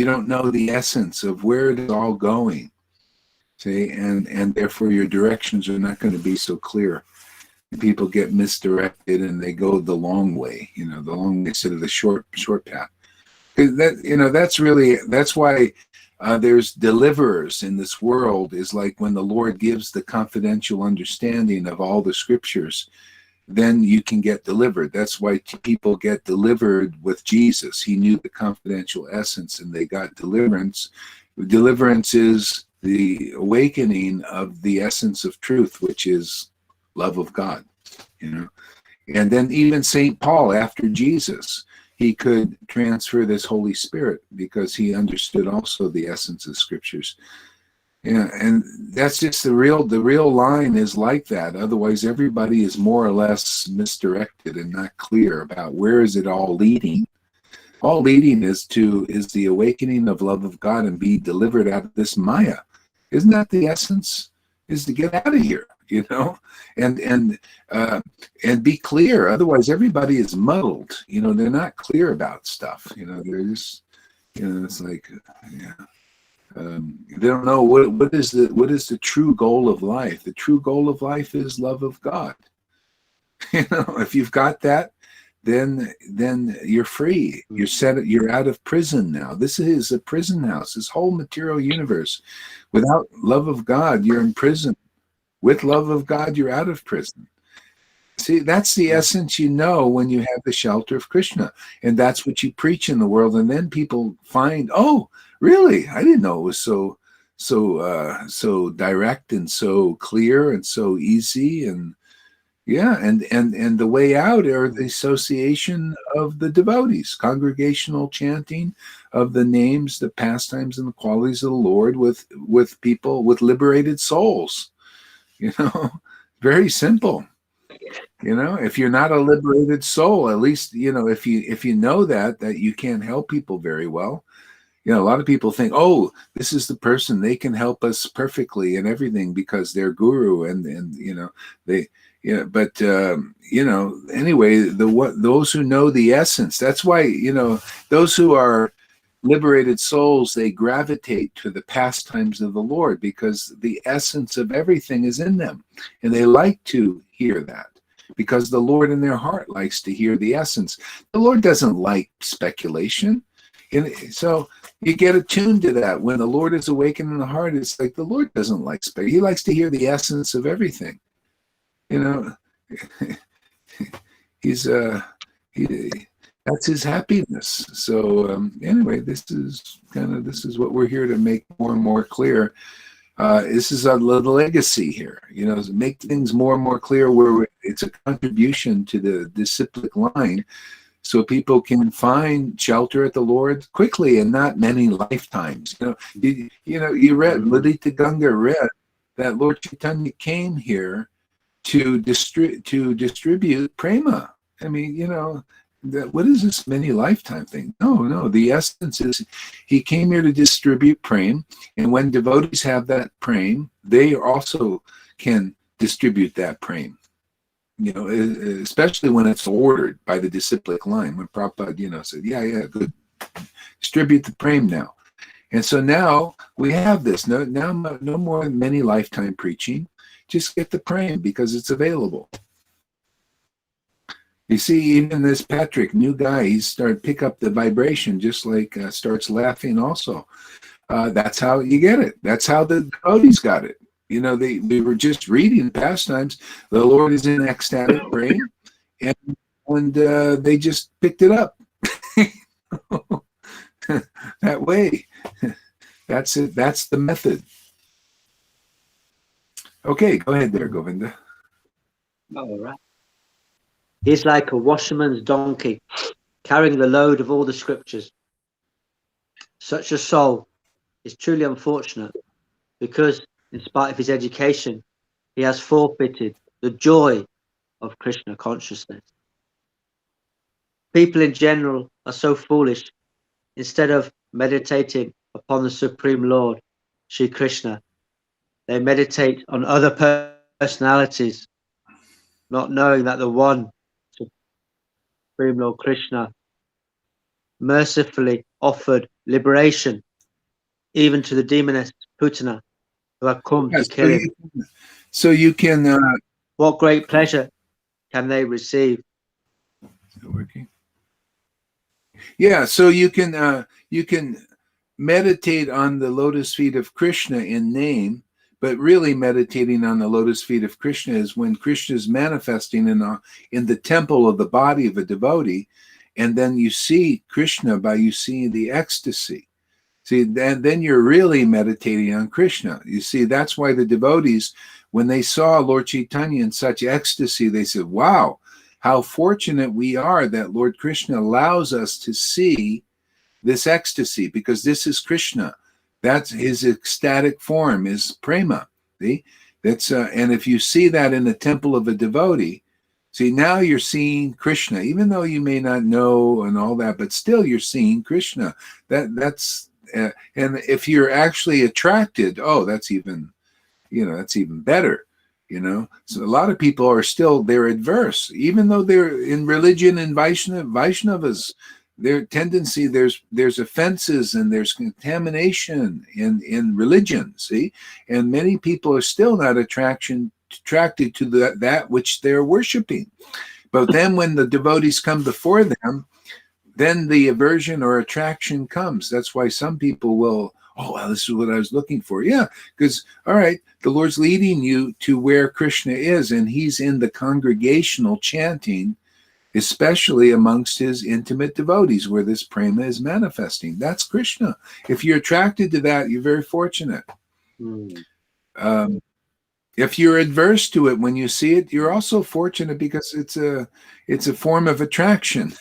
don't know the essence of where it is all going. See, and therefore your directions are not going to be so clear. People get misdirected and they go the long way, the long way instead of the short path. That's why there's deliverers in this world, is like when the Lord gives the confidential understanding of all the scriptures, then you can get delivered. That's why people get delivered with Jesus. He knew the confidential essence and they got deliverance. Deliverance is the awakening of the essence of truth, which is love of God, And then even St. Paul, after Jesus, he could transfer this Holy Spirit because he understood also the essence of scriptures. Yeah, and that's just the real line is like that. Otherwise, everybody is more or less misdirected and not clear about where is it all leading. All leading is the awakening of love of God and be delivered out of this Maya. Isn't that the essence? Is to get out of here, and be clear. Otherwise, everybody is muddled. They're not clear about stuff. They're just, it's like, they don't know what is the true goal of life. The true goal of life is love of God. If you've got that, then you're free. You're out of prison now. This is a prison house, this whole material universe. Without love of God, you're in prison. With love of God, you're out of prison. See, that's the essence when you have the shelter of Krishna. And that's what you preach in the world. And then people find, oh, really? I didn't know it was so direct and so clear and so easy. And yeah, and the way out are the association of the devotees, congregational chanting of the names, the pastimes, and the qualities of the Lord with people, with liberated souls. Very simple. If you're not a liberated soul, at least if you know that you can't help people very well. A lot of people think, oh, this is the person, they can help us perfectly and everything because they're guru and they. Yeah, but anyway, those who know the essence. That's why those who are liberated souls, they gravitate to the pastimes of the Lord because the essence of everything is in them, and they like to hear that because the Lord in their heart likes to hear the essence. The Lord doesn't like speculation, and so you get attuned to that. When the Lord is awakened in the heart, it's like the Lord doesn't like speculation. He likes to hear the essence of everything. He's that's his happiness. So anyway, this is what we're here to make more and more clear. This is the legacy here, make things more and more clear where it's a contribution to the disciplic line so people can find shelter at the Lord quickly and not many lifetimes. You read, Ladita Ganga read that Lord Chaitanya came here to distribute prema. I mean, what is this many lifetime thing? No. The essence is he came here to distribute prema, and when devotees have that prema, they also can distribute that prema. Especially when it's ordered by the disciplic line. When Prabhupada, said, yeah, good, distribute the prema now. And so now we have this. No more many lifetime preaching. Just get the prema because it's available. You see, even this Patrick, new guy, he's started pick up the vibration, just like starts laughing also. That's how you get it. That's how the devotees got it. They were just reading pastimes. The Lord is in ecstatic praying, and they just picked it up. That way. That's it. That's the method. Okay, go ahead there, Govinda. All right. He's like a washerman's donkey, carrying the load of all the scriptures. Such a soul is truly unfortunate because, in spite of his education, he has forfeited the joy of Krishna consciousness. People in general are so foolish. Instead of meditating upon the Supreme Lord, Sri Krishna, they meditate on other personalities, not knowing that the one Supreme Lord Krishna mercifully offered liberation even to the demoness Putana who had come to kill him. So you can... what great pleasure can they receive? Is it working? Yeah, so you can meditate on the lotus feet of Krishna in name, but really meditating on the lotus feet of Krishna is when Krishna is manifesting in the temple of the body of a devotee, and then you see Krishna by you seeing the ecstasy. See, then you're really meditating on Krishna. You see, that's why the devotees, when they saw Lord Chaitanya in such ecstasy, they said, wow, how fortunate we are that Lord Krishna allows us to see this ecstasy, because this is Krishna. That's his ecstatic form, is prema. See, that's and if you see that in the temple of a devotee, see, now you're seeing Krishna, even though you may not know and all that, but still you're seeing Krishna. That's and if you're actually attracted, that's even, that's even better. So a lot of people they're adverse, even though they're in religion and Vaishnavas. Their tendency, there's offenses and there's contamination in religion, see? And many people are still not attracted to that which they're worshiping. But then when the devotees come before them, then the aversion or attraction comes. That's why some people will, this is what I was looking for. Yeah, because, all right, the Lord's leading you to where Krishna is, and he's in the congregational chanting, especially amongst his intimate devotees where this prema is manifesting. That's Krishna. If you're attracted to that, you're very fortunate. If you're adverse to it when you see it, you're also fortunate because it's a form of attraction,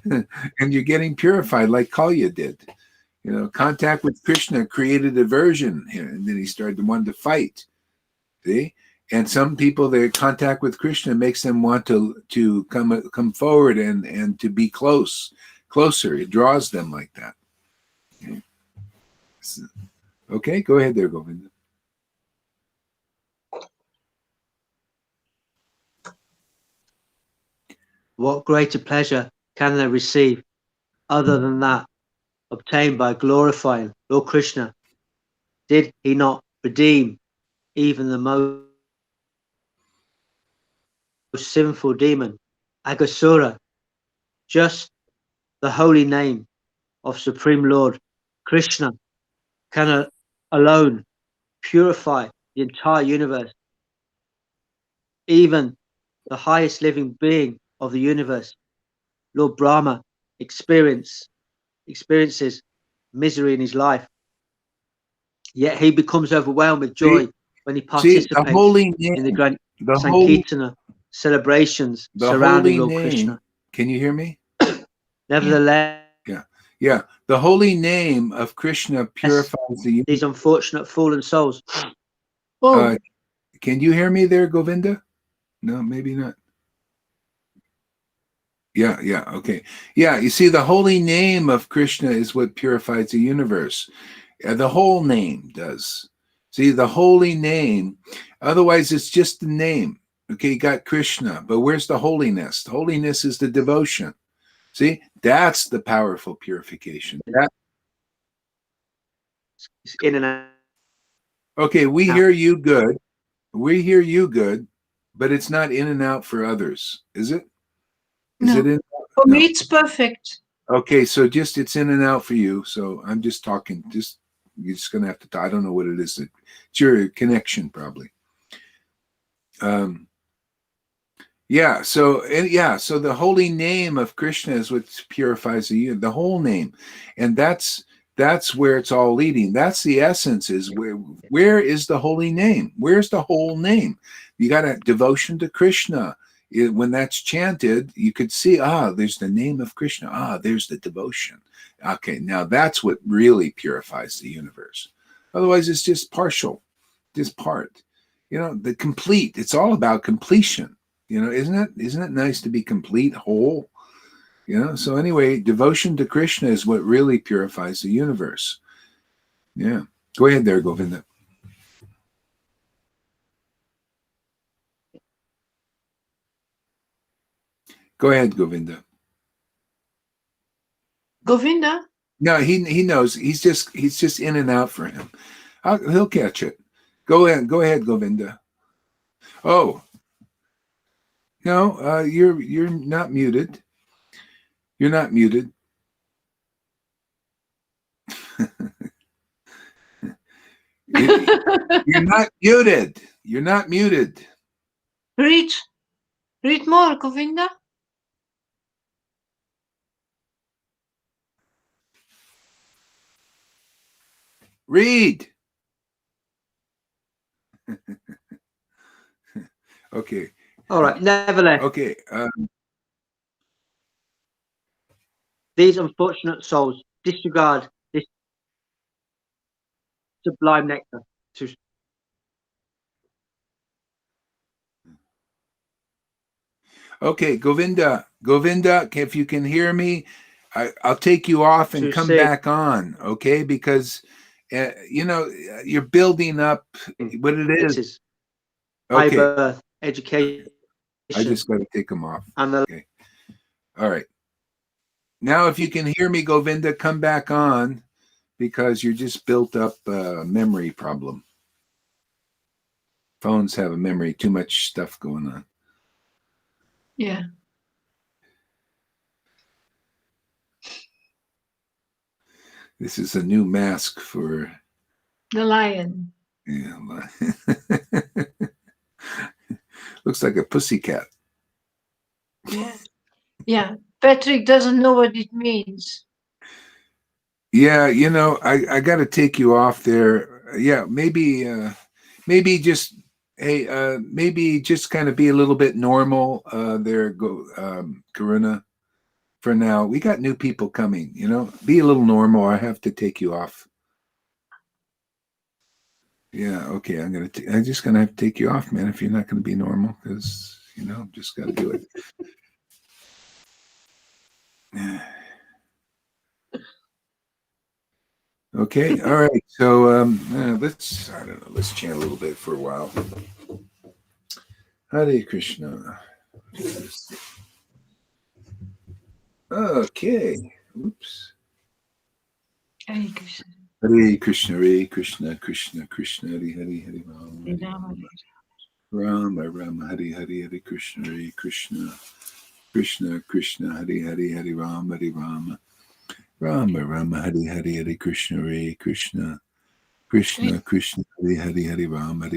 and you're getting purified like Kalya did. Contact with Krishna created aversion, and then he started to want to fight. See? And some people, their contact with Krishna makes them want to come forward and to be closer. It draws them like that. Okay, go ahead there, Govinda. What greater pleasure can they receive other than that obtained by glorifying Lord Krishna? Did he not redeem even the most sinful demon, Aghasura? Just the holy name of Supreme Lord Krishna can alone purify the entire universe. Even the highest living being of the universe, Lord Brahma, experiences misery in his life. Yet he becomes overwhelmed with joy when he participates in the grand Sankirtana celebrations surrounding Lord Krishna. Can you hear me? Nevertheless, Yeah. The holy name of Krishna purifies the universe. these unfortunate fallen souls. Can you hear me there, Govinda? No, maybe not. Yeah, okay. Yeah, you see, the holy name of Krishna is what purifies the universe. The whole name does. See, the holy name, otherwise it's just the name. Okay, you got Krishna, but where's the holiness? The holiness is the devotion. See, that's the powerful purification. It's in and out. Okay, we hear you good. We hear you good, but it's not in and out for others, is it? Is No. it in? For No. me, it's perfect. Okay, so just it's in and out for you. So I'm just talking. Just you're just gonna have to. I don't know what it is. It's your connection, probably. Yeah. So So the holy name of Krishna is what purifies the whole name, and that's where it's all leading. That's the essence. Is where is the holy name? Where's the whole name? You got a devotion to Krishna. When that's chanted, you could see, there's the name of Krishna. There's the devotion. Okay, now that's what really purifies the universe. Otherwise, it's just partial, just part. The complete. It's all about completion. Isn't it nice to be complete, whole? So anyway, devotion to Krishna is what really purifies the universe. Yeah. Go ahead there, Govinda. Go ahead, Govinda. Govinda? No, he knows. He's just in and out for him. He'll catch it. Go ahead, Govinda. Oh. No, you're not muted. You're not muted. You're not muted. You're not muted. Read more, Govinda. Read. Okay. All right, nevertheless. Okay. These unfortunate souls disregard this sublime nectar. Okay, Govinda, if you can hear me, I'll take you off and come back on, okay? Because you're building up what it is. High birth, education. I just got to take them off. Okay. All right. Now, if you can hear me, Govinda, come back on because you're just built up a memory problem. Phones have a memory, too much stuff going on. Yeah. This is a new mask for the lion. Yeah. Looks like a pussycat. Yeah. Patrick doesn't know what it means. Yeah, I got to take you off there. Yeah, maybe just maybe just kind of be a little bit normal there, Karuna. For now, we got new people coming. Be a little normal. I have to take you off. Yeah, okay. I'm just gonna have to take you off, man. If you're not gonna be normal, because just got to do it. Okay, all right. So let's chant a little bit for a while. Hare Krishna. Okay. Oops. Hare Krishna. Hare Krishna, Hare Krishna, Krishna Krishna, Hare Hare, Hare Rama, Rama Rama, Hare Hare, Hare Krishna, Hare Krishna, Krishna Krishna, Hare Hare, Hare Rama, Rama Rama, Hare Hare, Hare Krishna, Hare Krishna, Krishna Krishna, Hare Hare, Hare Rama,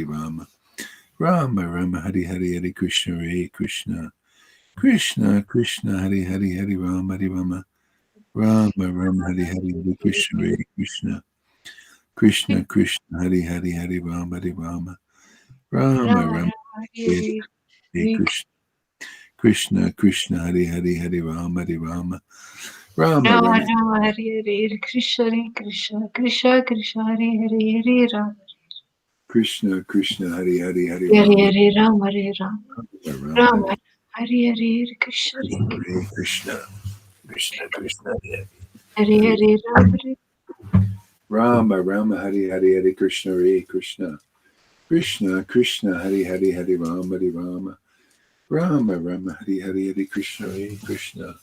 Rama Rama, Hare Hare, Hare Krishna, Hare Krishna, Krishna Krishna, Hare Hare, Hare Rama, Rama Rama, Hare Hare, Hare Krishna, Hare Krishna, Krishna Krishna, Hare Hare, Hare Rama, Rama Rama, Hare Krishna, Krishna Krishna Hare Hare Hare Rama Hare Rama Rama Rama Rama Rama Hare Hare Krishna Krishna Krishna Krishna Hare Hare Hare Rama Krishna Krishna Hare Hare Hare Hare Rama Hare Rama Hare Rama Rama Rama Hare Hare Krishna Hare Krishna Krishna Krishna Hare Hare Hare Rama Hare Rama Rama Hare Hare Hare Krishna Hare Krishna Krishna Krishna Hare Hare Hare Rama Hare Rama Rama Rama Hare Hare Hare Krishna Hare Krishna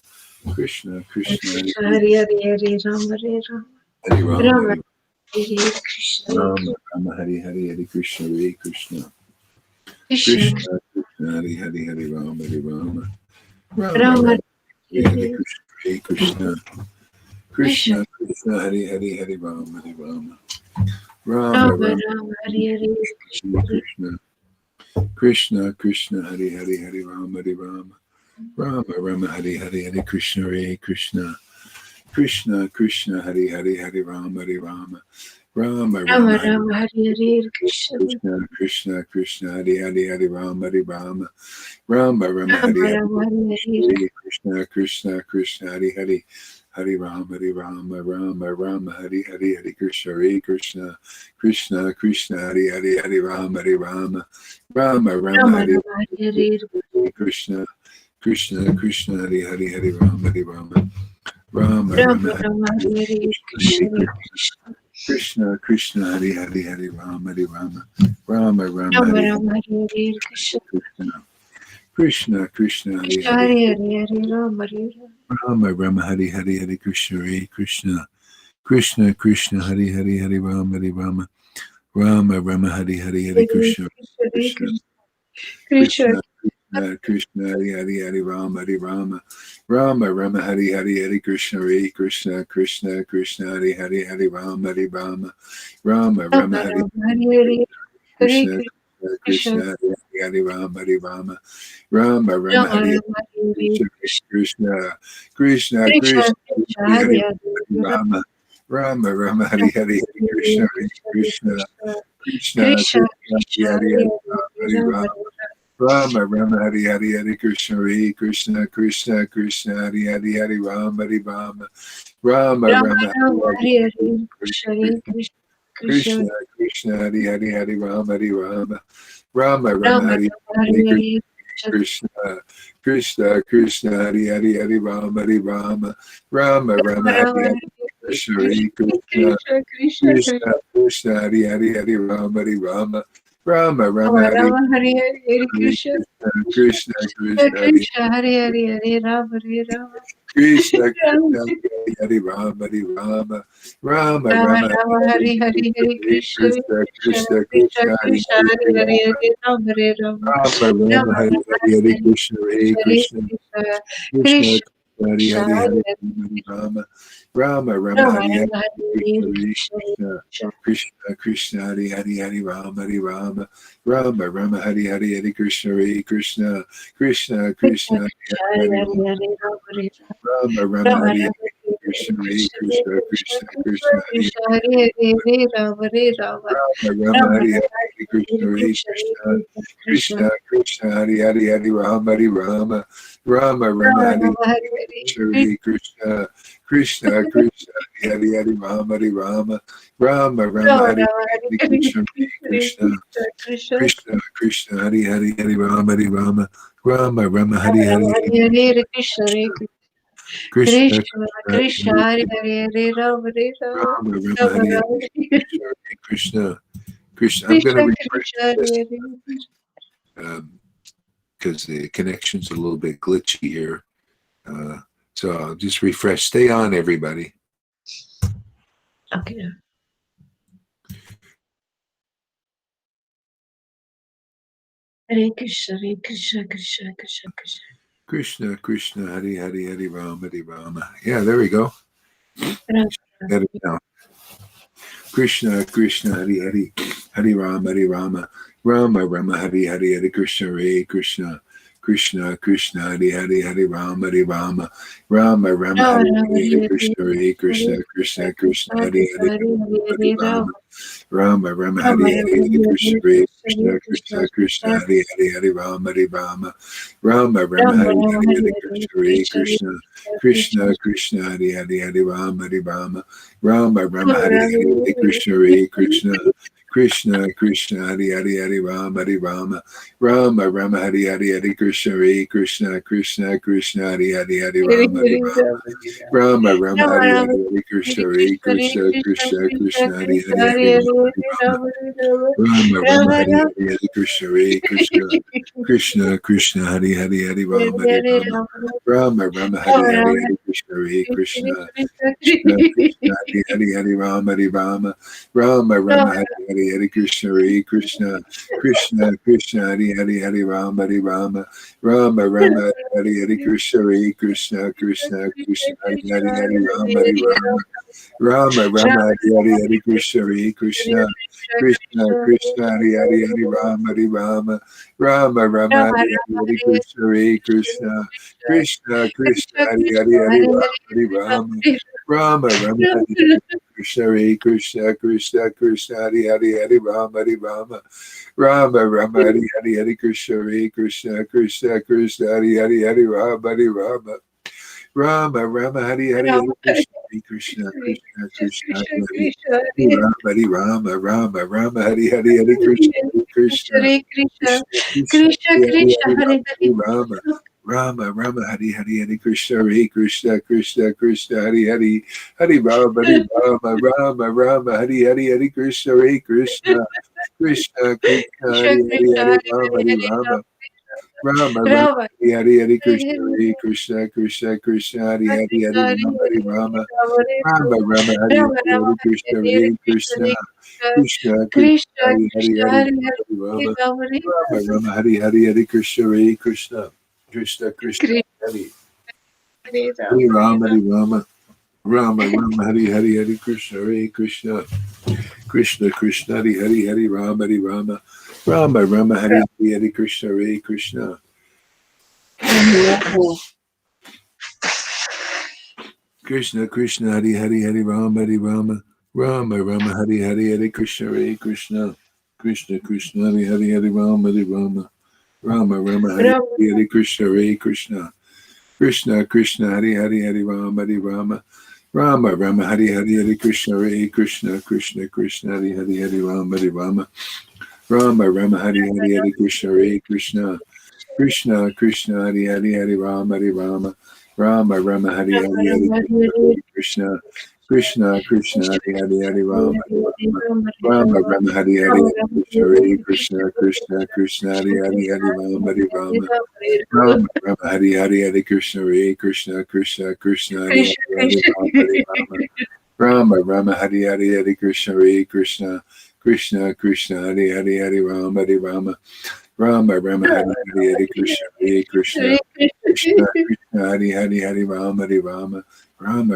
Krishna Krishna Hare Krishna Hare Hare Rama Hare Rama Hare Rama Rama Hare Hare Krishna Rama Rama Hare Hare Hare Krishna Hare Krishna Krishna Krishna Krishna Hare Hare Hare Rama Hare Rama Rama Rama Rama Hare Hare Hare Krishna Hare Krishna Krishna Krishna Krishna Hare Hare Hare Rama Hare Rama Rama Rama Rama Rama Hare Hare Hare Krishna Krishna Krishna Hare Hare Hare Rama Hare Rama Rama Rama Hare Hare Hare Krishna Hare Krishna Krishna Krishna Hare Hare Hare Rama Hare Rama Rama Rama Rama Hare Rama Hare Hare Krishna Krishna Krishna Krishna Hare Hare Hare Rama Hare Rama Rama Rama Rama Hare Hare Rama Hare Hare Krishna Krishna Krishna Hare Hare Hare Rama Hare Rama Rama Rama Hare Hare Hare Krishna Hare Krishna Krishna Krishna Hare Hare Hare Rama Hare Rama Rama Rama Rama Hare Rama Hare Hare Krishna Krishna Krishna Hare Hare Hare Rama Hare Rama Rama Rama Rama Rama Hare Hare Krishna Krishna Krishna Krishna Hare Hare Hare Rama Hare Rama Rama Rama Rama Hare Rama Hare Hare Krishna Krishna Krishna Hare Krishna Hare Hare Hare Hare Rama Hare Rama Rama Hare Hare Hare Krishna Hare Krishna Krishna Krishna Hare Hare Hare Rama Hare Rama Rama Rama Hare Hare Hare Krishna Krishna Krishna Krishna Krishna Krishna Hare Hare Hare Rama Hare Rama Rama Rama Hare Hare Hare Krishna Hare Krishna Krishna Krishna Hare Hare Hare Rama Hare Rama Rama Rama Rama Hare Rama Hare Hare Krishna Krishna Krishna Hare Rama Hare Rama Rama Rama Rama Hare Rama Hare Krishna Krishna Krishna Krishna Krishna Hare Hare Hare Hare Rama Rama Rama Hare Hare Hare Krishna Hare Krishna Krishna Krishna Krishna Krishna Hare Hare Hare Hare Hare Rama Rama Rama Rama Hare Hare Hare Krishna Hare Krishna Krishna Krishna Hare Hare Hare Rama Hare Rama Rama Rama Rama Rama Hare Hare Hare Hare Krishna Krishna Krishna Hare Hare Hare Rama Hare Rama Rama Rama Rama Hare Rama Hare Hare Krishna Krishna Krishna Hare Hare Hare Rama Hare Rama Rama Rama Hare Rama Hare Krishna Hare Krishna Krishna Krishna Krishna Hare Hare Hare Rama Hare Rama Rama Rama Rama Hare Rama Hare Hare Krishna Krishna Krishna Hare Krishna Hare Hare Rama Hare Rama Krishna Krishna Hare Rama Hare Rama Rama Rama Rama Rama Hare Hare Krishna Krishna Krishna Krishna Krishna Krishna Krishna Hare Hare Rama Hare Rama Rama Rama Rama Hare Rama Hare Hare Hare Krishna Hare Krishna Krishna Krishna Krishna Krishna Hare Hare Hare Hare Rama Rama Rama Rama Hare Rama Hare Hare Krishna Krishna Krishna Krishna Krishna Hare Hare Hare Rama Hare Rama Rama Rama Hare Hare Hare Krishna Hare Krishna Krishna Krishna Krishna Hare Hare Hare Hare Hare Rama Hare Rama Rama Rama Hare Rama Hare Hare Krishna Hare Krishna Krishna Krishna Krishna Krishna Krishna Hare Krishna Hare Hare Rama Hare Rama Rama Rama Rama Hare Rama Hare Krishna Hare Hare Krishna Krishna Krishna Krishna Krishna Hare Hare Hare Rama Hare Rama Rama Rama Rama Hare Rama Hare Hare Krishna Krishna Krishna Hare Hare Rama Hare Rama Rama Rama Rama Hare Rama Hare Hare Krishna Krishna Krishna Krishna Krishna Hare Hare Hare Rama Hare Rama Rama Rama Hare Rama Hare Rama Hare Hare Krishna Krishna Krishna Krishna Krishna Hare Hare Rama Hare Rama Rama Rama Rama Hare Rama Hare Krishna Krishna. I'm going to Krishna refresh Krishna this Hare because the connection's a little bit glitchy here. So I'll just refresh. Stay on, everybody. Okay. Hare Krishna Krishna Krishna Krishna Krishna Krishna, Krishna, Hare Hare, Hare Rama, Hare Rama. Yeah, there we go. Rama Get it now. Krishna, Krishna, Hare Hare, Hare Rama, Hare Rama. Rama, Rama, Hare Hare, Hare Krishna, Hare Krishna. Krishna Krishna Hare Hare Hare Rama Hare Rama Rama Rama Hare Hare Krishna Krishna Krishna Hare Hare Hare Rama Rama Rama Hare Hare Hare Krishna Krishna Krishna Hare Hare Hare Rama Hare Rama Rama Rama Hare Hare Hare Krishna Krishna Krishna Hare Hare Hare Rama Hare Rama Rama Rama Hare Hare Hare Krishna Krishna Krishna Hare Hare Hare Rama Hare Rama Rama Rama Hare Hare Hare Krishna Krishna Krishna Hare Hare Hare Rama Hare Rama Rama Rama Hare Hare Hare Krishna Krishna Hare Hare Hare Rama Rama Hare Hare Hare Krishna Krishna Hare Hare Hare Rama Hare Rama Rama Hare Hare Hare Krishna Krishna Krishna Hare Hare Rama Hare Rama Rama Rama Hare Hare Hare Krishna Krishna Hare Hare Hare Rama Hare Rama Rama Rama Hare Hare Hare Krishna Krishna Hare Hare Hare Rama Hare Rama Rama Rama Hare Hare Hare Krishna Krishna Hare Hare Hare Rama Hare Rama Rama Rama Hare Hare Krishna Krishna Hare Hare Hare Rama Hare Rama Rama Rama Hare Krishna Hare Hare Hare Rama Hare Rama Rama Rama Hare Hare Krishna Hare Hare Hare Rama Hare Rama Rama Rama Hare Hare Hare Krishna Hare Rama Rama Hare Hare Hare Krishna Hare Rama Rama Rama Hare Hare Hare Krishna Hare Hare Hare Rama Rama Hare Hare Hare Krishna Krishna Hare Hare Hare Rama Rama Rama Hare Hare Krishna Hare Hare Hare Rama Rama Rama Hare Hare Krishna Hare Hare Rama Rama Hare Hare Krishna Hare Hare Rama Rama Hare Hare Krishna Krishna Hare Hare Rama Rama Hare Hare Krishna Krishna Hare Hare Rama Rama Hare Hare Krishna Krishna Hare Hare Rama Rama Hare Hare Krishna Krishna Hare Hare Rama Rama Hare Hare Krishna Hare Hare Rama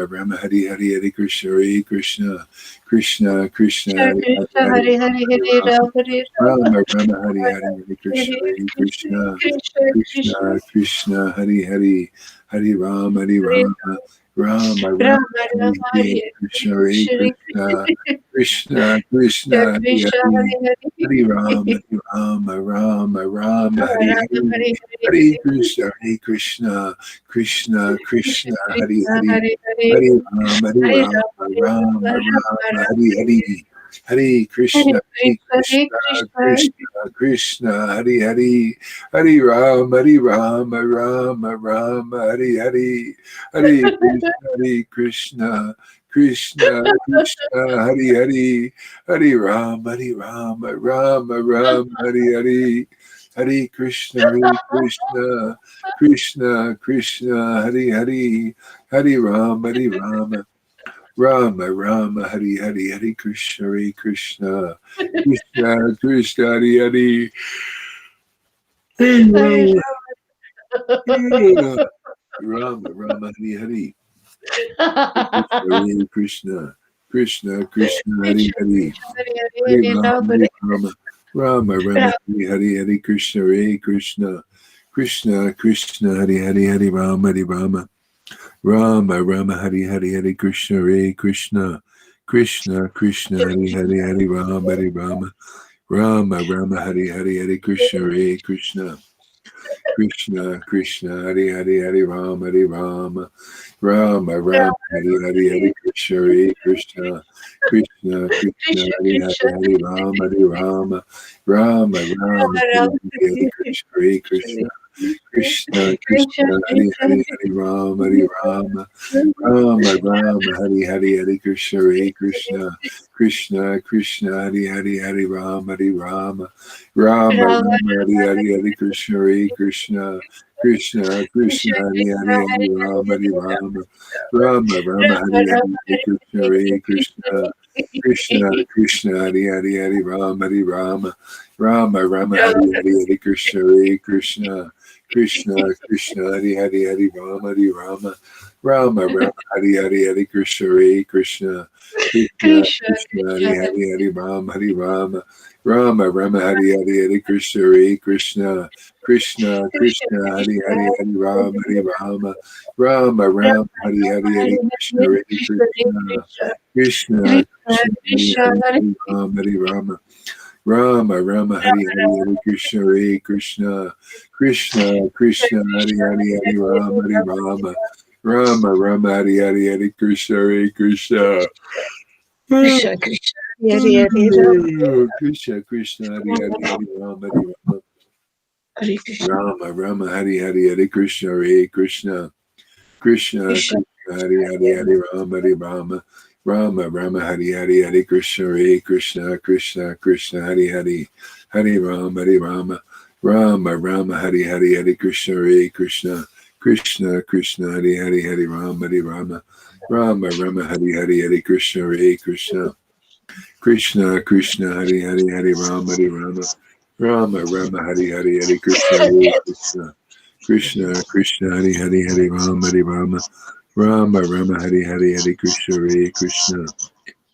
Rama Hare Hare Krishna Hare Hare Rama Rama Hare Hare Krishna Hare Hare Rama Rama Hare Hare Krishna Hare Hare Rama Rama Hare Hare Krishna Hare Hare Rama Hare Hare Krishna Hare Hare Rama Rama Hare Hare Krishna Hare Hare Rama Rama Hare Hare Krishna Hare Hare Rama Rama Hare Hare Krishna Hare Hare Rama Rama Hare Krishna Hare Rama Hare Krishna Hare Hare Krishna Hare Rama Hare Krishna Hare Rama Hare Krishna Hare Rama Rama Hare Krishna Hare Rama Hare Krishna Hare Hare Rama Hare Krishna Krishna Krishna Hare Hare Hare Rama Rama Rama Hare Hare Hare Krishna Hare Krishna Krishna Krishna Hare Hare Hare Rama Rama Rama Hare Hare Hare Krishna Hare Krishna Krishna Krishna Hare Hare Hare Rama Rama Rama Hare Hare Hare Krishna Hare Krishna Krishna Krishna Hare Hare Hare Rama Rama Rama Hare Hare Krishna Hare Krishna Krishna Krishna Hare Hare Hare Rama Rama Rama Hare Hare Hare Krishna Hare Krishna Krishna Krishna Hare Hare Hare Rama Rama Hare Hare Hare Krishna Hare Krishna Krishna Krishna Hare Hare Hare Rama Rama Hare Hare Hare Krishna Hare Krishna Krishna Krishna Hare Hare Hare Rama Rama Hare Hare Hare Krishna Hare Krishna Krishna Krishna Hare Hare Hare Rama Rama Hare Hare Hare Krishna Hare Krishna Krishna Krishna Hare Hare Hare Rama Rama Hare Hare Hare Krishna Hare Krishna Krishna Krishna Hare Hare Hare Rama Rama Hare Hare Hare Krishna Hare Krishna Krishna Krishna Hare Hare Rama Rama Hare Hare Hare Krishna Hare Krishna Krishna Krishna Hare Hare Hare Rama Rama Hare Hare Hare Krishna Hare Krishna Krishna Krishna Hare Hare Krishna Krishna Hare Hare Hare Hare Krishna Rama Rama Hare Hare Hare Krishna Hare Krishna Krishna Krishna Hare Hare Hare Rama Rama Hare Hare Hare Krishna Hare Krishna Krishna Krishna Hare Hare Hare Rama Rama Hare Hare Hare Krishna Hare Krishna Krishna Krishna Hare Hare Hare Rama Rama Hare Hare Hare Krishna Hare Krishna Krishna Krishna Hare Hare Hare Rama Rama Hare Hare Hare Krishna Hare Krishna Krishna Krishna Hare Hare Hare Rama Rama Hare Hare Hare Krishna Hare Krishna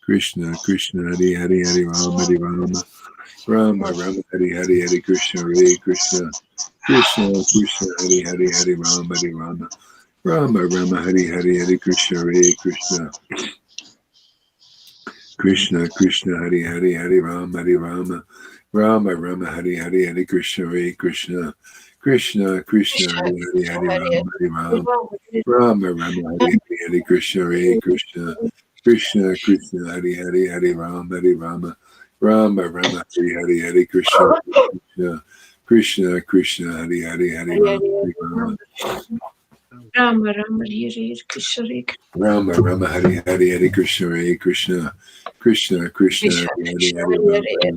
Krishna Krishna Hare Hare Hare Rama Rama Hare Hare Hare Krishna Hare Krishna Krishna Krishna Hare Hare Hare Rama Rama Hare Hare Hare Krishna Hare Krishna Krishna Krishna Hare Hare Hare Rama Rama Hare Hare Hare Krishna Hare Krishna Krishna Krishna Hare Hare Hare Rama Rama Hare Hare Hare Krishna Hare Krishna Krishna Krishna Hare Hare Hare Rama Rama Hare Hare Hare Krishna Krishna Krishna Krishna Hare Hare Hare Rama Rama Hare Krishna Rama Rama Hare Hare Hare Krishna Hare Krishna Krishna Krishna Hare Hare Hare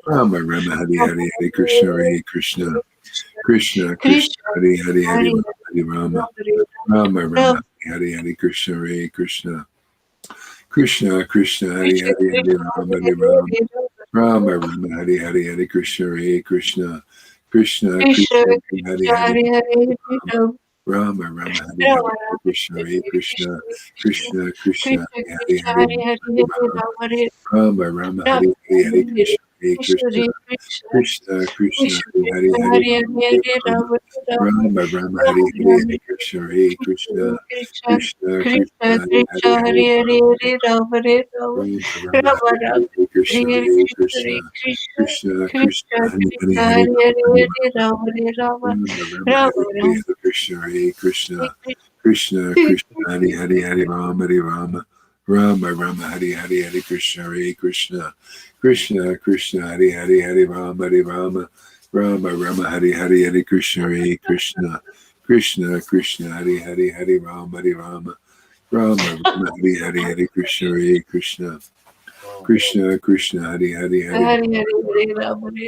Rama Rama Hare Hare Hare Krishna Hare Krishna Krishna Krishna Hare Hare Hare Rama Rama Hare Hare Krishna Hare Krishna Krishna Krishna Hare Hare Hare Rama Rama Hare Hare Hare Krishna Hare Krishna Krishna Krishna Hare Hare Rama Rama Hare Hare Krishna Hare Krishna Krishna Krishna Hare Hare Rama Rama Hare Hare Hare Krishna Hare Krishna Krishna Krishna Hare Hare Rama Rama Hare Hare Hare Krishna Hare Krishna Krishna Krishna Hare Hare Rama Hare Krishna Hare Krishna Krishna Krishna Hare Hare Rama Hare Krishna Hare Krishna Krishna Krishna Hare Hare Rama Rama Hare Hare Hare Krishna Hare Krishna Krishna Krishna Hare Hare Rama Rama Hare Hare Hare Krishna Hare Krishna Krishna Krishna Hare Hare Rama Rama Hare Hare Hare Krishna Hare Krishna Krishna Krishna Hare Hare Rama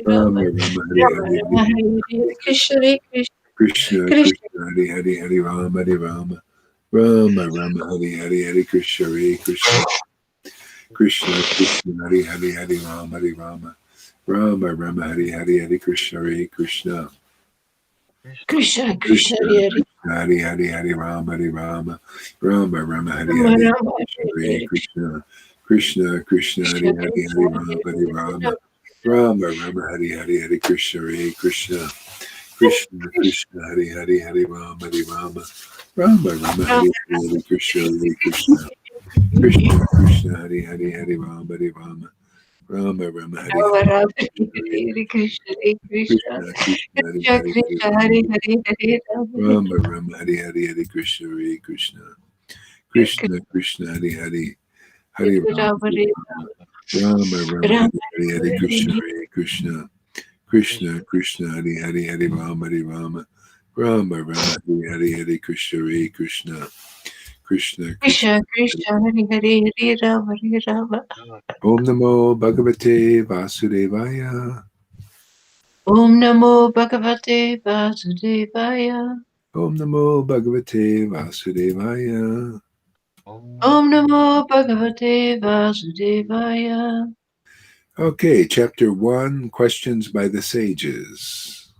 Rama Hare Hare Krishna Krishna Krishna Hare Hare Rama Rama Hare Hare Hare Krishna Hare Krishna Krishna Krishna Hare Hare Rama Rama Hare Hare Hare Krishna Hare Krishna Krishna Krishna Hare Hare Hare Rama Rama Hare Hare Hare Krishna Krishna Krishna Hare Hare Rama Rama Hare Hare Hare Krishna Hare Krishna Krishna Krishna Hare Hare Hare Rama Rama Rama Hare Hare Krishna Krishna Krishna Krishna Hare Hare Hare Rama Rama Rama Hare Hare Krishna Krishna Krishna Hare Hare Krishna Hare Hare Hare Rama Rama Hare Hare Hare Krishna Krishna Krishna Krishna Hare Hare Hare Rama Rama Rama Hare Hare Krishna Krishna Krishna Krishna Hare Hare Hare Rama Rama Rama Hare Hare Hare Krishna Krishna Krishna Krishna Krishna Hare Hare Hare Rama Rama Om Namo Bhagavate Vasudevaya Om Namo Bhagavate Vasudevaya Om Namo Bhagavate Vasudevaya Om Namo Bhagavate Vasudevaya. Okay, chapter 1, questions by the sages.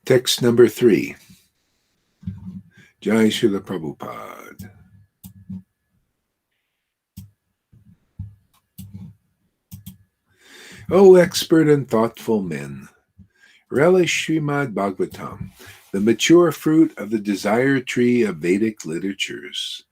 Text number 3. Jai Srila Prabhupada. O expert and thoughtful men, relish Srimad Bhagavatam, the mature fruit of the desired tree of Vedic literatures.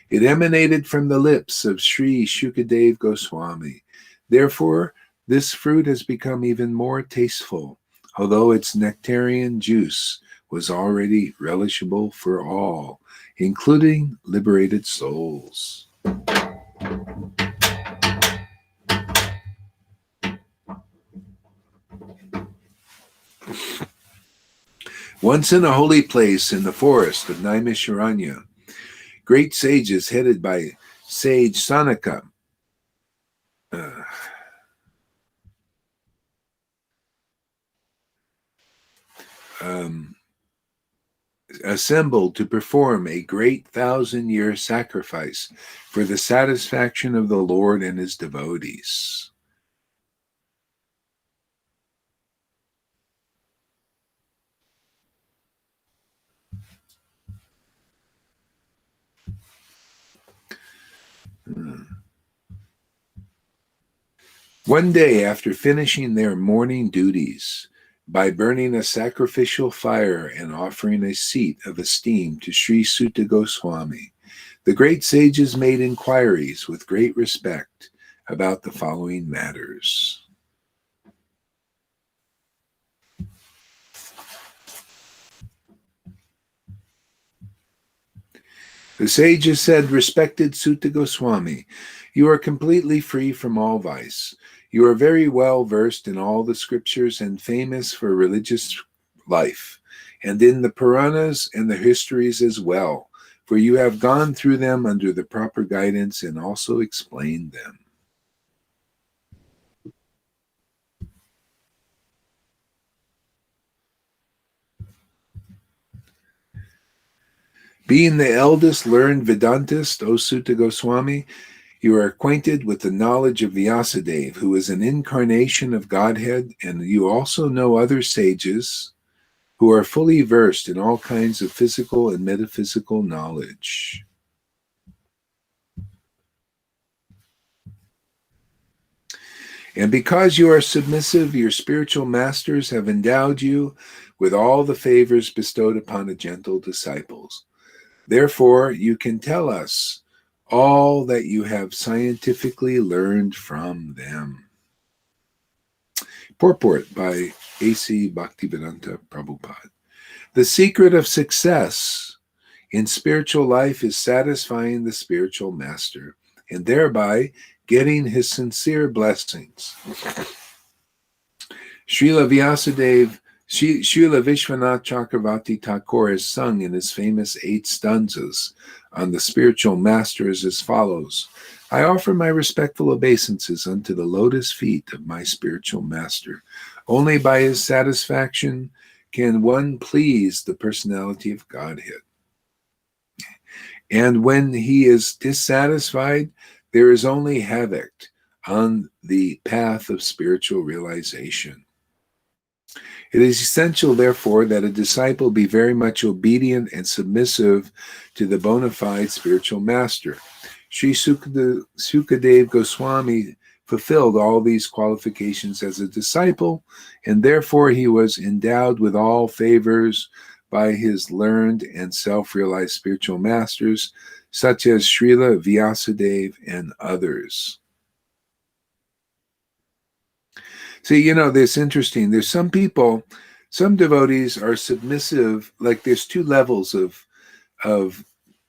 It emanated from the lips of Sri Shukadev Goswami. Therefore, this fruit has become even more tasteful, although its nectarian juice was already relishable for all, including liberated souls. Once in a holy place in the forest of Naimisharanya, great sages headed by sage Sanaka assembled to perform a great 1,000-year sacrifice for the satisfaction of the Lord and his devotees. One day, after finishing their morning duties, by burning a sacrificial fire and offering a seat of esteem to Sri Sutta Goswami, the great sages made inquiries with great respect about the following matters. The sages said, "Respected Sutta Goswami, you are completely free from all vice. You are very well versed in all the scriptures and famous for religious life, and in the Puranas and the histories as well, for you have gone through them under the proper guidance and also explained them. Being the eldest learned Vedantist, O Sutta Goswami, you are acquainted with the knowledge of Vyasadeva, who is an incarnation of Godhead, and you also know other sages who are fully versed in all kinds of physical and metaphysical knowledge. And because you are submissive, your spiritual masters have endowed you with all the favors bestowed upon a gentle disciples. Therefore, you can tell us all that you have scientifically learned from them." Purport by A.C. Bhaktivedanta Prabhupada. The secret of success in spiritual life is satisfying the spiritual master and thereby getting his sincere blessings. Srila Vyasadeva, Srila Vishwanath Chakravarti Thakur has sung in his famous 8 stanzas on the spiritual masters as follows: "I offer my respectful obeisances unto the lotus feet of my spiritual master. Only by his satisfaction can one please the personality of Godhead. And when he is dissatisfied, there is only havoc on the path of spiritual realization. It is essential, therefore, that a disciple be very much obedient and submissive to the bona fide spiritual master. Sri Sukadev Goswami fulfilled all these qualifications as a disciple, and therefore he was endowed with all favors by his learned and self-realized spiritual masters, such as Srila Vyasadeva and others. See, you know, this interesting. There's some people, some devotees are submissive, like there's two levels of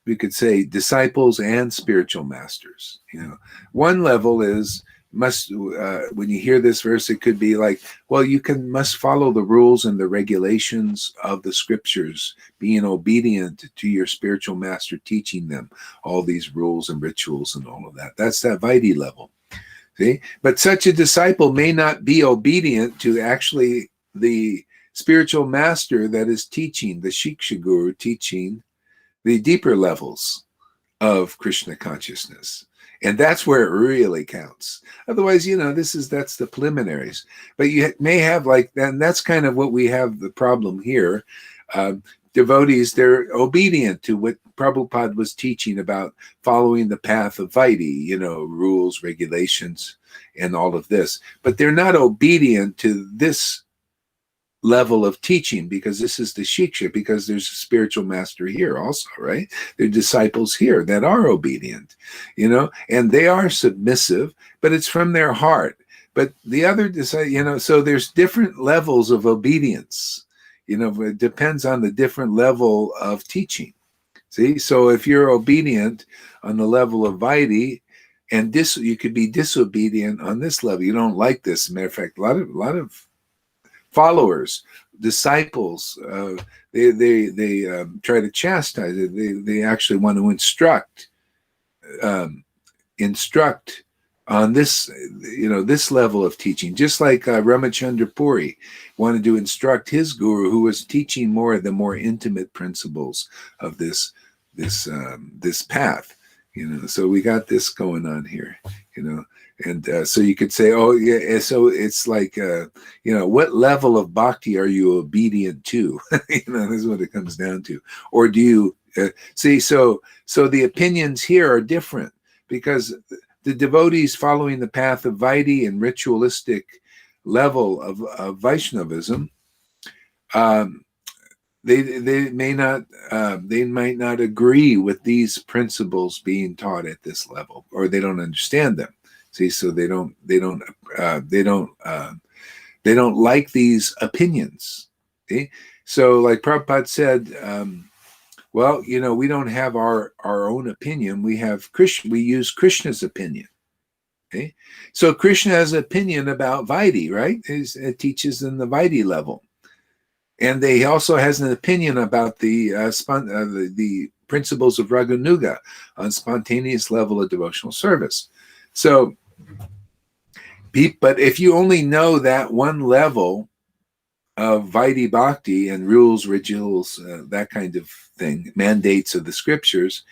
we could say disciples and spiritual masters. You know, one level is when you hear this verse, it could be like, well, you must follow the rules and the regulations of the scriptures, being obedient to your spiritual master, teaching them all these rules and rituals and all of that. That's that Vaidhi level. See, but such a disciple may not be obedient to actually the spiritual master that is teaching, the Shiksha Guru teaching the deeper levels of Krishna consciousness. And that's where it really counts. Otherwise, you know, that's the preliminaries. But you may have and that's kind of what we have the problem here. Devotees, they're obedient to what Prabhupada was teaching about following the path of Vaidhi, you know, rules, regulations, and all of this. But they're not obedient to this level of teaching, because this is the Shiksha, because there's a spiritual master here also, right? There are disciples here that are obedient, you know, and they are submissive, but it's from their heart. But the other, you know, so there's different levels of obedience, you know, it depends on the different level of teaching. See, so if you're obedient on the level of Vaidhi, and you could be disobedient on this level. You don't like this. As a matter of fact, a lot of followers, disciples, they try to chastise it. They actually want to instruct on this, you know, this level of teaching. Just like Ramachandra Puri wanted to instruct his guru, who was teaching the more intimate principles of this path. You know, so we got this going on here. You know. And so you could say, oh, yeah, so it's like, you know, what level of bhakti are you obedient to? You know, this is what it comes down to. Or do you see, so the opinions here are different, because the devotees following the path of Vaidhi and ritualistic level of Vaishnavism, they might not agree with these principles being taught at this level, or they don't understand them. See, so they don't like these opinions. See? So like Prabhupada said, well, you know, we don't have our own opinion. We use Krishna's opinion. Okay? So Krishna has an opinion about Vaidhi, right? It teaches in the Vaidhi level. And he also has an opinion about the principles of Raganuga on spontaneous level of devotional service. So, but if you only know that one level of Vaidhi Bhakti and rules, rituals, that kind of thing, mandates of the scriptures,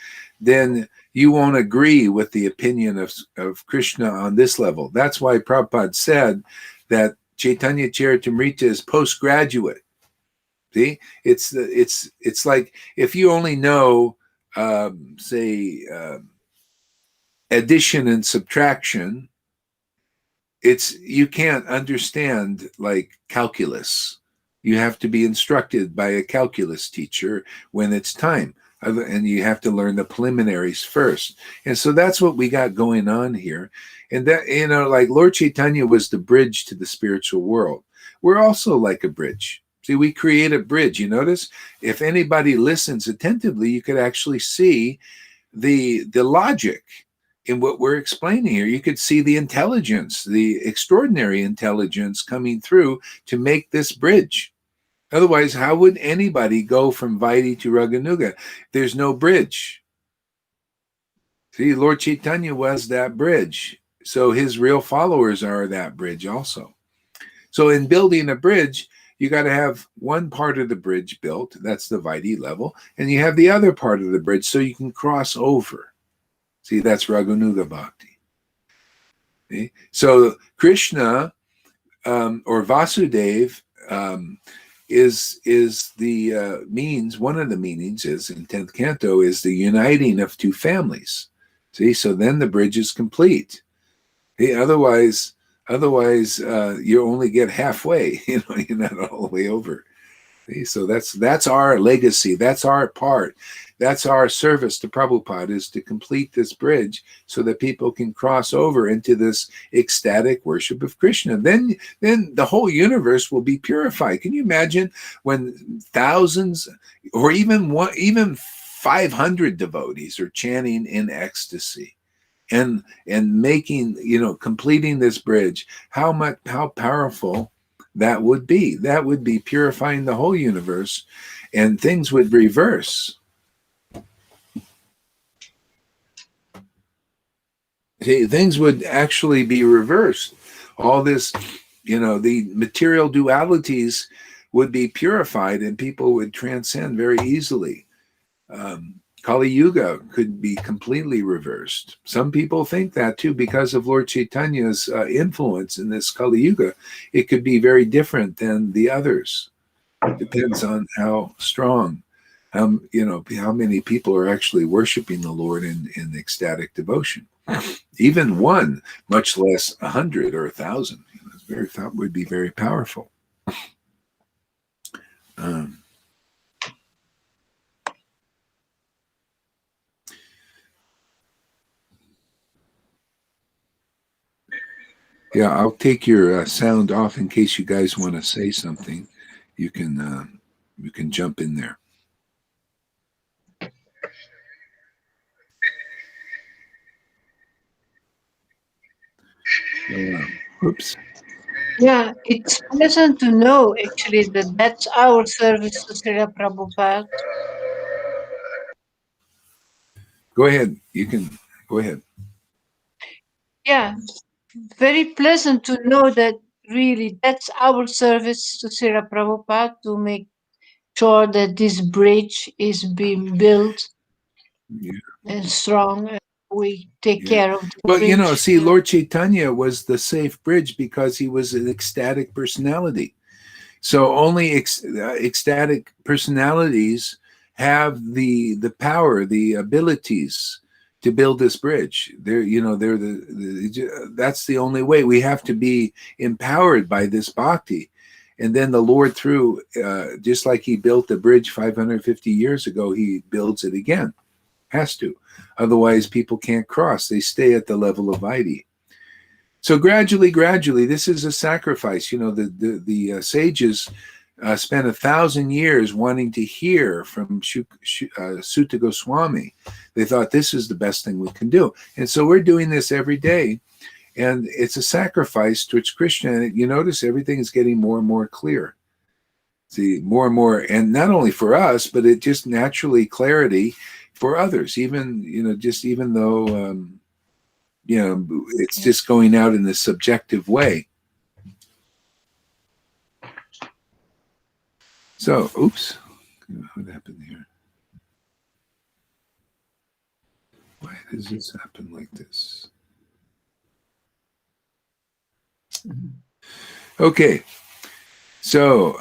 then you won't agree with the opinion of Krishna on this level. That's why Prabhupada said that Chaitanya Charitamrita is postgraduate. See, it's like if you only know, say, addition and subtraction, you can't understand like calculus. You have to be instructed by a calculus teacher when it's time, and you have to learn the preliminaries first. And so that's what we got going on here. And that, you know, like Lord Chaitanya was the bridge to the spiritual world. We're also like a bridge. See, we create a bridge. You notice, if anybody listens attentively, you could actually see the logic in what we're explaining here. You could see the intelligence, the extraordinary intelligence coming through to make this bridge. Otherwise, how would anybody go from Vaidhi to Raganuga? There's no bridge. See, Lord Chaitanya was that bridge. So his real followers are that bridge also. So in building a bridge, you got to have one part of the bridge built. That's the Vaidhi level. And you have the other part of the bridge so you can cross over. See, that's Raganuga Bhakti. See? So Krishna or Vasudev is the means. One of the meanings is in 10th canto is the uniting of two families. See, so then the bridge is complete. Hey, otherwise, you only get halfway. You're not all the way over. See, so that's our legacy. That's our part. That's our service to Prabhupada, is to complete this bridge so that people can cross over into this ecstatic worship of Krishna. Then the whole universe will be purified. Can you imagine when thousands or even 500 devotees are chanting in ecstasy and making, completing this bridge? How powerful that would be. That would be purifying the whole universe, and things would reverse. See, things would actually be reversed. All this, the material dualities would be purified, and people would transcend very easily. Kali Yuga could be completely reversed. Some people think that too, because of Lord Chaitanya's influence in this Kali Yuga. It could be very different than the others. It depends on how strong, how many people are actually worshiping the Lord in ecstatic devotion. Even one, much less 100 or 1,000, would be very powerful. Yeah, I'll take your sound off in case you guys want to say something. You can jump in there. Oops. Yeah, it's pleasant to know actually that that's our service to Srila Prabhupada. Go ahead. You can go ahead. Yeah, very pleasant to know that really that's our service to Srila Prabhupada, to make sure that this bridge is being built and strong, and we take care of the bridge. Well, see, Lord Chaitanya was the safe bridge because he was an ecstatic personality. So only ecstatic personalities have the power, the abilities to build this bridge. That's the only way. We have to be empowered by this bhakti. And then the Lord, through, just like he built the bridge 550 years ago, he builds it again. Has to. Otherwise, people can't cross. They stay at the level of Vaidhi. So gradually, this is a sacrifice. The sages spent 1,000 years wanting to hear from Sutta Goswami. They thought this is the best thing we can do. And so we're doing this every day. And it's a sacrifice towards Krishna. And you notice everything is getting more and more clear. See, more and more. And not only for us, but it just naturally clarity for others. Even though... it's just going out in a subjective way. So, oops, what happened here? Why does this happen like this? Okay, so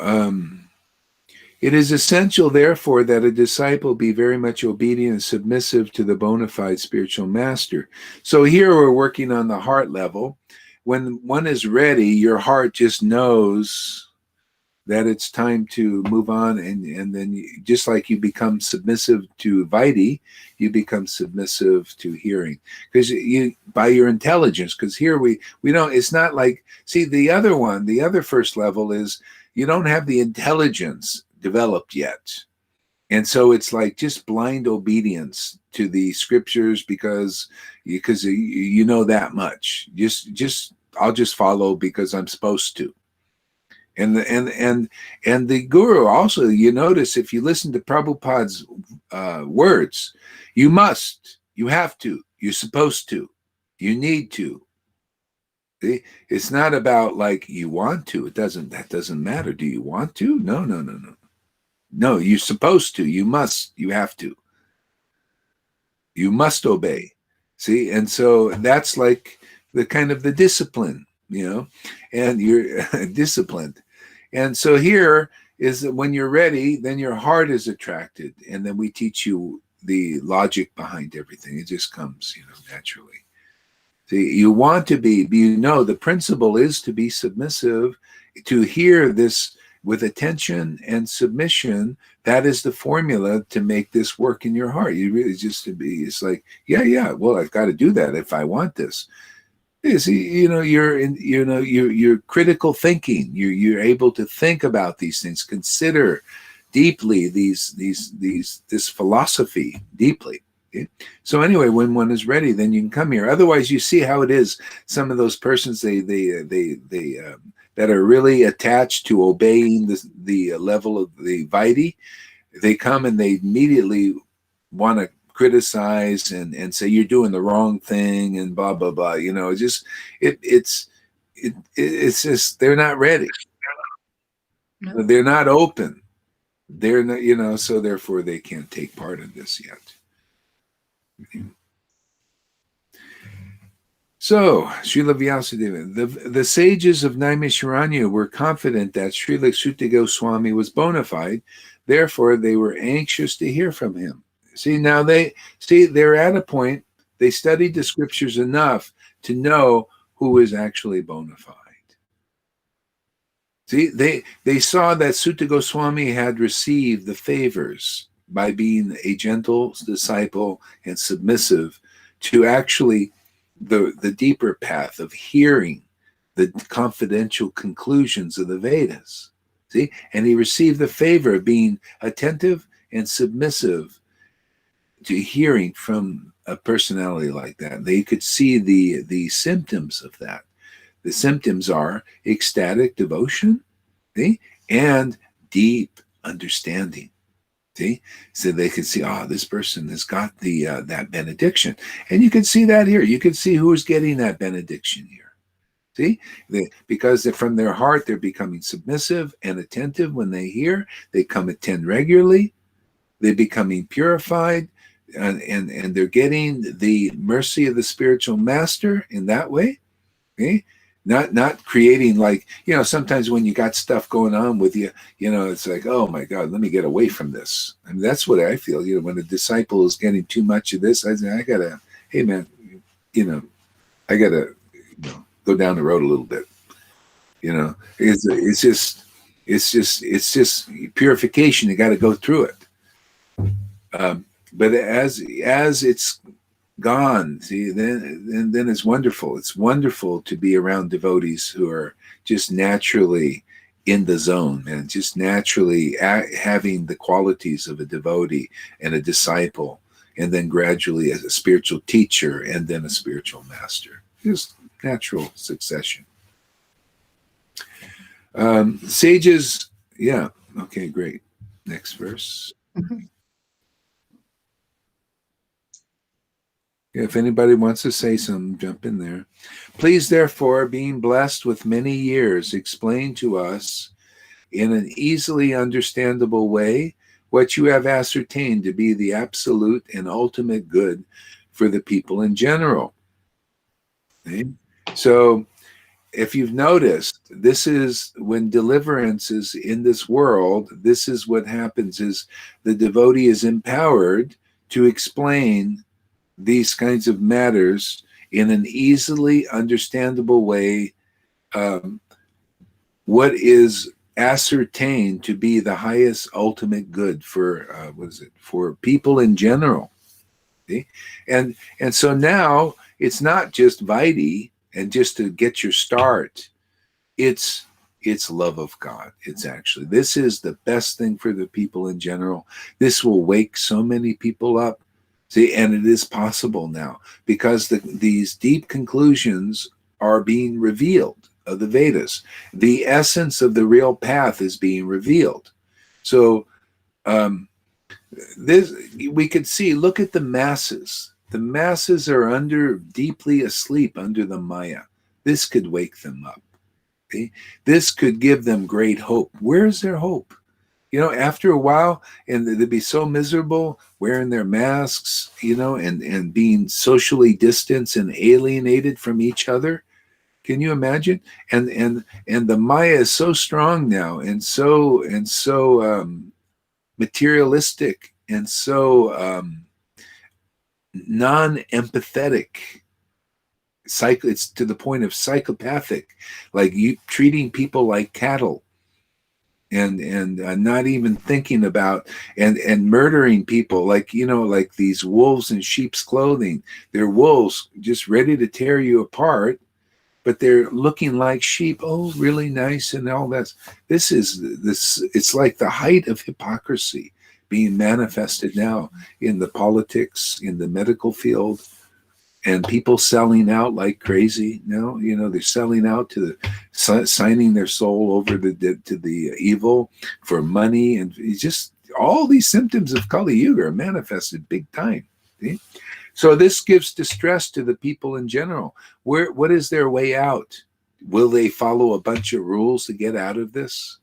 it is essential, therefore, that a disciple be very much obedient and submissive to the bona fide spiritual master. So here we're working on the heart level. When one is ready, your heart just knows that it's time to move on, and then just like you become submissive to Vaidhi, you become submissive to hearing, because you, by your intelligence. Because here we don't. It's not like, see, the other first level is you don't have the intelligence developed yet, and so it's like just blind obedience to the scriptures because you know that much. Just I'll just follow because I'm supposed to. And the guru also, you notice if you listen to Prabhupada's words, you must, you have to, you're supposed to, you need to. See? It's not about like you want to. That doesn't matter. Do you want to? No. No, you're supposed to, you must, you have to. You must obey. See? And so that's like the kind of the discipline, and you're disciplined. And so here is that when you're ready, then your heart is attracted. And then we teach you logic behind everything. It just comes, naturally. See, you want to be, the principle is to be submissive, to hear this with attention and submission. That is the formula to make this work in your heart. You really just to be, it's like, yeah, well, I've got to do that if I want this. You see, you're critical thinking. You're able to think about these things, consider deeply this philosophy deeply. Okay? So anyway, when one is ready, then you can come here. Otherwise, you see how it is. Some of those persons, they that are really attached to obeying the level of the Vaidhi, they come and they immediately want to criticize and say you're doing the wrong thing and blah blah blah. It's just they're not ready. No. They're not open. They're not, so therefore they can't take part in this yet. So, Srila Vyasadeva, the sages of Naimisharanya were confident that Srila Sutta Goswami was bona fide. Therefore, they were anxious to hear from him. See, now they're at a point, they studied the scriptures enough to know who is actually bona fide. See, they saw that Sutta Goswami had received the favors by being a gentle disciple and submissive to actually the deeper path of hearing the confidential conclusions of the Vedas. See, and he received the favor of being attentive and submissive to hearing from a personality like that. They could see the symptoms of that. The symptoms are ecstatic devotion, see, and deep understanding. See, so they could see, this person has got that benediction, and you can see that here. You can see who's getting that benediction here. See, because from their heart they're becoming submissive and attentive when they hear. They come attend regularly. They're becoming purified, and they're getting the mercy of the spiritual master in that way. Okay. Not creating like, sometimes when you got stuff going on with you, it's like, oh my God, let me get away from this. I mean, that's what I feel, when a disciple is getting too much of this, I say, hey man, I gotta, go down the road a little bit. It's just purification. You got to go through it. But as it's gone, see, then it's wonderful. It's wonderful to be around devotees who are just naturally in the zone and just naturally having the qualities of a devotee and a disciple, and then gradually as a spiritual teacher and then a spiritual master. Just natural succession. Sages, yeah, okay, great. Next verse. If anybody wants to say something, jump in there. Please, therefore, being blessed with many years, explain to us in an easily understandable way what you have ascertained to be the absolute and ultimate good for the people in general. Okay? So, if you've noticed, this is when deliverance is in this world, this is what happens is the devotee is empowered to explain these kinds of matters in an easily understandable way, what is ascertained to be the highest ultimate good for for people in general. See? And so now it's not just Vaidhi and just to get your start. It's love of God. It's actually, this is the best thing for the people in general. This will wake so many people up. See, and it is possible now because these deep conclusions are being revealed of the Vedas. The essence of the real path is being revealed. So this we could see, look at the masses. The masses are deeply asleep under the Maya. This could wake them up. Okay? This could give them great hope. Where's their hope? After a while, and they'd be so miserable wearing their masks, and being socially distanced and alienated from each other. Can you imagine? And the Maya is so strong now, and so materialistic, and so non-empathetic. It's to the point of psychopathic, like you treating people like cattle, and not even thinking about, and murdering people like, like these wolves in sheep's clothing. They're wolves just ready to tear you apart, but they're looking like sheep. Oh, really nice and all that. This it's like the height of hypocrisy being manifested now in the politics, in the medical field, and people selling out like crazy now. They're selling out to signing their soul over to the evil for money, and it's just all these symptoms of Kali Yuga are manifested big time. See? So this gives distress to the people in general. What is their way out? Will they follow a bunch of rules to get out of this?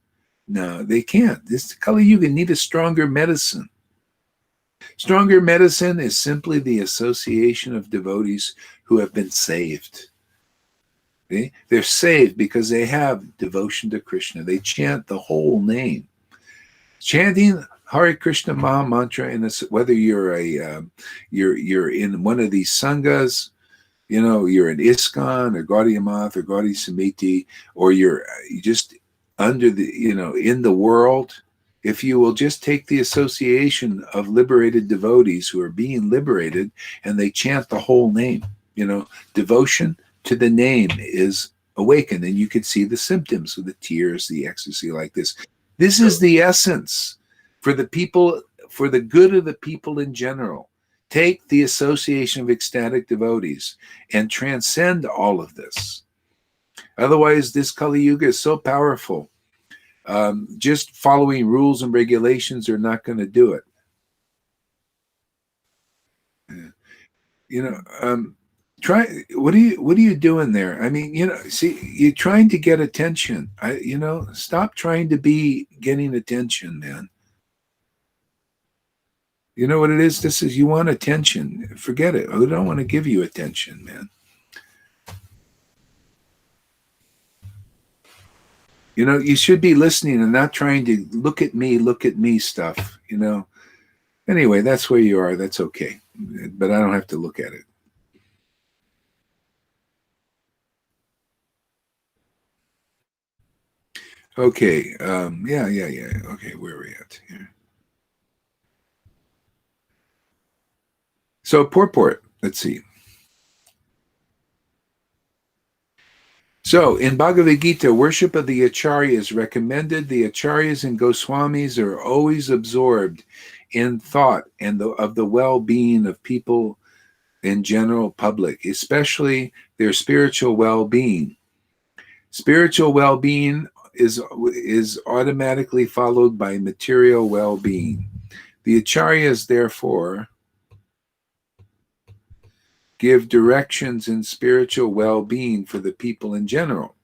No, they can't. This Kali Yuga need a stronger medicine. Stronger medicine is simply the association of devotees who have been saved. Okay? They're saved because they have devotion to Krishna. They chant the whole name. Chanting Hare Krishna Maha Mantra, whether you're you're in one of these sanghas, you're in ISKCON or Gaudiya Math or Gaudiya Samiti, or you're just under the, in the world. If you will just take the association of liberated devotees who are being liberated and they chant the whole name, devotion to the name is awakened, and you can see the symptoms of the tears, the ecstasy like this. This is the essence for the people, for the good of the people in general. Take the association of ecstatic devotees and transcend all of this. Otherwise, this Kali Yuga is so powerful. Just following rules and regulations are not going to do it. Try. What are you doing there? I mean, see, you're trying to get attention. Stop trying to be getting attention, man. You know what it is? This is, you want attention. Forget it. I don't want to give you attention, man. You should be listening and not trying to look at me stuff, Anyway, that's where you are. That's okay. But I don't have to look at it. Okay. Yeah. Okay, where are we at here? So purport. Let's see. So in Bhagavad Gita, worship of the Acharyas is recommended. The Acharyas and Goswamis are always absorbed in thought and of the well-being of people in general public, especially their spiritual well-being. Spiritual well-being is automatically followed by material well-being. The Acharyas, therefore, give directions in spiritual well-being for the people in general.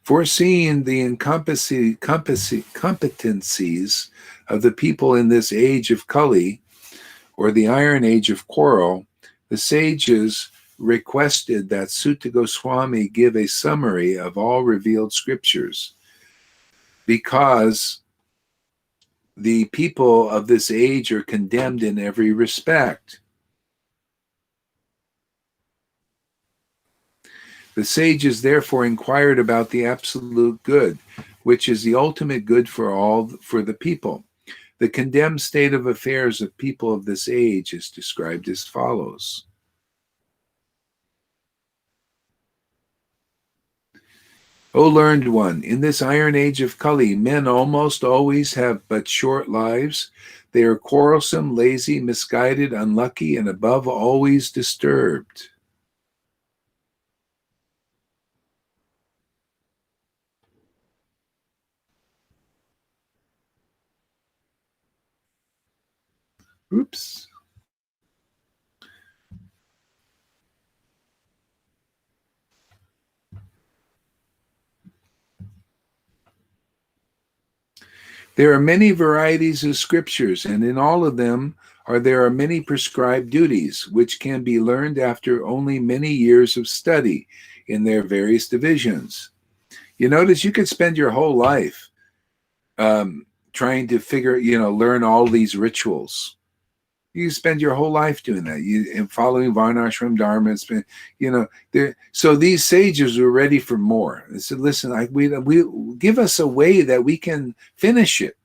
Foreseeing the competencies of the people in this age of Kali, or the Iron Age of quarrel, the sages requested that Sutta Goswami give a summary of all revealed scriptures, because the people of this age are condemned in every respect. The sages therefore inquired about the absolute good, which is the ultimate good for the people. The condemned state of affairs of people of this age is described as follows. O learned one, in this iron age of Kali, men almost always have but short lives. They are quarrelsome, lazy, misguided, unlucky, and above always disturbed. Oops. There are many varieties of scriptures, and in all of them there are many prescribed duties, which can be learned after only many years of study in their various divisions. You notice you could spend your whole life trying to learn all these rituals. You spend your whole life doing that. And following Varnashram Dharma. It's been, so these sages were ready for more. They said, listen, we give us a way that we can finish it,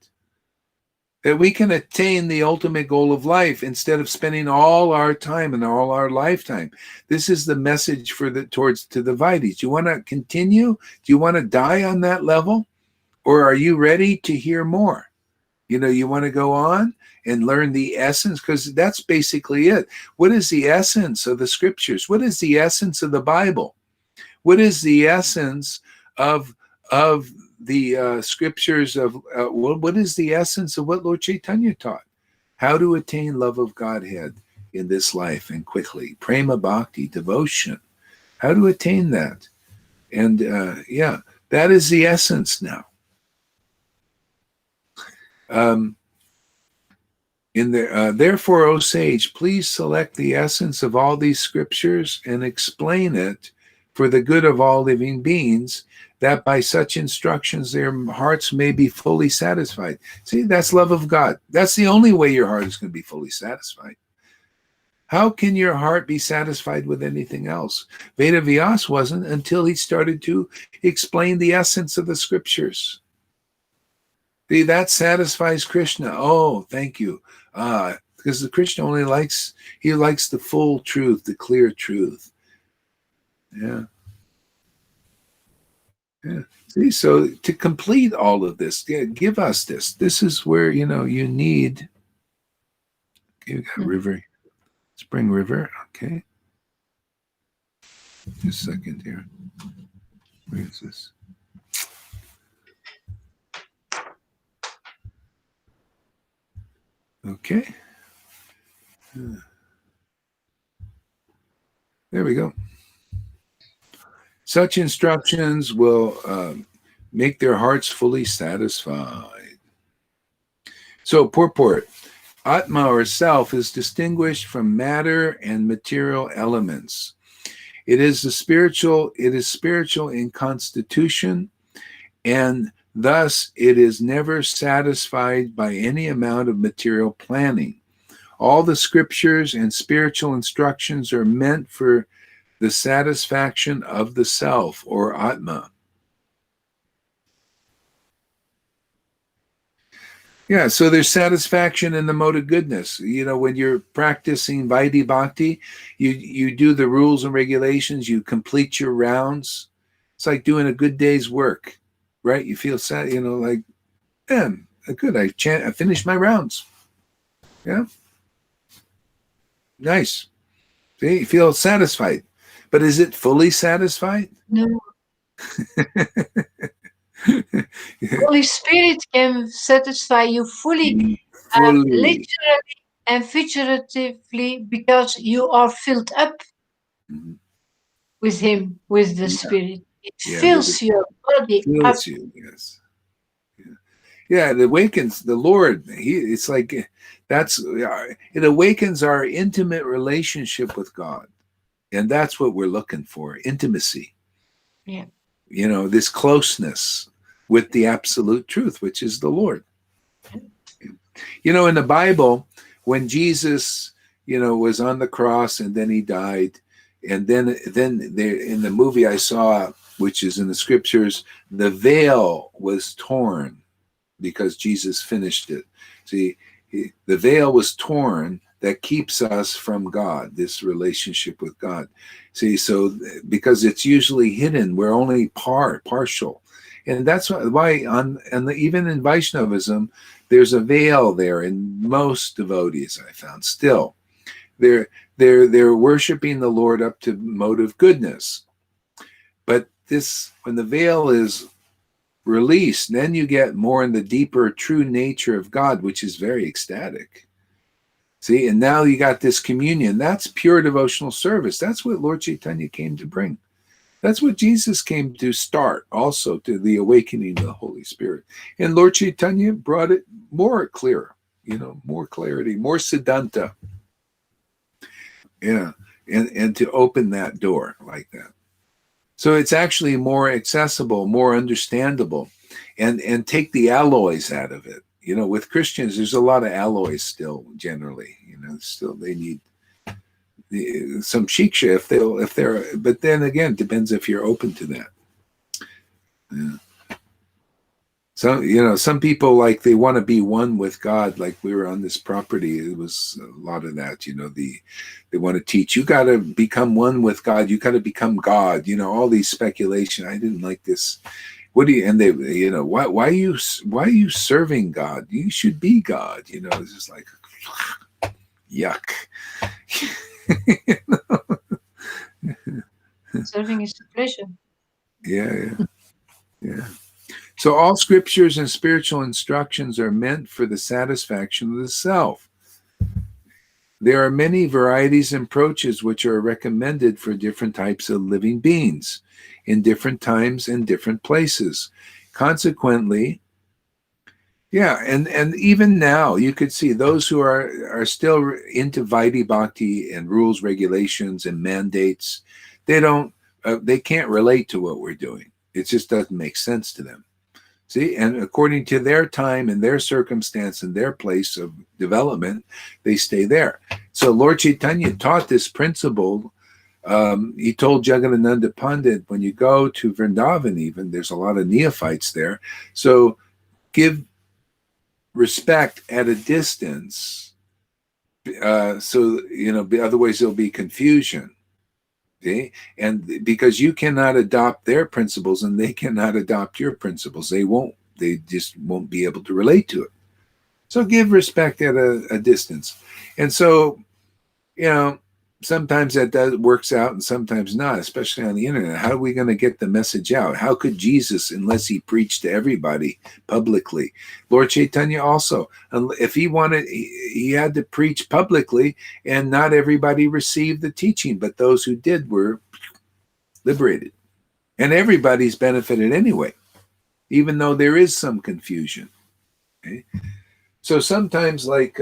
that we can attain the ultimate goal of life instead of spending all our time and all our lifetime. This is the message to the Vaidis. Do you want to continue? Do you want to die on that level? Or are you ready to hear more? You want to go on and learn the essence, because that's basically it. What is the essence of the scriptures? What is the essence of the Bible? What is the essence of the scriptures what is the essence of what Lord Chaitanya taught? How to attain love of Godhead in this life and quickly. Prema bhakti, devotion. How to attain that. And that is the essence now. Therefore, O sage, please select the essence of all these scriptures and explain it for the good of all living beings, that by such instructions their hearts may be fully satisfied. See, that's love of God. That's the only way your heart is going to be fully satisfied. How can your heart be satisfied with anything else? Veda Vyas wasn't until he started to explain the essence of the scriptures. See, that satisfies Krishna. Oh, thank you. Because the Krishna only likes the full truth, the clear truth. Yeah. See, so to complete all of this, give us this. This is where, you need. You got river, spring river. Okay. Just a second here. Where is this? Okay. There we go. Such instructions will make their hearts fully satisfied. So, purport. Atma or self is distinguished from matter and material elements. It is spiritual in constitution, and thus it is never satisfied by any amount of material planning. All the scriptures and spiritual instructions are meant for the satisfaction of the self, or Atma. Yeah, so there's satisfaction in the mode of goodness. When you're practicing Vaidhi Bhakti, you do the rules and regulations, you complete your rounds. It's like doing a good day's work, right? You feel sad, good, I finished my rounds. Yeah. Nice. See, you feel satisfied. But is it fully satisfied? No. Holy Spirit can satisfy you fully. Literally and figuratively, because you are filled up with Him, with the Spirit. It fills your body up. You, yes. Yeah, it awakens the Lord. It awakens our intimate relationship with God. And that's what we're looking for, intimacy. Yeah. This closeness with the absolute truth, which is the Lord. In the Bible, when Jesus, was on the cross and then he died, and then there, in the movie I saw, which is in the scriptures, the veil was torn because Jesus finished it. See, the veil was torn that keeps us from God, this relationship with God. See, so because it's usually hidden, we're only partial. And that's why even in Vaishnavism, there's a veil there in most devotees, I found. Still, they're worshiping the Lord up to mode of goodness. But when the veil is released, then you get more in the deeper true nature of God, which is very ecstatic. See, and now you got this communion. That's pure devotional service. That's what Lord Chaitanya came to bring. That's what Jesus came to start, also to the awakening of the Holy Spirit. And Lord Chaitanya brought it more clear, more clarity, more siddhanta. Yeah, and to open that door like that. So it's actually more accessible, more understandable. and take the alloys out of it. You know, with Christians, there's a lot of alloys still. Generally, you know, still they need some shiksha if they're. But then again, depends if you're open to that. Yeah. Some people, like, they want to be one with God. Like, we were on this property, it was a lot of that. They want to teach you got to become one with God. You got to become God. All these speculation. I didn't like this. What do you? And they, why are you serving God? You should be God. It's just like, yuck. Serving is a pleasure. Yeah. So all scriptures and spiritual instructions are meant for the satisfaction of the self. There are many varieties and approaches which are recommended for different types of living beings in different times and different places. Consequently, and even now you could see those who are still into Vaidhi Bhakti and rules, regulations, and mandates. They can't relate to what we're doing. It just doesn't make sense to them. See, and according to their time and their circumstance and their place of development, they stay there. So Lord Chaitanya taught this principle. He told Jagadananda Pandit, when you go to Vrindavan, even, there's a lot of neophytes there. So give respect at a distance. Otherwise there'll be confusion. See? And because you cannot adopt their principles and they cannot adopt your principles, they just won't be able to relate to it. So give respect at a distance. And so, sometimes that works out and sometimes not, especially on the internet. How are we going to get the message out? How could Jesus, unless he preached to everybody publicly? Lord Chaitanya also, if he wanted, he had to preach publicly, and not everybody received the teaching, but those who did were liberated. And everybody's benefited anyway, even though there is some confusion. Okay? So sometimes, like,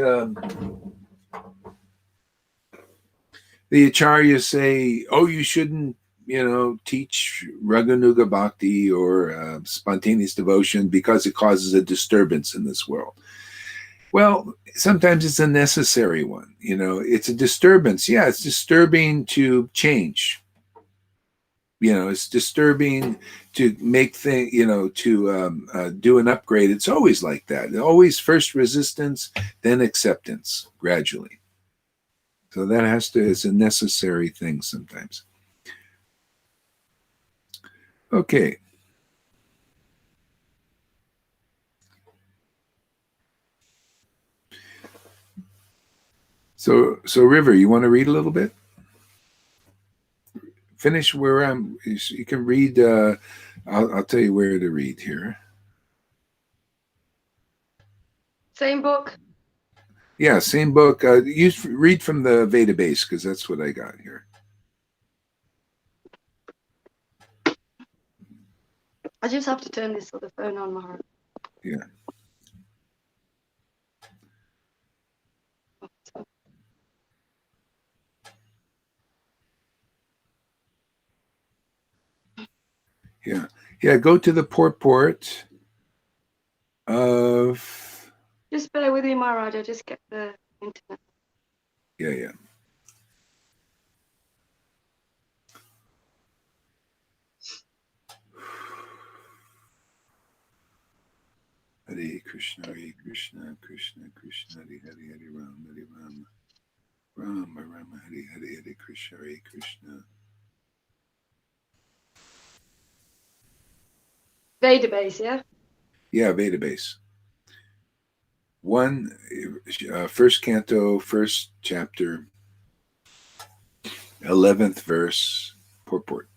the acharyas say, oh, you shouldn't, teach Raganuga Bhakti or spontaneous devotion because it causes a disturbance in this world. Well, sometimes it's a necessary one. It's a disturbance. Yeah, it's disturbing to change. It's disturbing to make things, to do an upgrade. It's always like that. Always first resistance, then acceptance, gradually. So that it's a necessary thing sometimes. Okay. So River, you want to read a little bit? Finish where you can read. I'll tell you where to read here. Same book. Yeah, same book. You read from the Veda base because that's what I got here. I just have to turn this other phone on, Maharaj. Yeah. Yeah. Go to the purport of. Just bear with me, Maharaj. I just get the internet. Yeah. Hare Krishna, Krishna Krishna, Hare Ram, Rama, Hare Krishna, Krishna. Veda base, yeah? Yeah, Veda base. 1, first canto, first chapter, 11th verse, purport.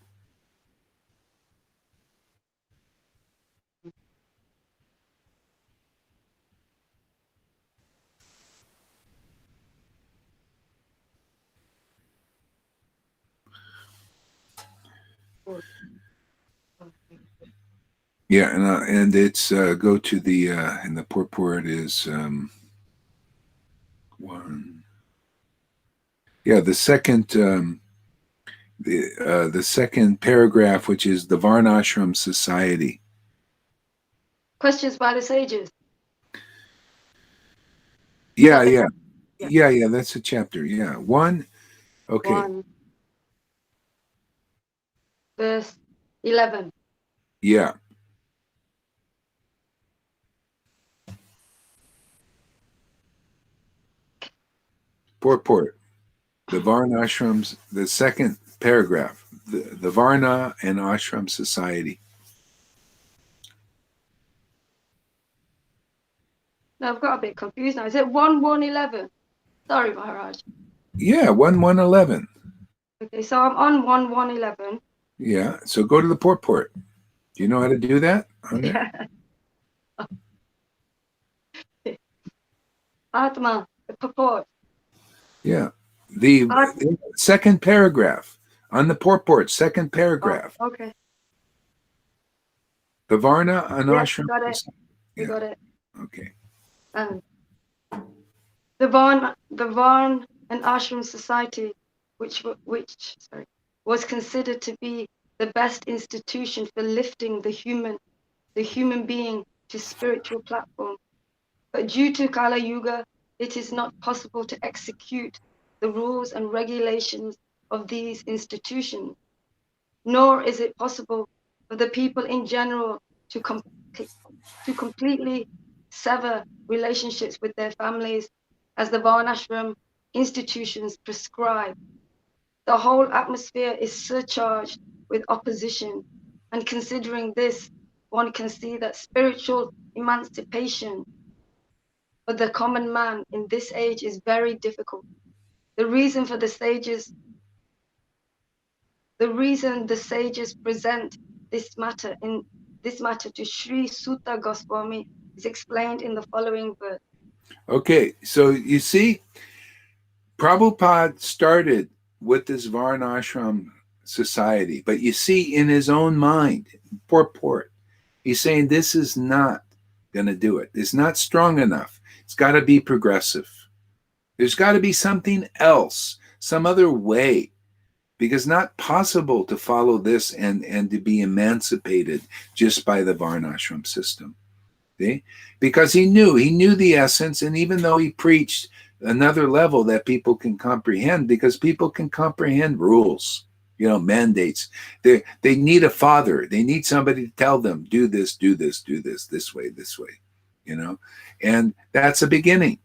Yeah, and it's go to the and the purport is 1. Yeah, the second the second paragraph, which is the Varnashram society. questions by the sages. Yeah, Yeah. yeah. That's a chapter. Yeah, 1. Okay. 1 verse 11. Yeah. Purport. The Varna Ashrams, the second paragraph. The Varna and Ashram Society. No, I've got a bit confused now. Is it 1:11? Sorry, Maharaj. Yeah, 1:11. Okay, so I'm on 1:11. Yeah, so go to the purport. Do you know how to do that on there? Yeah. Atma, the purport. Yeah. The second paragraph on the purport, second paragraph. Oh, okay. The Varna and Yeah, Ashram. got it. Yeah. You got it. Okay. The Varn and Ashram Society, which was considered to be the best institution for lifting the human being to spiritual platform. But due to Kala Yuga, it is not possible to execute the rules and regulations of these institutions, nor is it possible for the people in general to completely sever relationships with their families as the Varnashram institutions prescribe. The whole atmosphere is surcharged with opposition, and considering this, one can see that spiritual emancipation for the common man in this age is very difficult. The reason the sages present this matter to Sri Sutta Goswami is explained in the following verse. Okay, so you see, Prabhupada started with this Varnashram society, but you see in his own mind, purport, he's saying this is not going to do it. It's not strong enough. It's got to be progressive. There's got to be something else, some other way, because not possible to follow this and to be emancipated just by the Varnashram system. See? Because he knew the essence, and even though he preached another level that people can comprehend, because people can comprehend rules, mandates. They need a father. They need somebody to tell them, do this, this way, and that's a beginning.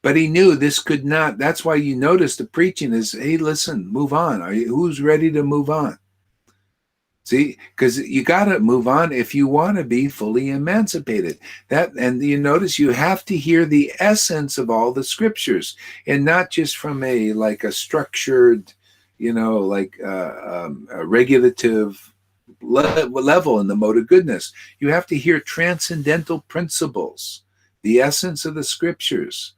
But he knew this could not. That's why you notice the preaching is, hey, listen, move on. Who's ready to move on? See, because you got to move on if you want to be fully emancipated. And you notice you have to hear the essence of all the scriptures, and not just from a structured, a regulative level in the mode of goodness. You have to hear transcendental principles, the essence of the scriptures.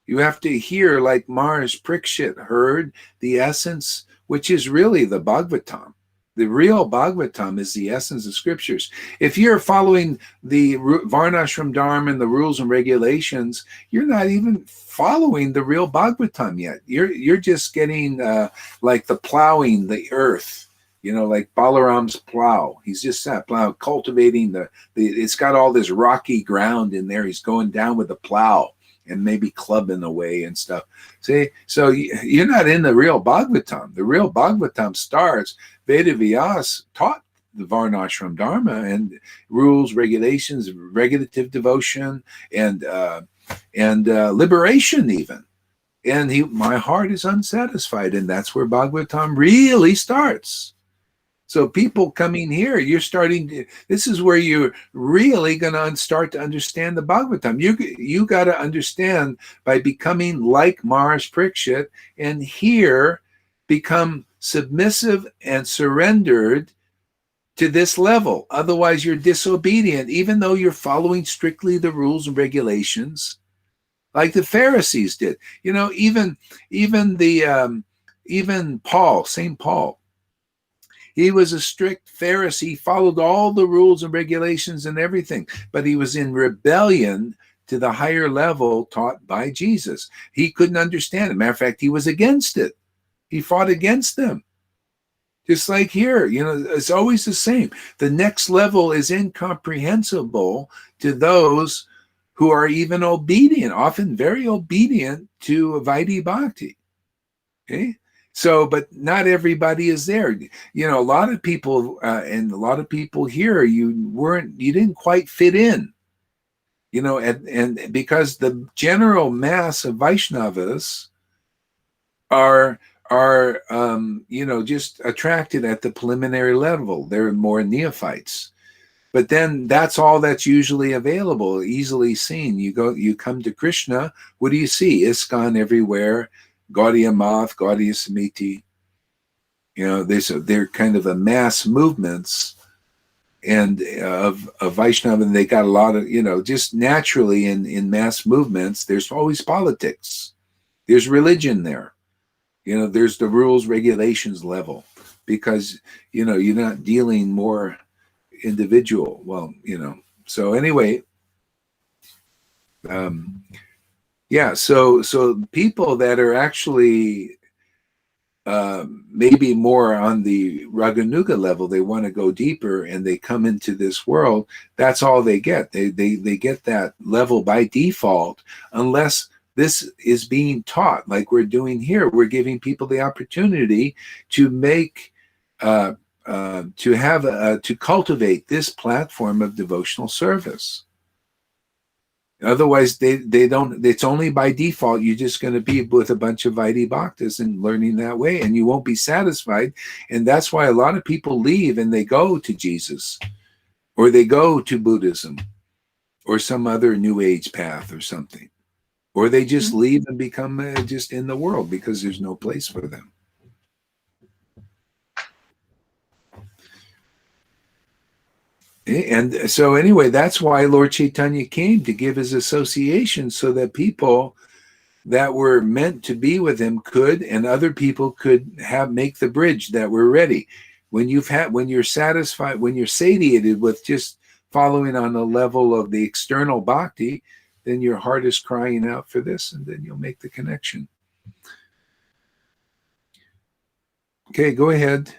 You have to hear, like Maharaj Parikshit heard, the essence, which is really the Bhagavatam. The real Bhagavatam is the essence of scriptures. If you're following the Varnashram Dharma and the rules and regulations, you're not even following the real Bhagavatam yet. You're just getting like the plowing the earth, like Balaram's plow. He's just that plow, cultivating it's got all this rocky ground in there. He's going down with the plow and maybe clubbing away and stuff. See, so you're not in the real Bhagavatam. The real Bhagavatam starts. Veda Vyas taught the Varnashram Dharma and rules, regulations, regulative devotion, and liberation even. And my heart is unsatisfied, and that's where Bhagavatam really starts. So people coming here, this is where you're really going to start to understand the Bhagavatam. You got to understand by becoming like Maharaj Parikshit, and here become submissive and surrendered to this level. Otherwise, you're disobedient, even though you're following strictly the rules and regulations, like the Pharisees did. Even Paul, St. Paul, he was a strict Pharisee, followed all the rules and regulations and everything, but he was in rebellion to the higher level taught by Jesus. He couldn't understand it. Matter of fact, he was against it. He fought against them. Just like here, it's always the same. The next level is incomprehensible to those who are even obedient, often very obedient to Vaidhi Bhakti. Okay? So, but not everybody is there. A lot of people, and a lot of people here, you didn't quite fit in. And because the general mass of Vaishnavas are just attracted at the preliminary level. They're more neophytes. But then that's all that's usually available, easily seen. You come to Krishna, what do you see? ISKCON everywhere, Gaudiya Math, Gaudiya Samiti. They're kind of a mass movements and of Vaishnava, and they got a lot of, just naturally in mass movements, there's always politics. There's religion there. There's the rules, regulations level, because, you're not dealing more individual. Well, so anyway, so people that are actually maybe more on the Raganuga level, they want to go deeper and they come into this world, that's all they get. They get that level by default, unless this is being taught like we're doing here. We're giving people the opportunity to make to cultivate this platform of devotional service. Otherwise, they don't. It's only by default. You're just going to be with a bunch of Vaidhi Bhaktas and learning that way, and you won't be satisfied. And that's why a lot of people leave and they go to Jesus, or they go to Buddhism, or some other New Age path or something, or they just leave and become just in the world because there's no place for them. And so anyway, that's why Lord Chaitanya came, to give his association so that people that were meant to be with him could, and other people could make the bridge, that were ready. When you're satisfied, when you're satiated with just following on the level of the external bhakti, then your heart is crying out for this, and then you'll make the connection. Okay, go ahead,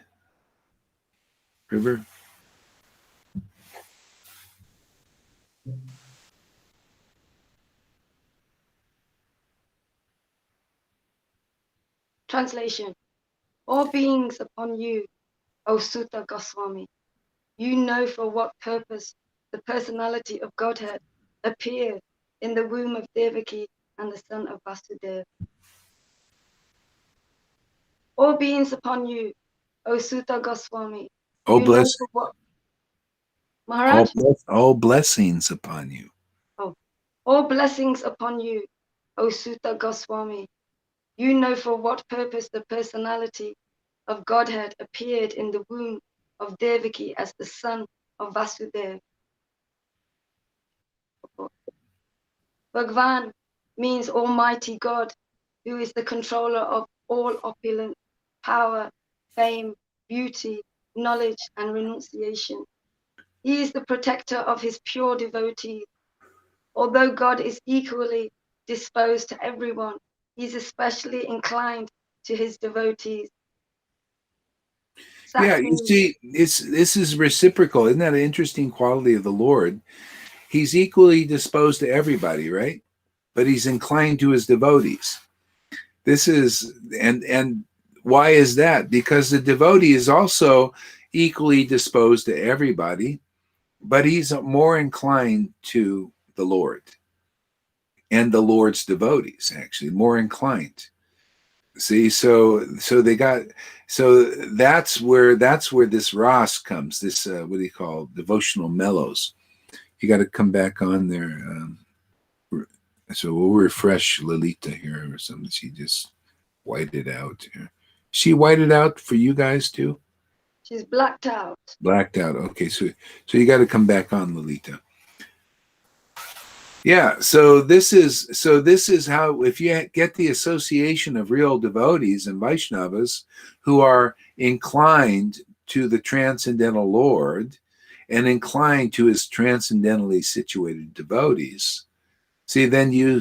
River. Translation. All beings upon you, O Sutta Goswami, you know for what purpose the personality of Godhead appeared in the womb of Devaki and the son of Vasudeva. All beings upon you, O Sutta Goswami, Oh, bless. know for what Maharaj? All blessings upon you. Oh, all blessings upon you, O Sutta Goswami. You know for what purpose the personality of Godhead appeared in the womb of Devaki as the son of Vasudeva. Bhagwan means Almighty God, who is the controller of all opulence, power, fame, beauty, knowledge, and renunciation. He is the protector of his pure devotees. Although God is equally disposed to everyone, he is especially inclined to his devotees. Yeah, you see, this is reciprocal. Isn't that an interesting quality of the Lord? He's equally disposed to everybody, right? But he's inclined to his devotees. This is, and why is that? Because the devotee is also equally disposed to everybody, but he's more inclined to the Lord and the Lord's devotees, actually, more inclined. See, so that's where this ras comes, this what do you call, devotional mellows. You got to come back on there. So we'll refresh Lalita here or something. She just whited out here. She whited out for you guys too? She's blacked out. Blacked out. Okay, so you got to come back on, Lalita. Yeah, so this is how, if you get the association of real devotees and Vaishnavas who are inclined to the transcendental Lord and inclined to his transcendentally situated devotees, see, then you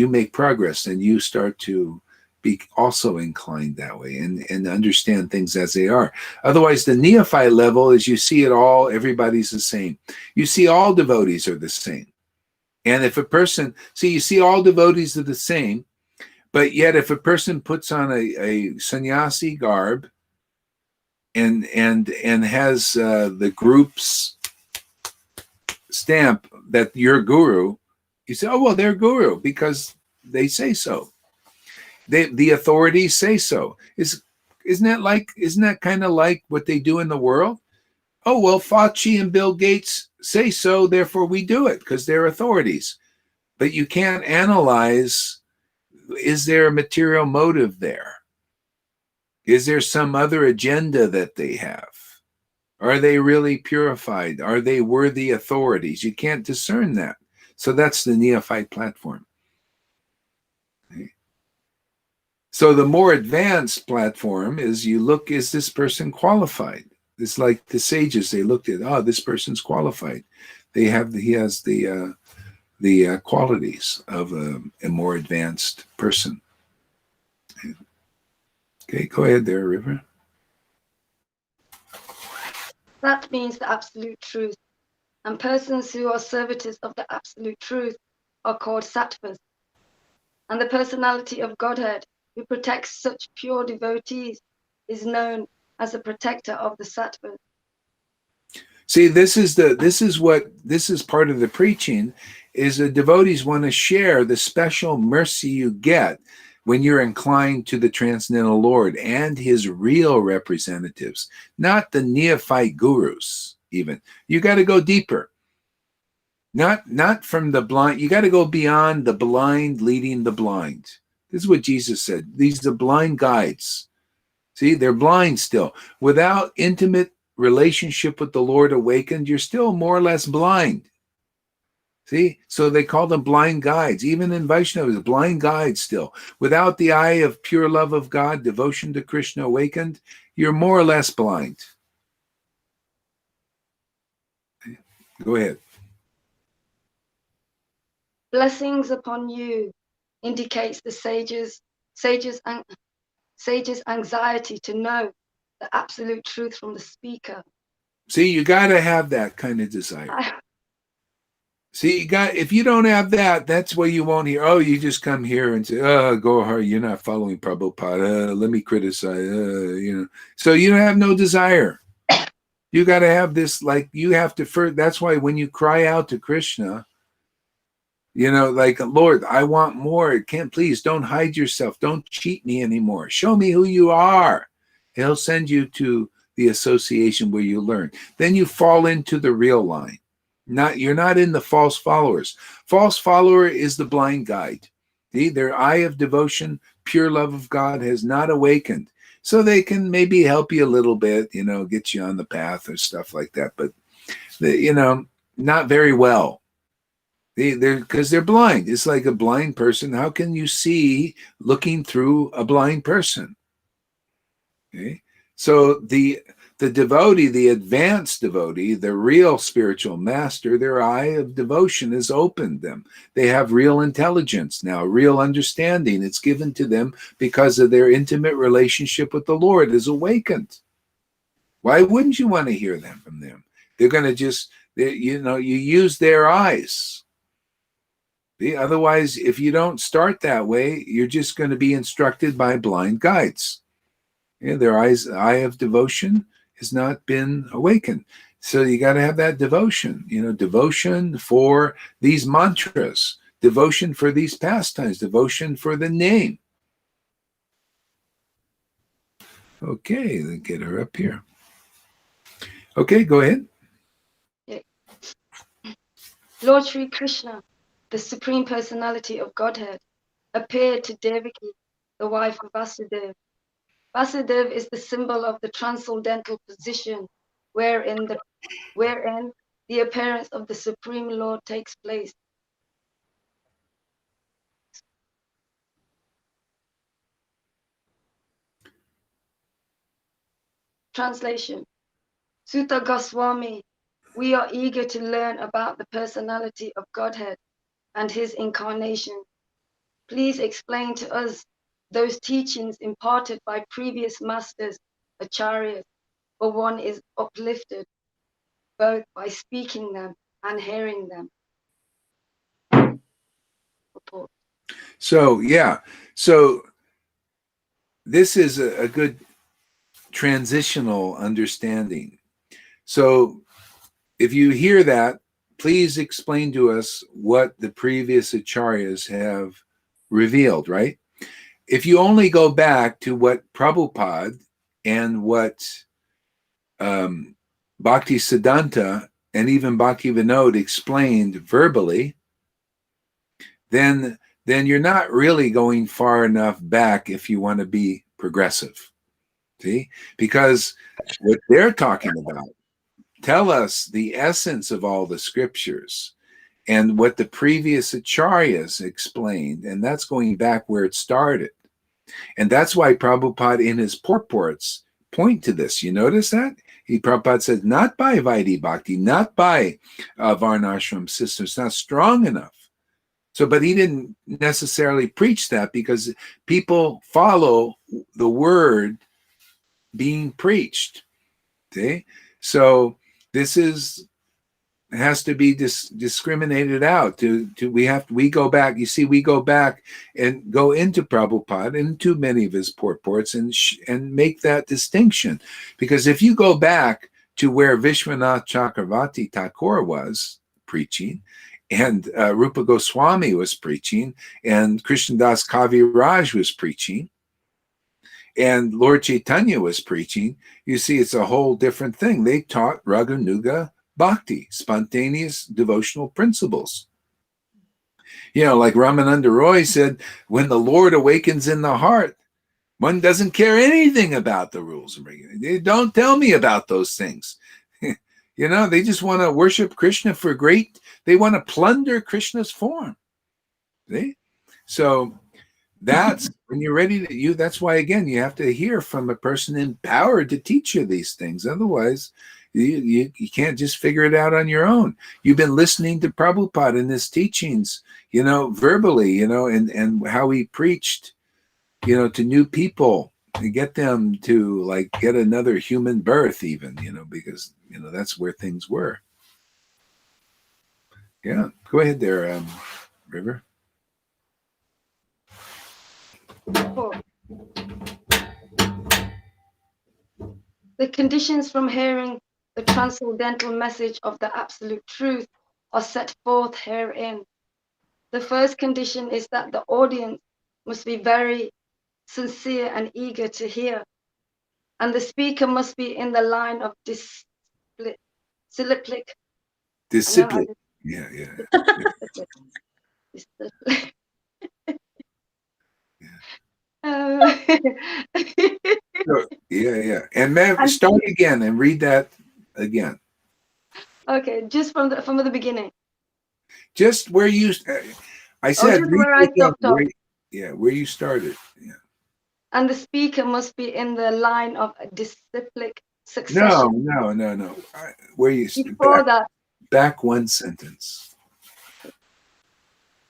make progress and you start to be also inclined that way and understand things as they are. Otherwise, the neophyte level is you see it all, everybody's the same. You see all devotees are the same. And if a person, you see all devotees are the same, but yet if a person puts on a sannyasi garb and has the group's stamp that you're guru, you say, oh, well, they're guru because they say so. The authorities say so. Isn't that kind of like what they do in the world? Oh, well, Fauci and Bill Gates say so, therefore we do it because they're authorities. But you can't analyze, is there a material motive there? Is there some other agenda that they have? Are they really purified? Are they worthy authorities? You can't discern that. So that's the neophyte platform. Okay. So the more advanced platform is you look, is this person qualified? It's like the sages, they looked at, oh, this person's qualified. He has the qualities of a more advanced person. Okay, go ahead there, River. That means the absolute truth. And persons who are servitors of the absolute truth are called sattvas. And the personality of Godhead, who protects such pure devotees, is known as the protector of the sattvas. See, this is part of the preaching, is the devotees want to share the special mercy you get when you're inclined to the Transcendental Lord and his real representatives, not the neophyte gurus even. You got to go deeper. Not from the blind. You got to go beyond the blind leading the blind. This is what Jesus said. These are blind guides. See, they're blind still. Without intimate relationship with the Lord awakened, you're still more or less blind. See, so they call them blind guides. Even in Vaishnava, blind guides still. Without the eye of pure love of God, devotion to Krishna awakened, you're more or less blind. Go ahead. Blessings upon you indicates the sage's anxiety to know the absolute truth from the speaker. See, you got to have that kind of desire. See, if you don't have that, that's why you won't hear, oh, you just come here and say, oh, go hard, you're not following Prabhupada, let me criticize, So you have no desire. You got to have this, like, you have to first, that's why when you cry out to Krishna, like, Lord, I want more. Please don't hide yourself. Don't cheat me anymore. Show me who you are. He'll send you to the association where you learn. Then you fall into the real line. You're not in the false followers. False follower is the blind guide. Their eye of devotion, pure love of God has not awakened. So they can maybe help you a little bit, get you on the path or stuff like that. But, not very well. Because they're blind. It's like a blind person. How can you see looking through a blind person? Okay. So the devotee, the advanced devotee, the real spiritual master, their eye of devotion has opened them. They have real intelligence now, real understanding. It's given to them because of their intimate relationship with the Lord is awakened. Why wouldn't you want to hear them from them? They're going to just, you use their eyes. Otherwise, if you don't start that way, you're just going to be instructed by blind guides. Their eye of devotion has not been awakened. So you got to have that devotion, devotion for these mantras, devotion for these pastimes, devotion for the name. Okay, let's get her up here. Okay, go ahead. Lord Sri Krishna, the Supreme Personality of Godhead, appeared to Devaki, the wife of Vasudeva. Vasudeva is the symbol of the transcendental position wherein the appearance of the Supreme Lord takes place. Translation. Sutta Goswami, we are eager to learn about the personality of Godhead and his incarnation. Please explain to us those teachings imparted by previous masters, acharyas, for one is uplifted both by speaking them and hearing them. Report. So, yeah. So this is a good transitional understanding. So if you hear that, please explain to us what the previous acharyas have revealed, right? If you only go back to what Prabhupada and what Bhakti Siddhanta and even Bhakti Vinod explained verbally, then you're not really going far enough back if you want to be progressive. See? Because what they're talking about tell us the essence of all the scriptures and what the previous acharyas explained, and that's going back where it started. And that's why Prabhupada in his purports point to this. You notice that? Prabhupada says, not by Vaidhi Bhakti, not by Varnashram system. It's not strong enough. So, but he didn't necessarily preach that because people follow the word being preached. Okay? So this has to be discriminated out. We go back. You see, we go back and go into Prabhupada, into many of his purports, and make that distinction. Because if you go back to where Vishwanath Chakravarti Thakur was preaching, and Rupa Goswami was preaching, and Krishnadas Kaviraj was preaching, and Lord Chaitanya was preaching, you see, it's a whole different thing. They taught Raganuga Bhakti, spontaneous devotional principles. You know, like Ramananda Roy said, when the Lord awakens in the heart, one doesn't care anything about the rules and regulations. They don't tell me about those things. You know, they just want to worship Krishna they want to plunder Krishna's form. See? So that's when you're ready to that's why, again, you have to hear from a person empowered to teach you these things. Otherwise, you can't just figure it out on your own. You've been listening to Prabhupada in his teachings, you know, verbally, you know, and how he preached, you know, to new people to get them to like get another human birth even, you know, because, you know, that's where things were. Yeah. Go ahead there, River. Report. The conditions from hearing the transcendental message of the absolute truth are set forth herein. The first condition is that the audience must be very sincere and eager to hear, and the speaker must be in the line of disciplic. Disciplic. Yeah. Yeah. And start again and read that again. Okay, just from the beginning. Just where you, I said, just where I stopped off. Where you started. Yeah. And the speaker must be in the line of disciplic succession. No. Where you before that. Back one sentence.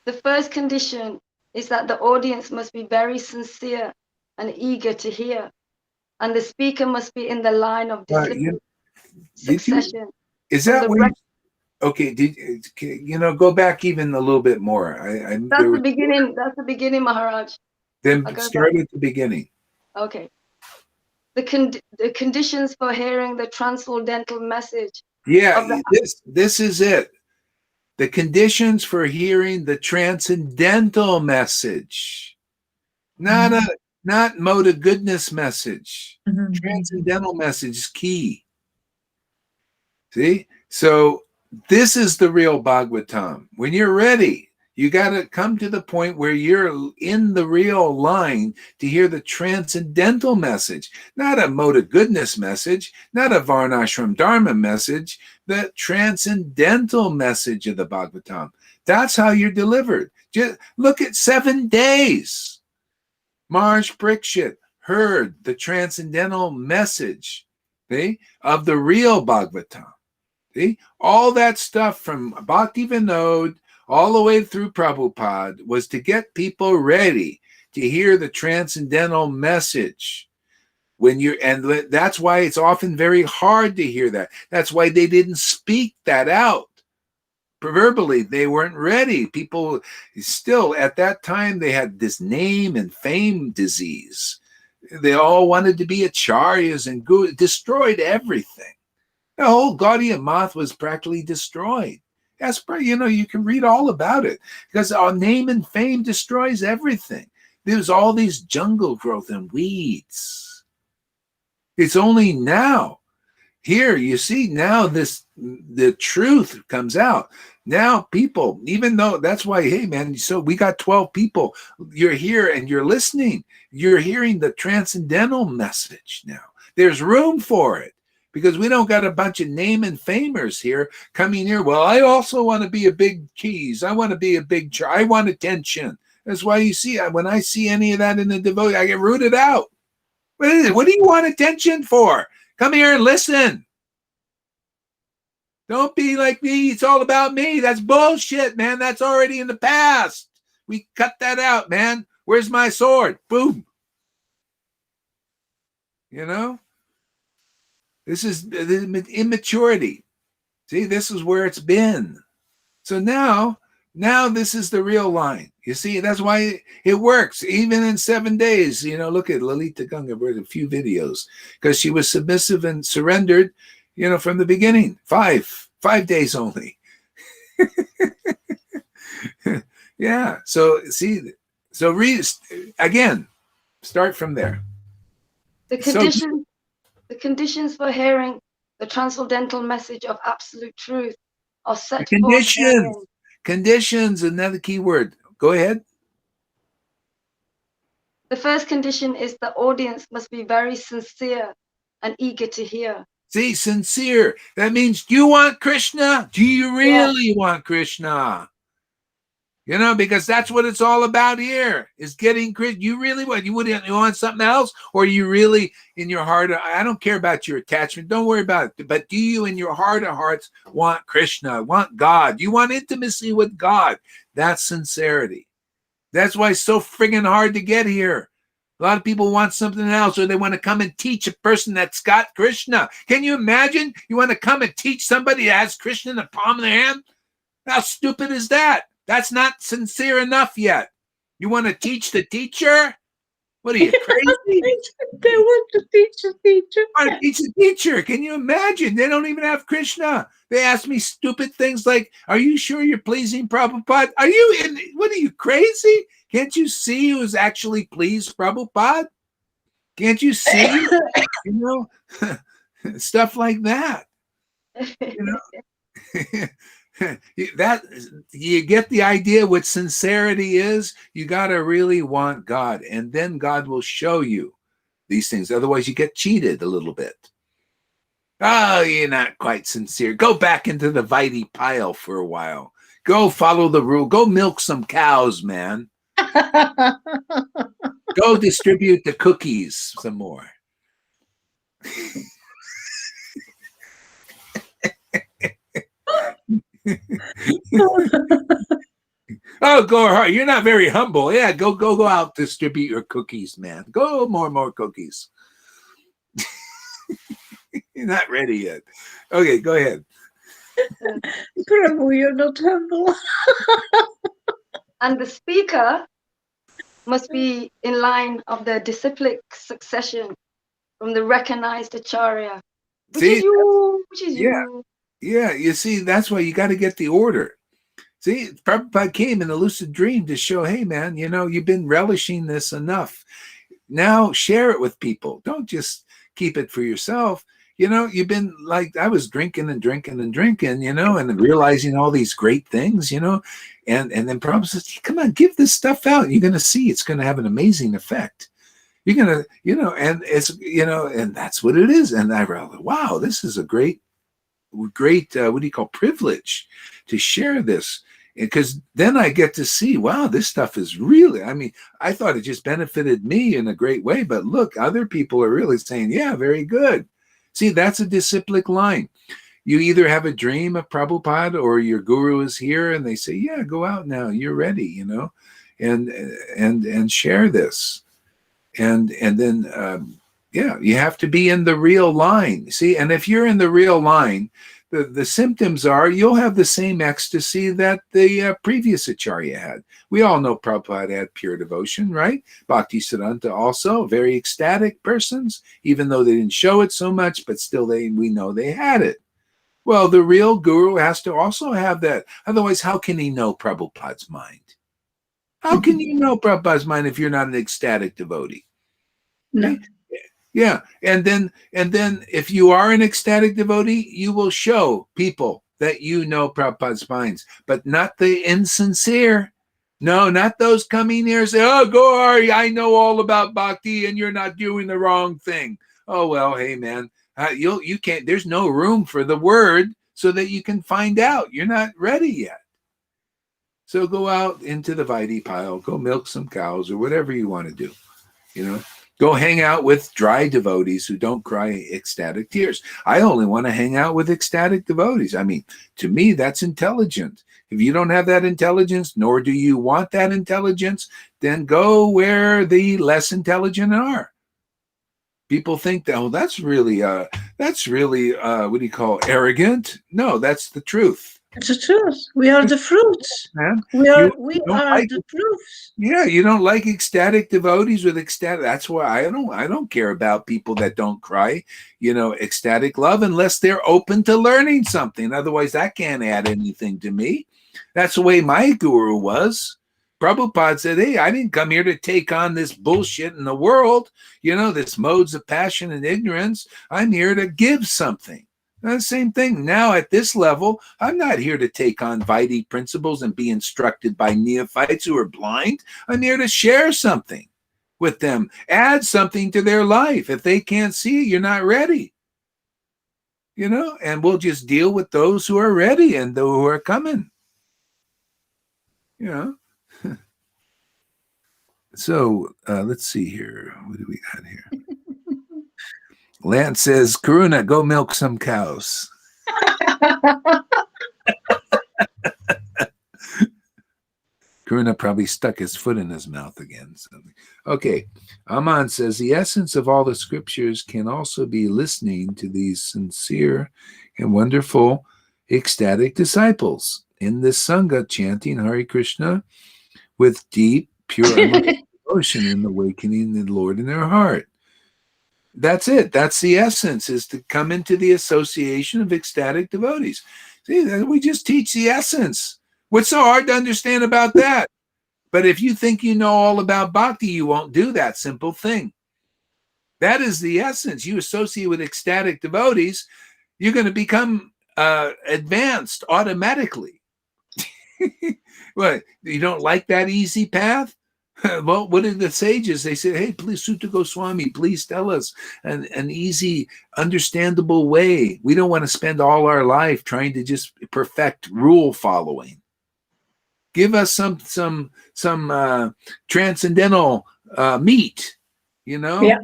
The first condition is that the audience must be very sincere and eager to hear, and the speaker must be in the line of disciplic succession. Is that where? Okay, go back even a little bit more. That's the beginning. That's the beginning, Maharaj. Then start at the beginning. Okay. The conditions for hearing the transcendental message. Yeah, this is it. The conditions for hearing the transcendental message, not mode of goodness message. Mm-hmm. Transcendental message is key. See, so this is the real Bhagavatam. When you're ready, you got to come to the point where you're in the real line to hear the transcendental message, not a mode of goodness message, not a Varnashram Dharma message, the transcendental message of the Bhagavatam. That's how you're delivered. Just look at 7 days. Maharaj Parikshit heard the transcendental message, of the real Bhagavatam. All that stuff from Bhakti Vinod all the way through Prabhupada was to get people ready to hear the transcendental message. And that's why it's often very hard to hear that. That's why they didn't speak that out. Proverbially, they weren't ready. People still at that time, they had this name and fame disease. They all wanted to be acharyas and destroyed everything. The whole Gaudiya Math was practically destroyed. That's you can read all about it, because our name and fame destroys everything. There's all these jungle growth and weeds. It's only now. Here, you see, now the truth comes out. Now people, even though that's why, hey man, so we got 12 people. You're here and you're listening. You're hearing the transcendental message now. There's room for it, because we don't got a bunch of name and famers here coming here. Well, I also want to be a big cheese. I want to be a big, I want attention. That's why you see, when I see any of that in the devotion, I get rooted out. What do you want attention for? Come here and listen. Don't be like me. It's all about me. That's bullshit, man. That's already in the past. We cut that out, man. Where's my sword? Boom. This is the immaturity. See, this is where it's been. So now this is the real line. You see, that's why it works. Even in 7 days, look at Lalita Ganga, with a few videos, because she was submissive and surrendered, from the beginning. 5 days only. Yeah. So see, read again, start from there. The conditions for hearing the transcendental message of absolute truth are set forth therein. Conditions, another key word. Go ahead. The first condition is the audience must be very sincere and eager to hear. See, sincere. That means, do you want Krishna? Do you really want Krishna? Because that's what it's all about here, is getting Krishna. You really want, you want something else? Or you really, in your heart, I don't care about your attachment. Don't worry about it. But do you, in your heart of hearts, want Krishna, want God? You want intimacy with God? That's sincerity. That's why it's so friggin' hard to get here. A lot of people want something else, or they want to come and teach a person that's got Krishna. Can you imagine? You want to come and teach somebody that has Krishna in the palm of their hand? How stupid is that? That's not sincere enough yet. You want to teach the teacher? What are you, crazy? They want to teach the teacher. I want to teach the teacher. Can you imagine? They don't even have Krishna. They ask me stupid things like, are you sure you're pleasing Prabhupada? What are you, crazy? Can't you see who's actually pleased Prabhupada? Can't you see? Stuff like that. That you get the idea what sincerity is. You got to really want God, and then God will show you these things. Otherwise you get cheated a little bit. Oh, you're not quite sincere. Go back into the Vaiti pile for a while. Go follow the rule. Go milk some cows, man. Go distribute the cookies some more. Oh, go hard. You're not very humble. Yeah, go out, distribute your cookies, man. Go more cookies. You're not ready yet. Okay, go ahead. Prabhu, you're not humble. And the speaker must be in line of the disciplic succession from the recognized acharya. Which is you. Yeah, you see, that's why you got to get the order. See, Prabhupada came in a lucid dream to show, hey, man, you've been relishing this enough. Now share it with people. Don't just keep it for yourself. You've been like, I was drinking and realizing all these great things, and then Prabhupada says, come on, give this stuff out. You're going to see it's going to have an amazing effect. You're going to, and it's, and that's what it is. And I realized, wow, this is a great, what do you call, privilege to share this. Because then I get to see, wow, this stuff is really, I thought it just benefited me in a great way, but look, other people are really saying, yeah, very good. See, that's a disciplic line. You either have a dream of Prabhupada or your guru is here and they say, yeah, go out now, you're ready, and share this. And then you have to be in the real line. See, and if you're in the real line, the symptoms are you'll have the same ecstasy that the previous Acharya had. We all know Prabhupada had pure devotion, right? Bhaktisiddhanta also, very ecstatic persons, even though they didn't show it so much, but still we know they had it. Well, the real guru has to also have that. Otherwise, how can he know Prabhupada's mind? How can you know Prabhupada's mind if you're not an ecstatic devotee? No. Yeah, and then if you are an ecstatic devotee, you will show people that you know Prabhupada's minds, but not the insincere. No, not those coming here and say, "Oh, Gauri, I know all about bhakti, and you're not doing the wrong thing." Oh well, hey man, you can't. There's no room for the word so that you can find out. You're not ready yet. So go out into the Vaidhi pile, go milk some cows or whatever you want to do. Go hang out with dry devotees who don't cry ecstatic tears. I only want to hang out with ecstatic devotees. I mean, to me, that's intelligent. If you don't have that intelligence, nor do you want that intelligence, then go where the less intelligent are. People think that, that's really, what do you call, arrogant? No, that's the truth. It's the truth. We are the fruits. Man, We are like the proofs. Yeah, you don't like ecstatic devotees with ecstatic. That's why I don't care about people that don't cry, ecstatic love, unless they're open to learning something. Otherwise, that can't add anything to me. That's the way my guru was. Prabhupada said, "Hey, I didn't come here to take on this bullshit in the world, this modes of passion and ignorance. I'm here to give something." The same thing. Now at this level, I'm not here to take on Vaidhi principles and be instructed by neophytes who are blind. I'm here to share something with them, add something to their life. If they can't see it, you're not ready. And we'll just deal with those who are ready and those who are coming. So let's see here. What do we got here? Lance says, "Karuna, go milk some cows." Karuna probably stuck his foot in his mouth again. Okay. Aman says, "The essence of all the scriptures can also be listening to these sincere and wonderful ecstatic disciples in this Sangha chanting Hare Krishna with deep, pure devotion and awakening the Lord in their heart." That's it. That's the essence, is to come into the association of ecstatic devotees. See, we just teach the essence. What's so hard to understand about that? But if you think you know all about bhakti, you won't do that simple thing. That is the essence. You associate with ecstatic devotees, you're going to become advanced automatically. What, you don't like that easy path? Well, what did the sages? They said, "Hey, please, Sutta Goswami, please tell us an easy, understandable way. We don't want to spend all our life trying to just perfect rule following. Give us some transcendental meat, Yeah.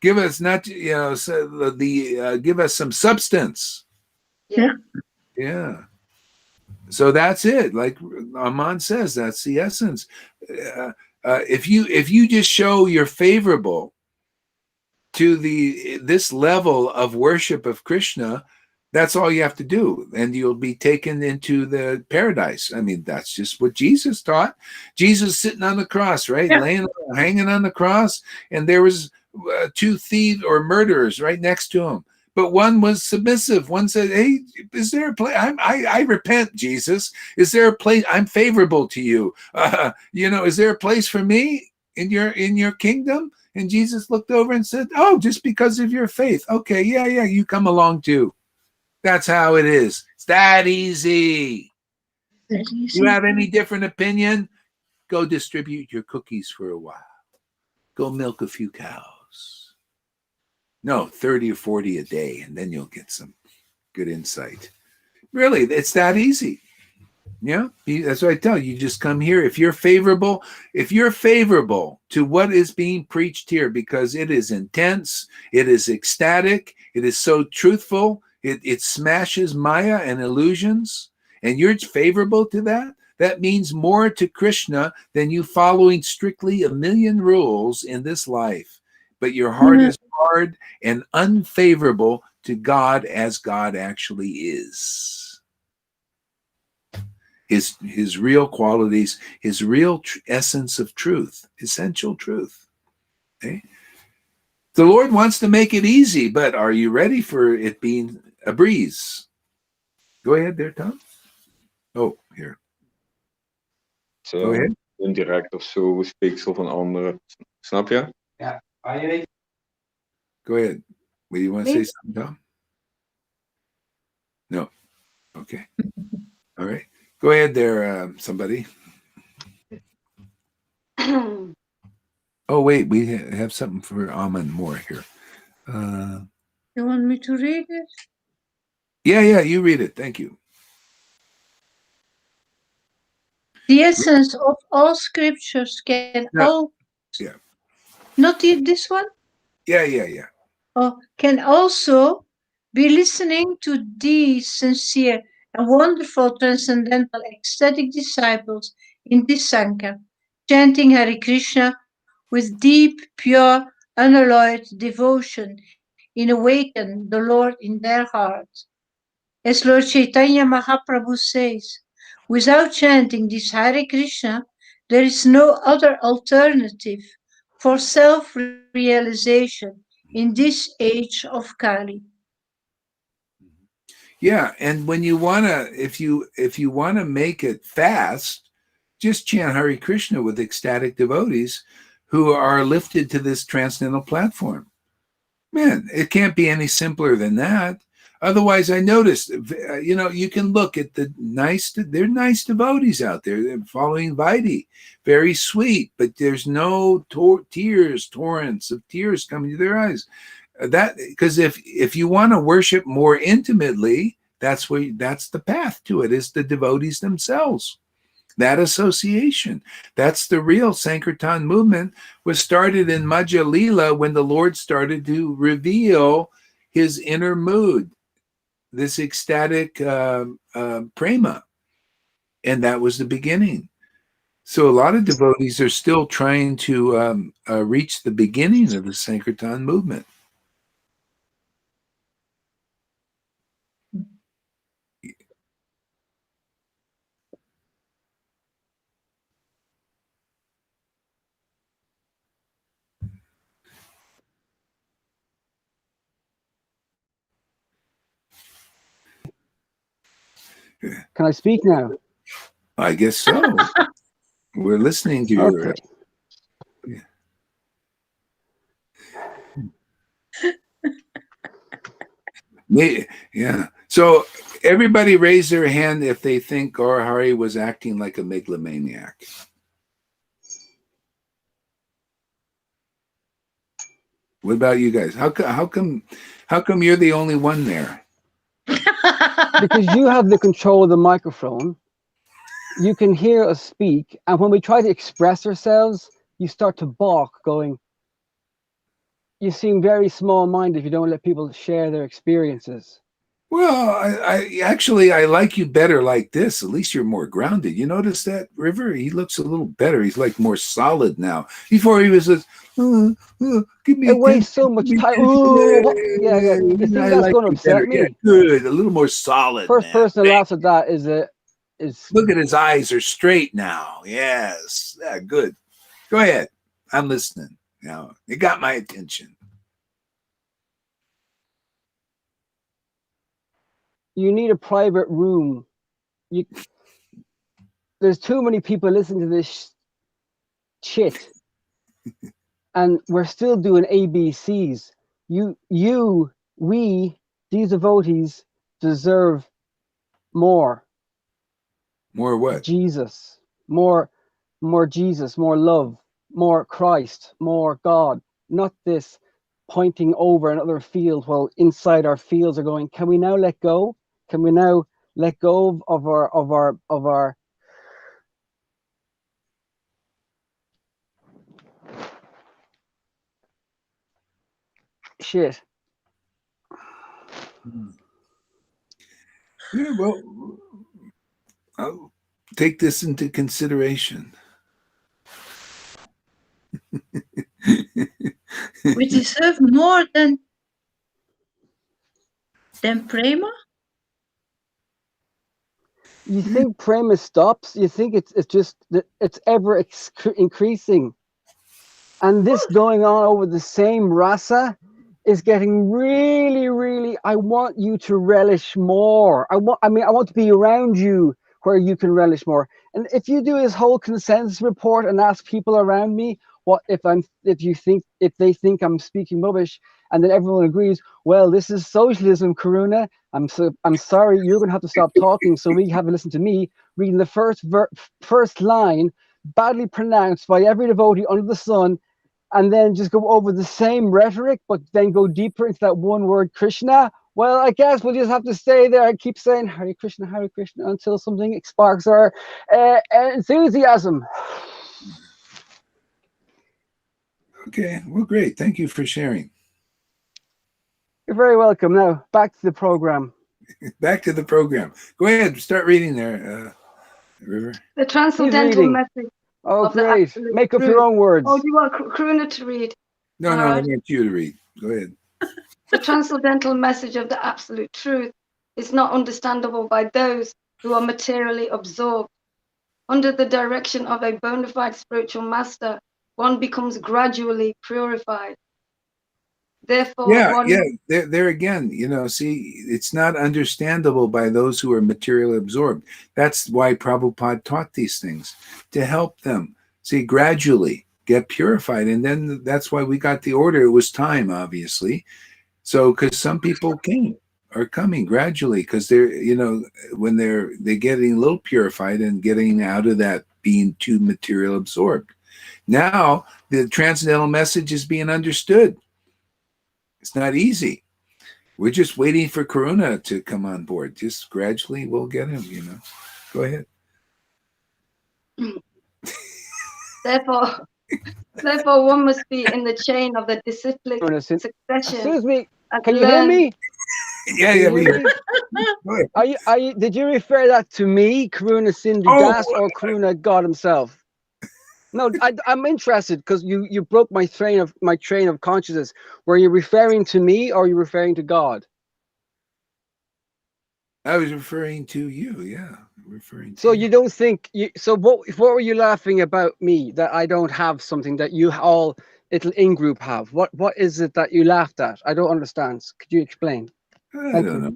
Give us not, give us some substance." Yeah. So that's it. Like Aman says, that's the essence. If you just show you're favorable to this level of worship of Krishna, that's all you have to do, and you'll be taken into the paradise. I mean, that's just what Jesus taught. Jesus sitting on the cross, right, hanging on the cross, and there was two thieves or murderers right next to him. But one was submissive. One said, "Hey, is there a place? I repent, Jesus. Is there a place? I'm favorable to you. Is there a place for me in your kingdom?" And Jesus looked over and said, "Oh, just because of your faith. Okay, yeah, you come along too." That's how it is. It's that easy. You have any different opinion? Go distribute your cookies for a while. Go milk a few cows. No, 30 or 40 a day, and then you'll get some good insight. Really, it's that easy. Yeah, that's what I tell you. You just come here. If you're favorable to what is being preached here, because it is intense, it is ecstatic, it is so truthful, it smashes Maya and illusions, and you're favorable to that, that means more to Krishna than you following strictly a million rules in this life. But your heart is hard and unfavorable to God as God actually is. His real qualities, his real essence of truth, essential truth. Okay? The Lord wants to make it easy, but are you ready for it being a breeze? Go ahead there, Tom. Oh, here. Go ahead. Indirect of zo, speeksel van anderen. Snap je? Ja. Go ahead. Well, you want to say something, Tom? No. Okay. All right. Go ahead there, somebody. Oh, wait. We have something for Aman more here. You want me to read it? Yeah, you read it. Thank you. The essence of all scriptures can Yeah. Not this one? Yeah. Can also be listening to these sincere and wonderful transcendental ecstatic disciples in this Sangha, chanting Hare Krishna with deep, pure, unalloyed devotion in awaken the Lord in their hearts. As Lord Chaitanya Mahaprabhu says, without chanting this Hare Krishna, there is no other alternative for self-realization in this age of Kali. Yeah, and when you wanna, if you wanna make it fast, just chant Hare Krishna with ecstatic devotees who are lifted to this transcendental platform. Man, it can't be any simpler than that. Otherwise, I noticed, you can look at they're nice devotees out there. They're following Vaidhi, very sweet, but there's no torrents of tears coming to their eyes. That because if you want to worship more intimately, that's the path to it, is the devotees themselves. That association, that's the real Sankirtan movement, was started in Madhya Lila when the Lord started to reveal his inner mood, this ecstatic prema, and that was the beginning. So a lot of devotees are still trying to reach the beginning of the Sankirtan movement. Can I speak now? I guess so. We're listening to your. Okay. Yeah. So everybody raise their hand if they think Gaur Hari was acting like a megalomaniac. What about you guys? How come you're the only one there? Because you have the control of the microphone. You can hear us speak, and when we try to express ourselves, you start to balk, going, you seem very small-minded if you don't let people share their experiences. Well, I actually like you better like this. At least you're more grounded. You notice that, River? He looks a little better. He's like more solid now. Before he was just, give me It wastes attention. so much time. Yeah. You think I that's like going to you upset better. me? Yeah, good. A little more solid, First man. person that laughs at that is Look at his eyes are straight now. Yes. Yeah, good. Go ahead. I'm listening. Now, it got my attention. you need a private room. There's too many people listening to this shit, and we're still doing ABCs. We, these devotees deserve more. More what? Jesus, more Jesus, more love, more Christ, more God. Not this pointing over another field while inside our fields are going, can we now let go? Can we now let go of our shit? Yeah, well, take this into consideration. We deserve more than prema? You think prema stops? You think it's just that it's ever increasing, and this going on over the same rasa is getting really, really. I want you to relish more. I want to be around you where you can relish more. And if you do this whole consensus report and ask people around me what if they think I'm speaking rubbish, and then everyone agrees, well, this is socialism, Karuna. I'm sorry, you're going to have to stop talking so we have to listen to me reading the first line, badly pronounced by every devotee under the sun, and then just go over the same rhetoric, but then go deeper into that one word, Krishna. Well, I guess we'll just have to stay there and keep saying Hare Krishna until something sparks our enthusiasm. Okay, well, great. Thank you for sharing. You're very welcome. Now, back to the program. Back to the program. Go ahead, start reading there, River. The transcendental message. Oh, of the great. absolute Make up truth. your own words. Oh, do you want Karuna to read? No, I want you to read. Go ahead. The transcendental message of the absolute truth is not understandable by those who are materially absorbed. Under the direction of a bona fide spiritual master, one becomes gradually purified. Therefore, there again, see, it's not understandable by those who are materially absorbed. That's why Prabhupada taught these things, to help them, see, gradually get purified. And then that's why we got the order. It was time, obviously. So, because some people are coming gradually, because they're, when they're getting a little purified and getting out of that being too material absorbed. Now, the transcendental message is being understood. It's not easy. We're just waiting for Karuna to come on board. Just gradually we'll get him, Go ahead. Therefore, one must be in the chain of the disciplic succession. Excuse me, can you hear me? Yeah. Did you refer that to me, Karuna Sindhu Das, or Karuna God himself? No, I'm interested because you broke my train of consciousness. Were you referring to me or are you referring to God? I was referring to you, yeah. So you don't think so what were you laughing about me that I don't have something that you all little in-group have? What is it that you laughed at? I don't understand. Could you explain? I don't know.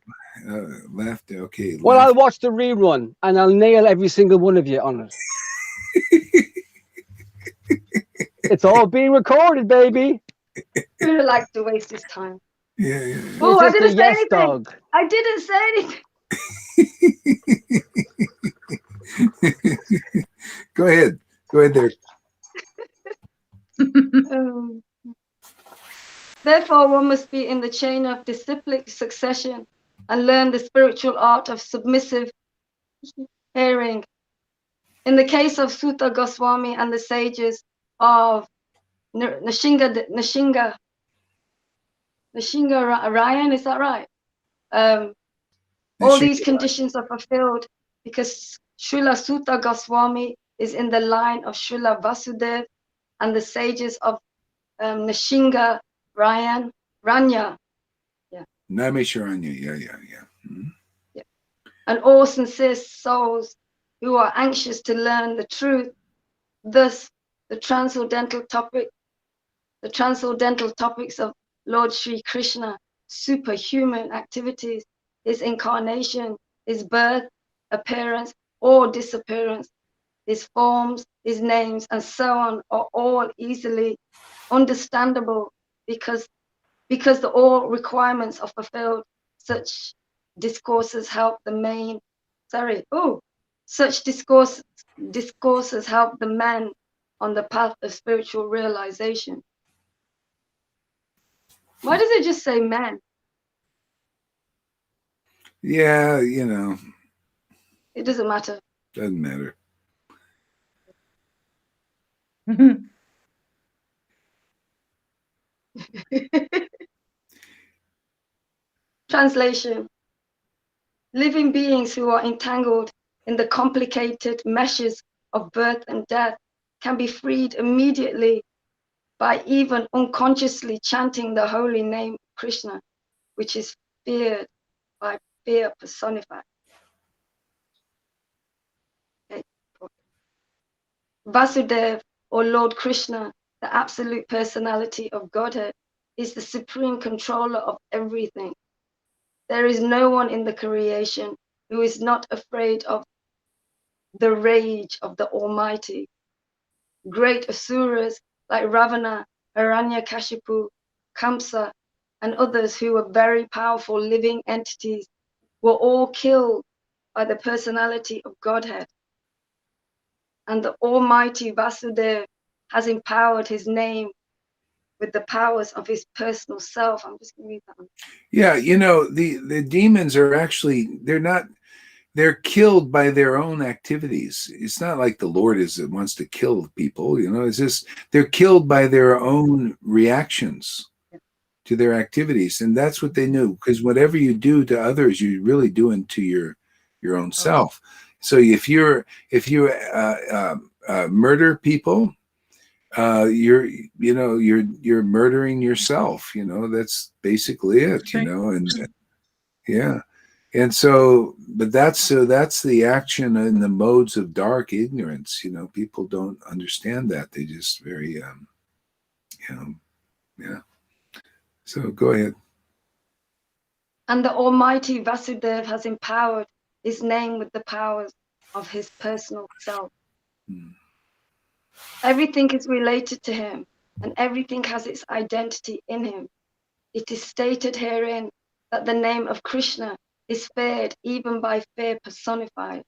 Laughter, okay. Well, I'll watch the rerun and I'll nail every single one of you on it. It's all being recorded, baby. Who would like to waste his time? Yeah. Oh, I didn't say anything. Dog. I didn't say anything. Go ahead there. Therefore, one must be in the chain of disciplic succession and learn the spiritual art of submissive hearing. In the case of Sutta Goswami and the sages of Nishinga Ryan, is that right? All these conditions are fulfilled because Srila Sutta Goswami is in the line of Srila Vasudev and the sages of Nishinga Ranya. Yeah. Naimisharanya, yeah. Mm-hmm. Yeah. And all sincere souls who are anxious to learn the truth. Thus, the transcendental topics of Lord Sri Krishna, superhuman activities, his incarnation, his birth, appearance, or disappearance, his forms, his names, and so on are all easily understandable because all requirements are fulfilled. Such discourses help the man on the path of spiritual realization. Why does it just say man? Yeah, It doesn't matter. Doesn't matter. Translation. Living beings who are entangled in the complicated meshes of birth and death can be freed immediately by even unconsciously chanting the holy name Krishna, which is feared by fear personified. Okay. Vasudev, or Lord Krishna, the absolute personality of Godhead, is the supreme controller of everything. There is no one in the creation who is not afraid of the rage of the Almighty. Great asuras like Ravana, Hiranyakashipu, Kamsa, and others who were very powerful living entities were all killed by the personality of Godhead. And the Almighty Vasudeva has empowered his name with the powers of his personal self. I'm just going to read that one. Yeah, you know, the demons are actually, they're killed by their own activities. It's not like the Lord wants to kill people, you know, it's just they're killed by their own reactions to their activities. And that's what they knew, because whatever you do to others, you're really doing to your own self. So if you murder people, you're murdering yourself, you know, that's basically it, you know. And yeah. And so, but that's the action in the modes of dark ignorance. You know, people don't understand that. They just very, yeah. So go ahead. And the Almighty Vasudeva has empowered his name with the powers of his personal self. Everything is related to him, and everything has its identity in him. It is stated herein that the name of Krishna is feared even by fear personified.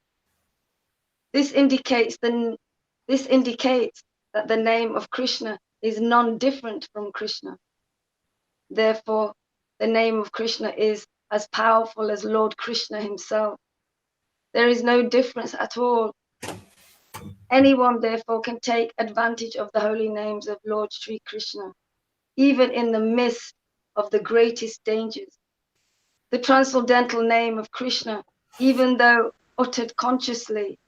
This indicates that the name of Krishna is non-different from Krishna. Therefore, the name of Krishna is as powerful as Lord Krishna himself. There is no difference at all. Anyone, therefore, can take advantage of the holy names of Lord Sri Krishna, even in the midst of the greatest dangers. The transcendental name of Krishna, even though uttered consciously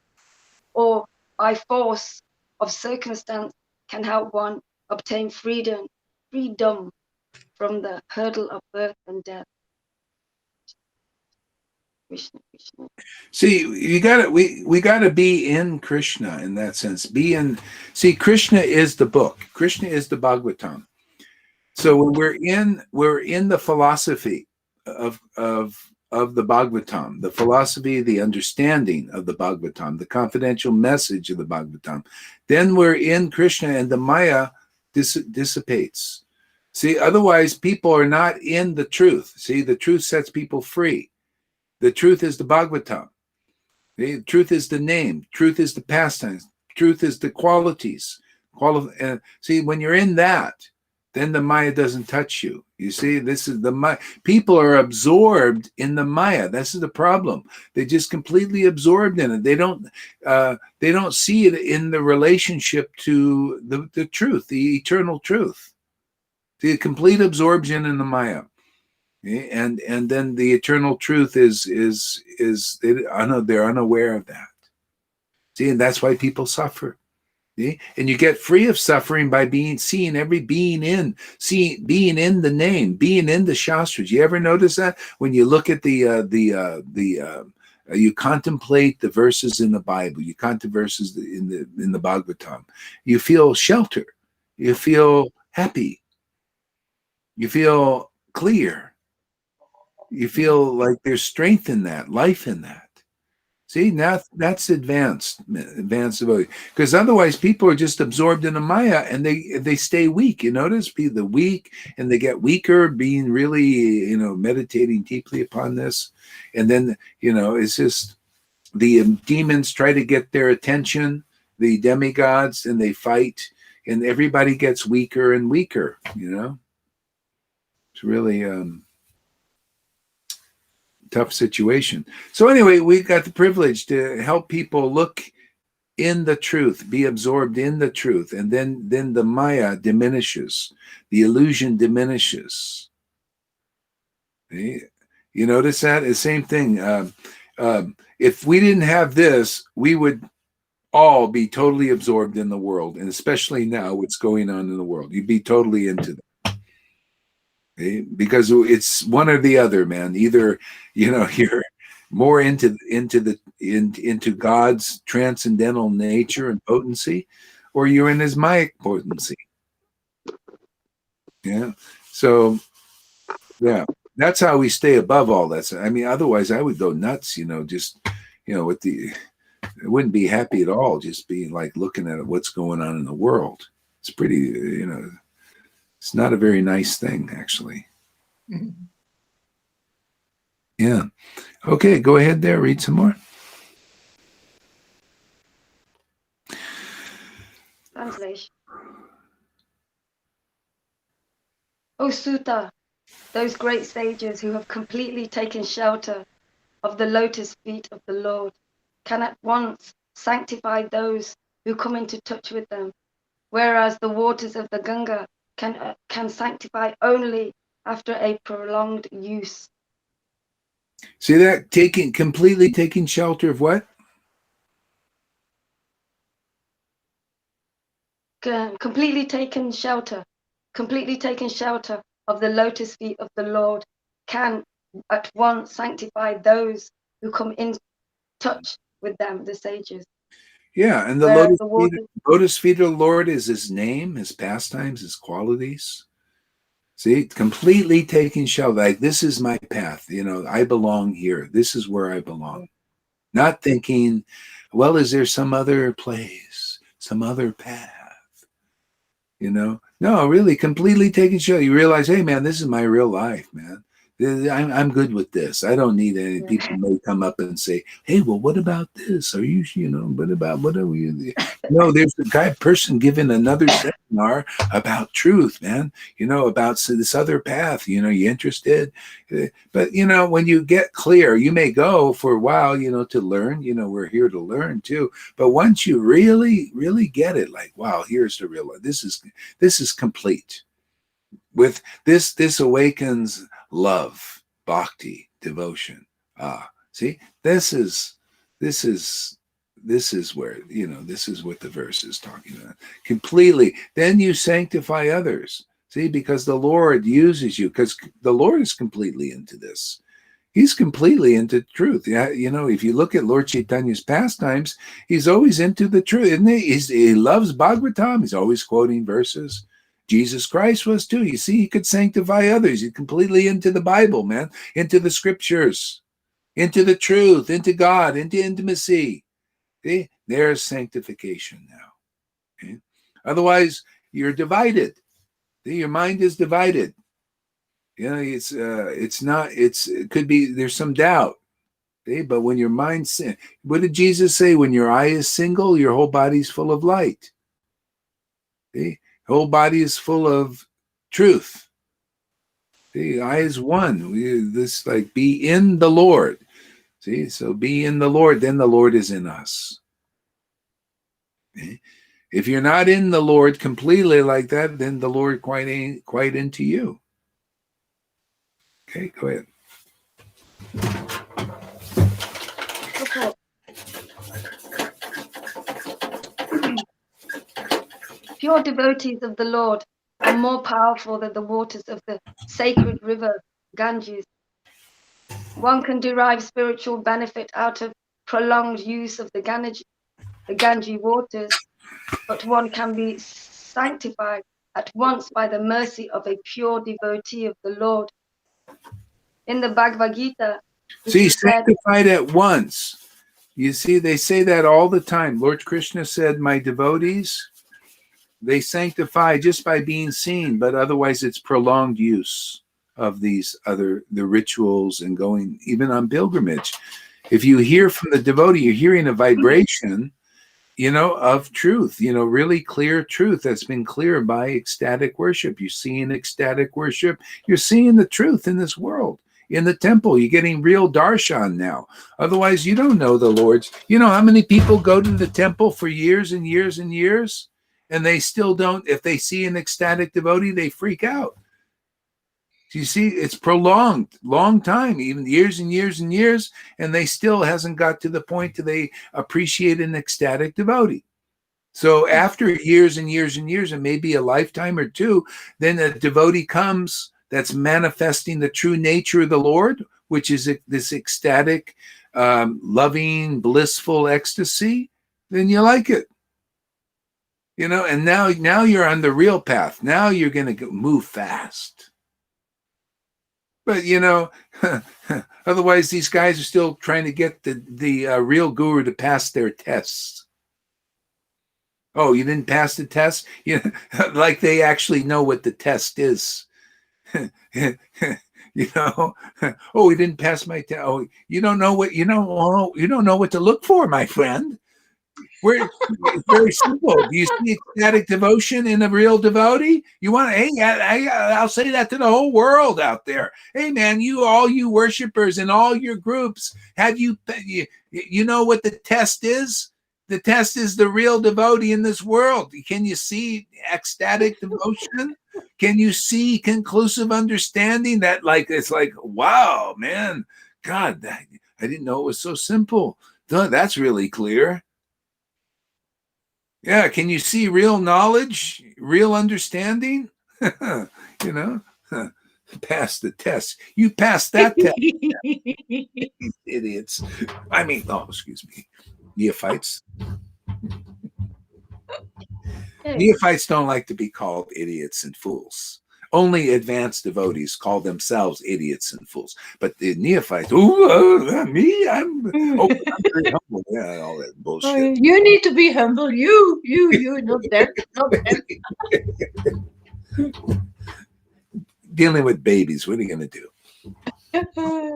or by force of circumstance, can help one obtain freedom from the hurdle of birth and death. Krishna, Krishna. See, we gotta be in Krishna in that sense. Krishna is the book. Krishna is the Bhagavatam. So when we're in the philosophy of the Bhagavatam, the philosophy, the understanding of the Bhagavatam, the confidential message of the Bhagavatam, then we're in Krishna, and the Maya dissipates. See, otherwise people are not in the truth. See, the truth sets people free. The truth is the Bhagavatam. The truth is the name. Truth is the pastimes. Truth is the qualities. See, when you're in that, then the Maya doesn't touch you. You see, this is the Maya. People are absorbed in the Maya. This is the problem. They're just completely absorbed in it. They don't see it in the relationship to the truth, the eternal truth. The complete absorption in the Maya. And then the eternal truth they're unaware of that. See, and that's why people suffer. See? And you get free of suffering by seeing being in the name, being in the Shastras. You ever notice that when you look at you contemplate the verses in the Bible, you contemplate verses in the Bhagavatam, you feel shelter, you feel happy, you feel clear. You feel like there's strength in that, life in that. See, now that's advanced ability. Because otherwise people are just absorbed in the Maya and they stay weak. You notice the weak, and they get weaker being really, meditating deeply upon this. And then, it's just the demons try to get their attention, the demigods, and they fight, and everybody gets weaker and weaker, It's really tough situation. So anyway, we got the privilege to help people look in the truth, be absorbed in the truth, and then the Maya diminishes, the illusion diminishes. Okay? You notice that? The same thing. If we didn't have this, we would all be totally absorbed in the world, and especially now what's going on in the world. You'd be totally into that. Okay? Because it's one or the other, man. Either, you're more into God's transcendental nature and potency, or you're in his Maya potency. Yeah. So yeah, that's how we stay above all that. I mean, otherwise I would go nuts, just, with I wouldn't be happy at all, just being like looking at what's going on in the world. It's pretty, it's not a very nice thing, actually. Mm-hmm. Yeah. Okay, go ahead there, read some more. Translation. O Sutta, those great sages who have completely taken shelter of the lotus feet of the Lord can at once sanctify those who come into touch with them, whereas the waters of the Ganga can sanctify only after a prolonged use. See that? Completely taking shelter of what? Completely taken shelter of the lotus feet of the Lord can at once sanctify those who come in touch with them, the sages. Yeah, and the lotus feet of the Lord is his name, his pastimes, his qualities. See, completely taking shelter. Like, this is my path. I belong here. This is where I belong. Not thinking, well, is there some other place, some other path? No, really completely taking shelter. You realize, hey, man, this is my real life, man. I'm good with this. I don't need any people may come up and say, hey, well, what about this? Are you, what are we? No, there's a person giving another seminar about truth, man, about this other path, you interested? But, when you get clear, you may go for a while, to learn, we're here to learn too. But once you really, really get it, like, wow, here's the real life. This is complete. With this awakens love, bhakti, devotion. See, this is where, this is what the verse is talking about. Completely. Then you sanctify others. See, because the Lord uses you, because the Lord is completely into this. He's completely into truth. Yeah, if you look at Lord Chaitanya's pastimes, he's always into the truth, isn't he? He loves Bhagavatam. He's always quoting verses. Jesus Christ was too. You see, he could sanctify others. He's completely into the Bible, man, into the scriptures, into the truth, into God, into intimacy. See, there's sanctification now. Okay? Otherwise, you're divided. See, your mind is divided. It could be, there's some doubt. Okay? But when your mind's, what did Jesus say? When your eye is single, your whole body's full of light. Okay? Whole body is full of truth. The eye is one. Be in the Lord. See, so be in the Lord, then the Lord is in us. Okay? If you're not in the Lord completely like that, then the Lord ain't quite into you. Okay, go ahead. Pure devotees of the Lord are more powerful than the waters of the sacred river Ganges. One can derive spiritual benefit out of prolonged use of the Ganges waters, but one can be sanctified at once by the mercy of a pure devotee of the Lord. In the Bhagavad Gita, sanctified at once. You see, they say that all the time. Lord Krishna said, my devotees, they sanctify just by being seen, but otherwise it's prolonged use of the rituals and going even on pilgrimage. If you hear from the devotee, you're hearing a vibration, of truth, really clear truth that's been cleared by ecstatic worship. You're seeing ecstatic worship. You're seeing the truth in this world. In the temple, you're getting real darshan now. Otherwise, you don't know the Lord's. You know how many people go to the temple for years and years and years, and they still don't. If they see an ecstatic devotee, they freak out. You see, it's prolonged, long time, even years and years and years, and they still hasn't got to the point that they appreciate an ecstatic devotee. So after years and years and years, and maybe a lifetime or two, then a devotee comes that's manifesting the true nature of the Lord, which is this ecstatic, loving, blissful ecstasy. Then you like it. You know, and now you're on the real path. Now you're going to move fast. But, you know, otherwise these guys are still trying to get the real guru to pass their tests. Oh, you didn't pass the test? You know, like they actually know what the test is. You know, oh, we didn't pass my test. Oh, you don't know what you don't know what to look for, my friend. It's very simple. Do you see ecstatic devotion in a real devotee? You want to, hey, I'll say that to the whole world out there. Hey, man, all you worshipers in all your groups, you know what the test is? The test is the real devotee in this world. Can you see ecstatic devotion? Can you see conclusive understanding that, like, it's like, wow, man, God, I didn't know it was so simple. That's really clear. Yeah, can you see real knowledge, real understanding? You know, pass the test. You passed that test. Idiots. I mean, excuse me. Neophytes. Neophytes don't like to be called idiots and fools. Only advanced devotees call themselves idiots and fools. But the neophytes, me, I'm very humble. Yeah, all that bullshit. You need to be humble. You, not them, not them. Dealing with babies, what are you going to do?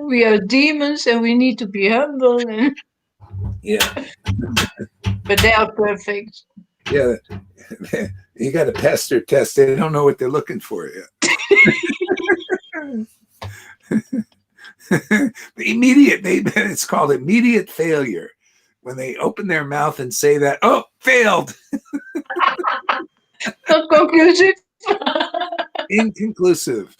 We are demons and we need to be humble. Yeah. But they are perfect. Yeah. You got to pass their test. They don't know what they're looking for yet. It's called immediate failure. When they open their mouth and say that, oh, failed. Not conclusive. Inconclusive.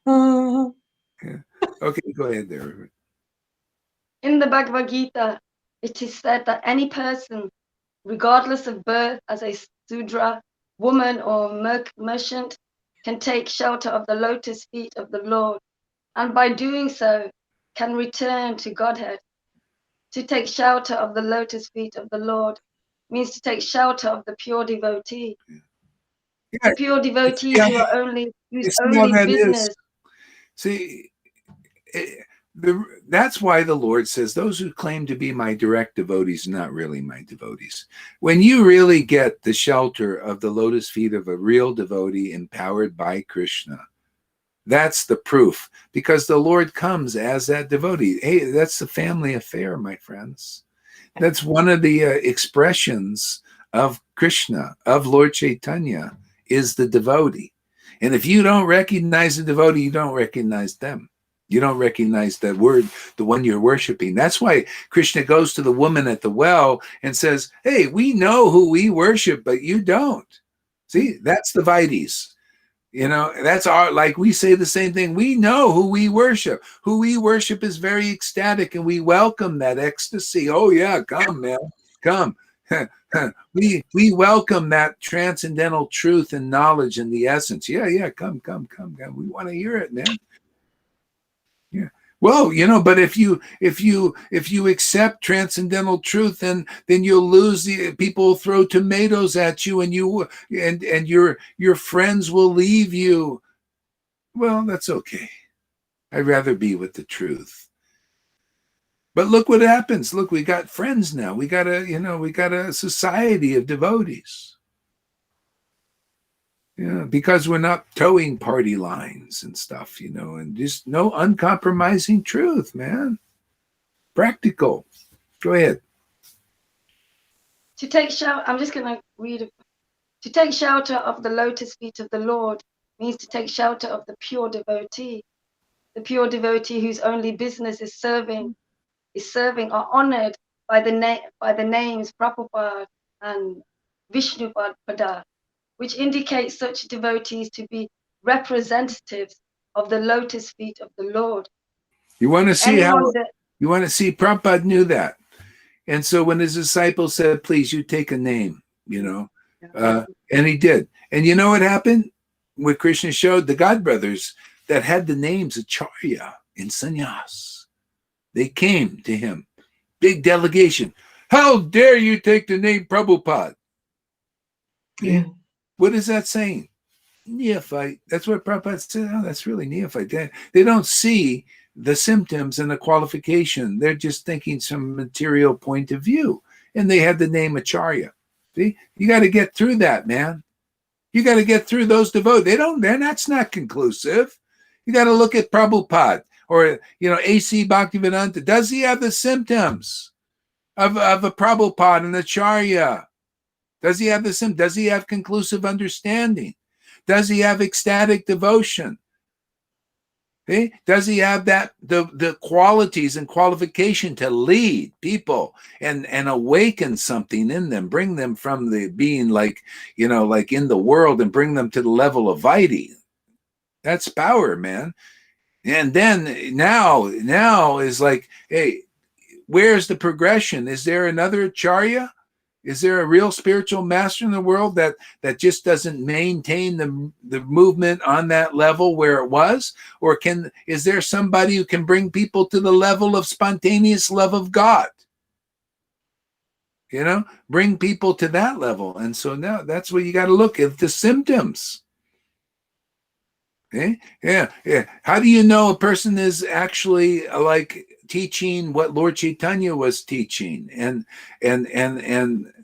Yeah. Okay, go ahead there. In the Bhagavad Gita, it is said that any person, regardless of birth as a Sudra, woman, or merchant, can take shelter of the lotus feet of the Lord, and by doing so, can return to Godhead. To take shelter of the lotus feet of the Lord means to take shelter of the pure devotee. Yeah. The pure devotee whose only business. See, that's why the Lord says those who claim to be my direct devotees are not really my devotees. When you really get the shelter of the lotus feet of a real devotee empowered by Krishna, that's the proof, because the Lord comes as that devotee. Hey, that's the family affair, my friends. That's one of the expressions of Krishna, of Lord Chaitanya, is the devotee. And if you don't recognize the devotee, you don't recognize them. You don't recognize that word, the one you're worshiping. That's why Krishna goes to the woman at the well and says, hey, we know who we worship, but you don't. See, that's the Vaides. You know, that's like we say the same thing. We know who we worship. Who we worship is very ecstatic, and we welcome that ecstasy. Oh, yeah, come, man, come. we welcome that transcendental truth and knowledge and the essence. Yeah, come. We want to hear it, man. Yeah. Well, you know, but if you accept transcendental truth, then you'll lose the people throw tomatoes at you, and your friends will leave you. Well, that's okay. I'd rather be with the truth. But look what happens. Look, we got friends now. We got a society of devotees. Yeah, because we're not towing party lines and stuff, you know, and just no uncompromising truth, man. Practical. Go ahead. To take shelter, I'm just going to read it. To take shelter of the lotus feet of the Lord means to take shelter of the pure devotee. The pure devotee whose only business is serving are honored by the names Prabhupada and Vishnupada, which indicates such devotees to be representatives of the lotus feet of the Lord. You want to see Anyone that you want to see Prabhupada knew that. And so when his disciples said, please, you take a name, and he did. And you know what happened? What Krishna showed the God brothers that had the names Acharya and Sannyas. They came to him. Big delegation. How dare you take the name Prabhupada? Yeah. What is that saying? Neophyte. That's what Prabhupada said. Oh, that's really neophyte. They don't see the symptoms and the qualification. They're just thinking some material point of view. And they had the name Acharya. See, you got to get through that, man. You got to get through those devotees. That's not conclusive. You got to look at Prabhupada or, A.C. Bhaktivedanta. Does he have the symptoms of a Prabhupada and Acharya? Does he have the symptoms? Does he have conclusive understanding? Does he have ecstatic devotion? Okay? Does he have the qualities and qualification to lead people and awaken something in them, bring them from the being like in the world and bring them to the level of Vaidhi? That's power, man. And then now is like, hey, where's the progression? Is there another Acharya? Is there a real spiritual master in the world that just doesn't maintain the movement on that level where it was? Or is there somebody who can bring people to the level of spontaneous love of God? Bring people to that level. And so now that's what you got to look at, the symptoms. Okay? Yeah. How do you know a person is actually like teaching what Lord Chaitanya was teaching and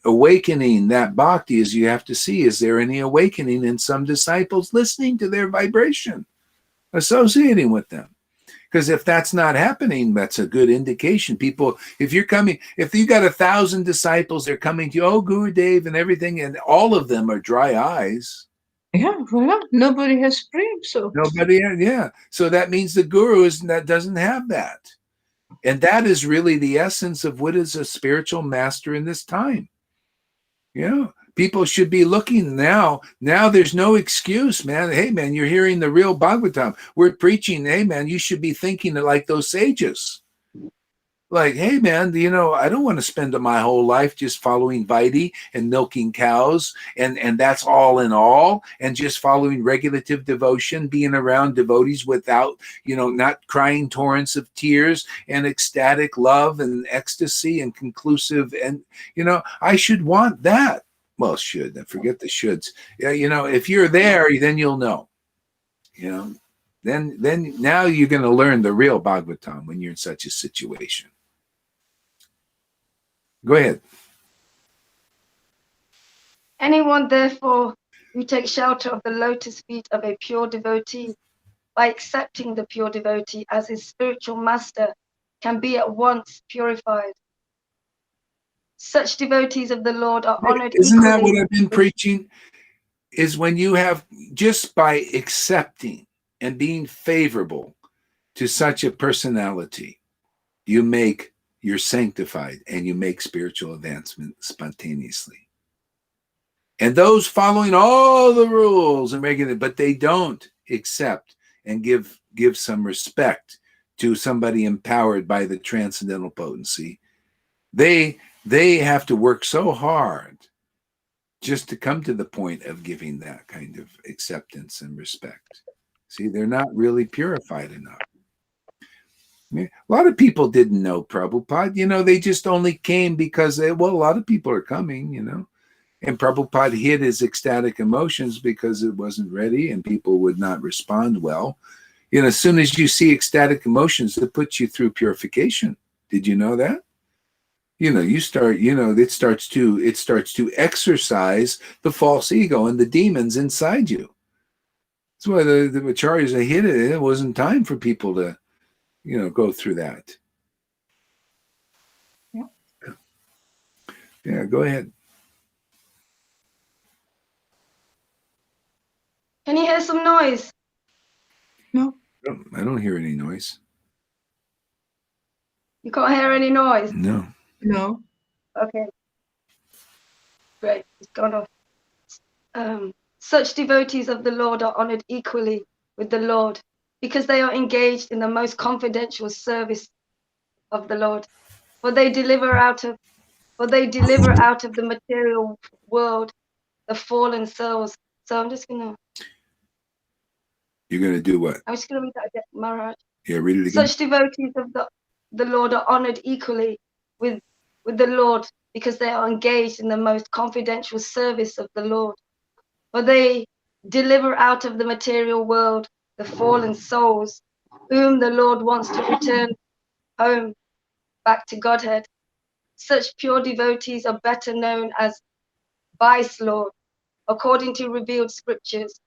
awakening that bhakti? Is you have to see, is there any awakening in some disciples listening to their vibration, associating with them? Because if that's not happening, that's a good indication. People, if you got 1,000 disciples, they're coming to you, oh, Gurudev and everything, and all of them are dry eyes. Yeah, well, nobody has prayed, so. Nobody, yeah. So that means the guru doesn't have that. And that is really the essence of what is a spiritual master in this time. People should be looking now. Now there's no excuse, man. Hey, man, you're hearing the real Bhagavatam. We're preaching. Hey, man, you should be thinking like those sages. Like, hey, man, I don't want to spend my whole life just following Vaidhi and milking cows and that's all in all, and just following regulative devotion, being around devotees without, not crying torrents of tears and ecstatic love and ecstasy and conclusive. And, I should want that. Well, should. Forget the shoulds. Yeah, if you're there, then you'll know. Then now you're going to learn the real Bhagavatam when you're in such a situation. Go ahead. anyone therefore who takes shelter of the lotus feet of a pure devotee by accepting the pure devotee as his spiritual master can be at once purified. Such devotees of the Lord are honored Isn't equally. that what I've been preaching? Is when you have, just by accepting and being favorable to such a personality, you're sanctified and you make spiritual advancement spontaneously. And those following all the rules and regulations, but they don't accept and give some respect to somebody empowered by the transcendental potency. They have to work so hard just to come to the point of giving that kind of acceptance and respect. See, they're not really purified enough. A lot of people didn't know Prabhupada. They just only came because a lot of people are coming, And Prabhupada hid his ecstatic emotions because it wasn't ready and people would not respond well. As soon as you see ecstatic emotions, it puts you through purification. Did you know that? You start, it starts to exercise the false ego and the demons inside you. That's why the acharyas hid it. It wasn't time for people to go through that. Yeah, go ahead. Can you hear some noise? No. I don't hear any noise. You can't hear any noise? No. Okay. Great. It's gone off. Such devotees of the Lord are honored equally with the Lord because they are engaged in the most confidential service of the Lord. For they deliver out of the material world the fallen souls. So I'm just gonna do what? read that again, Maharaj. Yeah, read it again. Such devotees of the Lord are honored equally with the Lord because they are engaged in the most confidential service of the Lord. For they deliver out of the material world the fallen souls, whom the Lord wants to return home back to Godhead. Such pure devotees are better known as Vice Lord, according to revealed scriptures.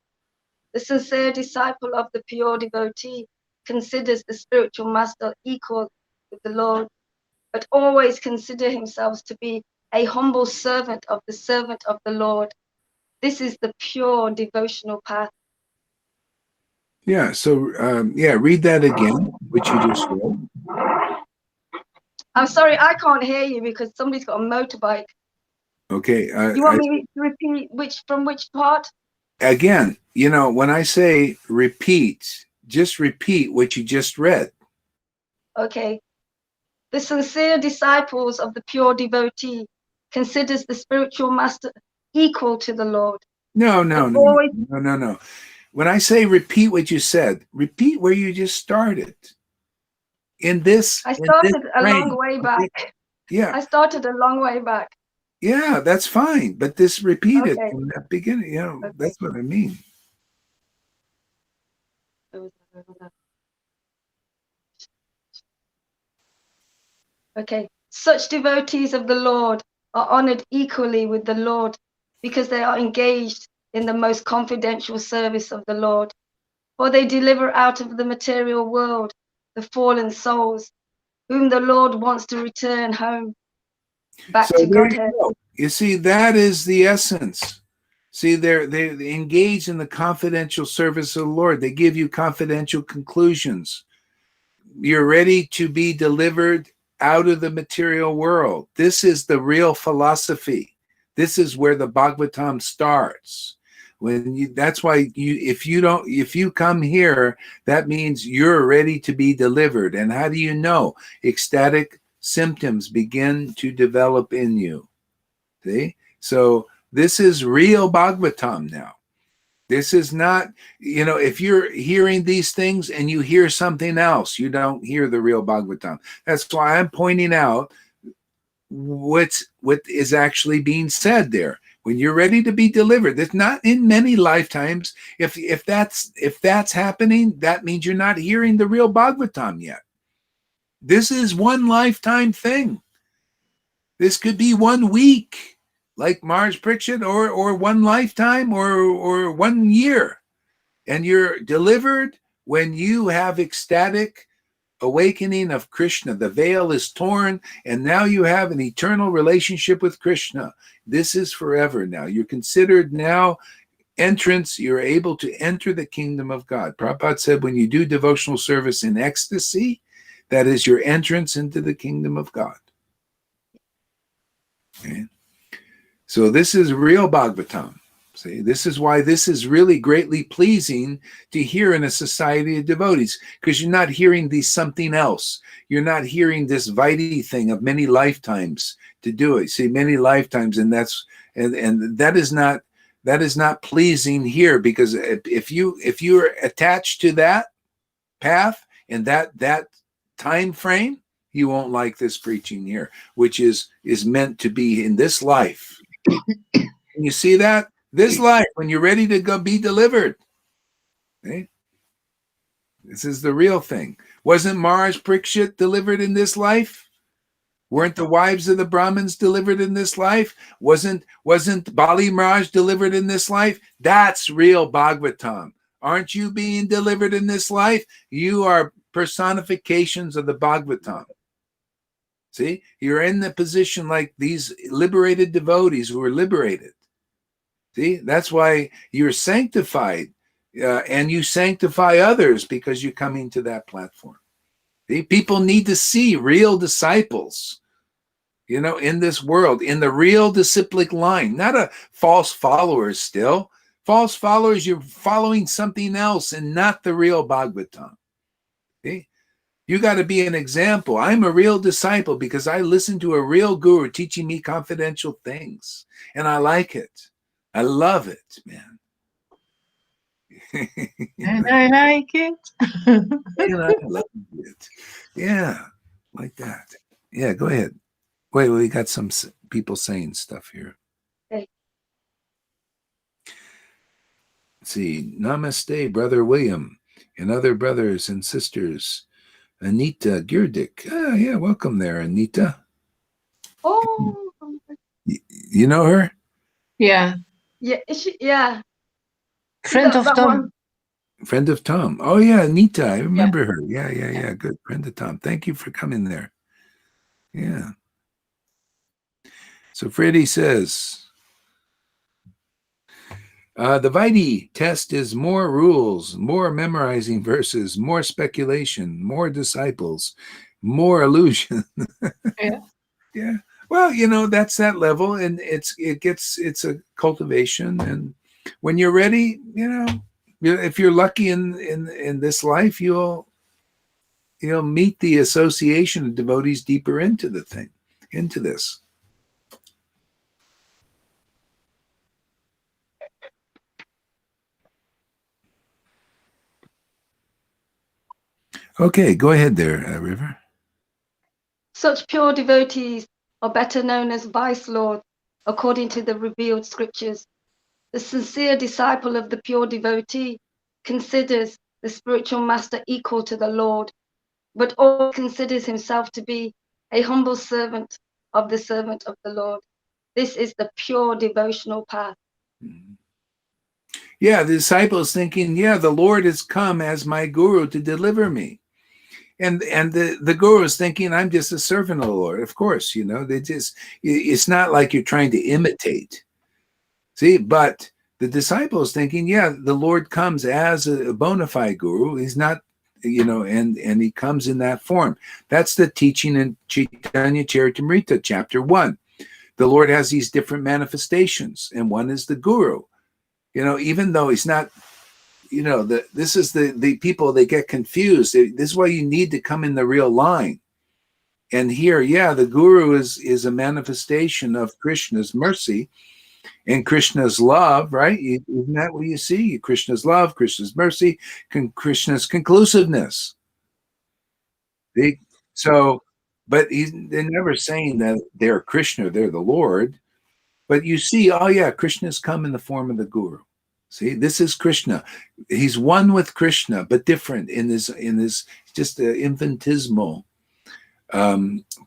The sincere disciple of the pure devotee considers the spiritual master equal with the Lord, but always consider himself to be a humble servant of the Lord. This is the pure devotional path. Yeah, so read that again, which you just read. I'm sorry, I can't hear you because somebody's got a motorbike. Okay. You want me to repeat from which part? Again, when I say repeat, just repeat what you just read. Okay. The sincere disciples of the pure devotee considers the spiritual master equal to the Lord. No. Always... No. When I say repeat what you said, repeat where you just started. I started a long way back. Yeah. I started a long way back. Yeah, that's fine. But this repeat it Okay. from that beginning, Okay. That's what I mean. Okay. Such devotees of the Lord are honored equally with the Lord because they are engaged in the most confidential service of the Lord. For they deliver out of the material world the fallen souls, whom the Lord wants to return home back to Godhead. You see, that is the essence. See, they engage in the confidential service of the Lord. They give you confidential conclusions. You're ready to be delivered out of the material world. This is the real philosophy. This is where the Bhagavatam starts. That's why if you come here, that means you're ready to be delivered. And how do you know? Ecstatic symptoms begin to develop in you. See? So this is real Bhagavatam now. This is not, if you're hearing these things and you hear something else, you don't hear the real Bhagavatam. That's why I'm pointing out what is actually being said there. When you're ready to be delivered, it's not in many lifetimes. If that's happening, that means you're not hearing the real Bhagavatam yet. This is one lifetime thing. This could be 1 week, like Mars Pritchett, or one lifetime, or 1 year. And you're delivered when you have ecstatic awakening of Krishna. The veil is torn, and now you have an eternal relationship with Krishna. This is forever now. You're considered now entrance. You're able to enter the kingdom of God. Prabhupada said when you do devotional service in ecstasy, that is your entrance into the kingdom of God. Okay? So this is real Bhagavatam. See, this is why this is really greatly pleasing to hear in a society of devotees, because you're not hearing something else. You're not hearing this Vaidhi thing of many lifetimes to do it. See, many lifetimes, and that is not pleasing here, because if you're attached to that path and that time frame, you won't like this preaching here, which is meant to be in this life. Can you see that? This life, when you're ready to go be delivered. Okay? This is the real thing. Wasn't Maharaj Parikshit delivered in this life? Weren't the wives of the Brahmins delivered in this life? Wasn't Bali Maharaj delivered in this life? That's real Bhagavatam. Aren't you being delivered in this life? You are personifications of the Bhagavatam. See, you're in the position like these liberated devotees who are liberated. See, that's why you're sanctified, and you sanctify others because you're coming to that platform. See, people need to see real disciples, in this world, in the real disciplic line, not a false followers still, False followers, you're following something else and not the real Bhagavatam. Okay? You got to be an example. I'm a real disciple because I listen to a real guru teaching me confidential things. And I like it. I love it, man. And I like it. And I love it. Yeah, like that. Yeah, go ahead. Wait, we got some people saying stuff here. Okay. Let's see. Namaste, Brother William, and other brothers and sisters. Anita Girdick. Ah, yeah, welcome there, Anita. Oh, You know her? Yeah. yeah, is she, yeah. Friend of that Tom. one. Friend of Tom. Oh, yeah, Anita. I remember her. Yeah. Good. Friend of Tom. Thank you for coming there. Yeah. So Freddie says, the Vaidhi test is more rules, more memorizing verses, more speculation, more disciples, more illusion. Yeah. Yeah. Well, that's that level, and it's a cultivation, and when you're ready, if you're lucky in this life, you'll meet the association of devotees deeper into this. Okay, go ahead there, River. Such pure devotees are better known as vice lords, according to the revealed scriptures. The sincere disciple of the pure devotee considers the spiritual master equal to the Lord, but always considers himself to be a humble servant of the Lord. This is the pure devotional path. Yeah, the disciple is thinking, the Lord has come as my guru to deliver me. And the guru is thinking, I'm just a servant of the Lord. Of course, it's not like you're trying to imitate. See, but the disciple is thinking, the Lord comes as a bona fide guru. He's not, and he comes in that form. That's the teaching in Chaitanya Charitamrita, chapter 1. The Lord has these different manifestations, and one is the guru. Even though he's not, this is the people, they get confused. This is why you need to come in the real line. And here, the guru is a manifestation of Krishna's mercy and Krishna's love, right? Isn't that what you see? Krishna's love, Krishna's mercy, Krishna's conclusiveness. But they're never saying that they're Krishna, they're the Lord. But you see, Krishna's come in the form of the guru. See, this is Krishna. He's one with Krishna, but different in this just an infinitesimal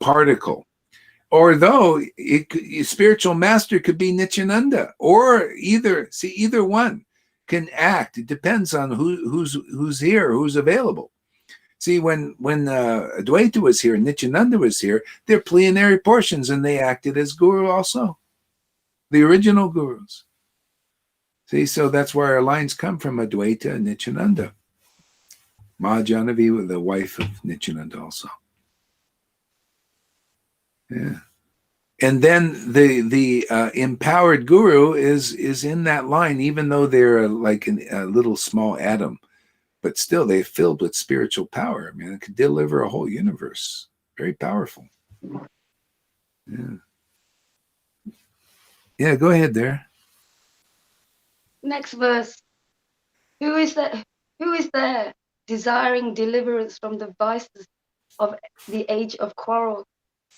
particle. Or though spiritual master could be Nityananda, or either one can act. It depends on who's here, who's available. See, when Advaita was here, Nityananda was here, they're plenary portions, and they acted as guru also, the original gurus. See, so that's where our lines come from, Advaita and Nityananda. Mahajanavi was the wife of Nityananda also. Yeah. And then the empowered guru is in that line, even though they're like a little small atom, but still they're filled with spiritual power. I mean, it could deliver a whole universe. Very powerful. Yeah. Yeah, go ahead there. Next verse. Who is there desiring deliverance from the vices of the age of quarrel?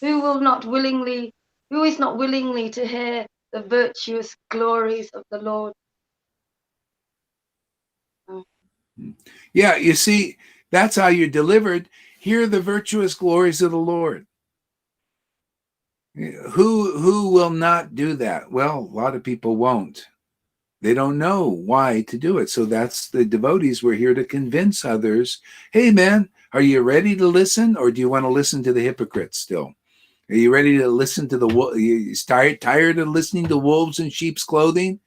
Who is not willingly to hear the virtuous glories of the Lord? Yeah, you see, that's how you're delivered. Hear the virtuous glories of the Lord. Who will not do that? Well, a lot of people won't. They don't know why to do it. So that's the devotees. We're here to convince others. Hey, man, are you ready to listen, or do you want to listen to the hypocrites still? Are you ready to listen to you tired of listening to wolves in sheep's clothing?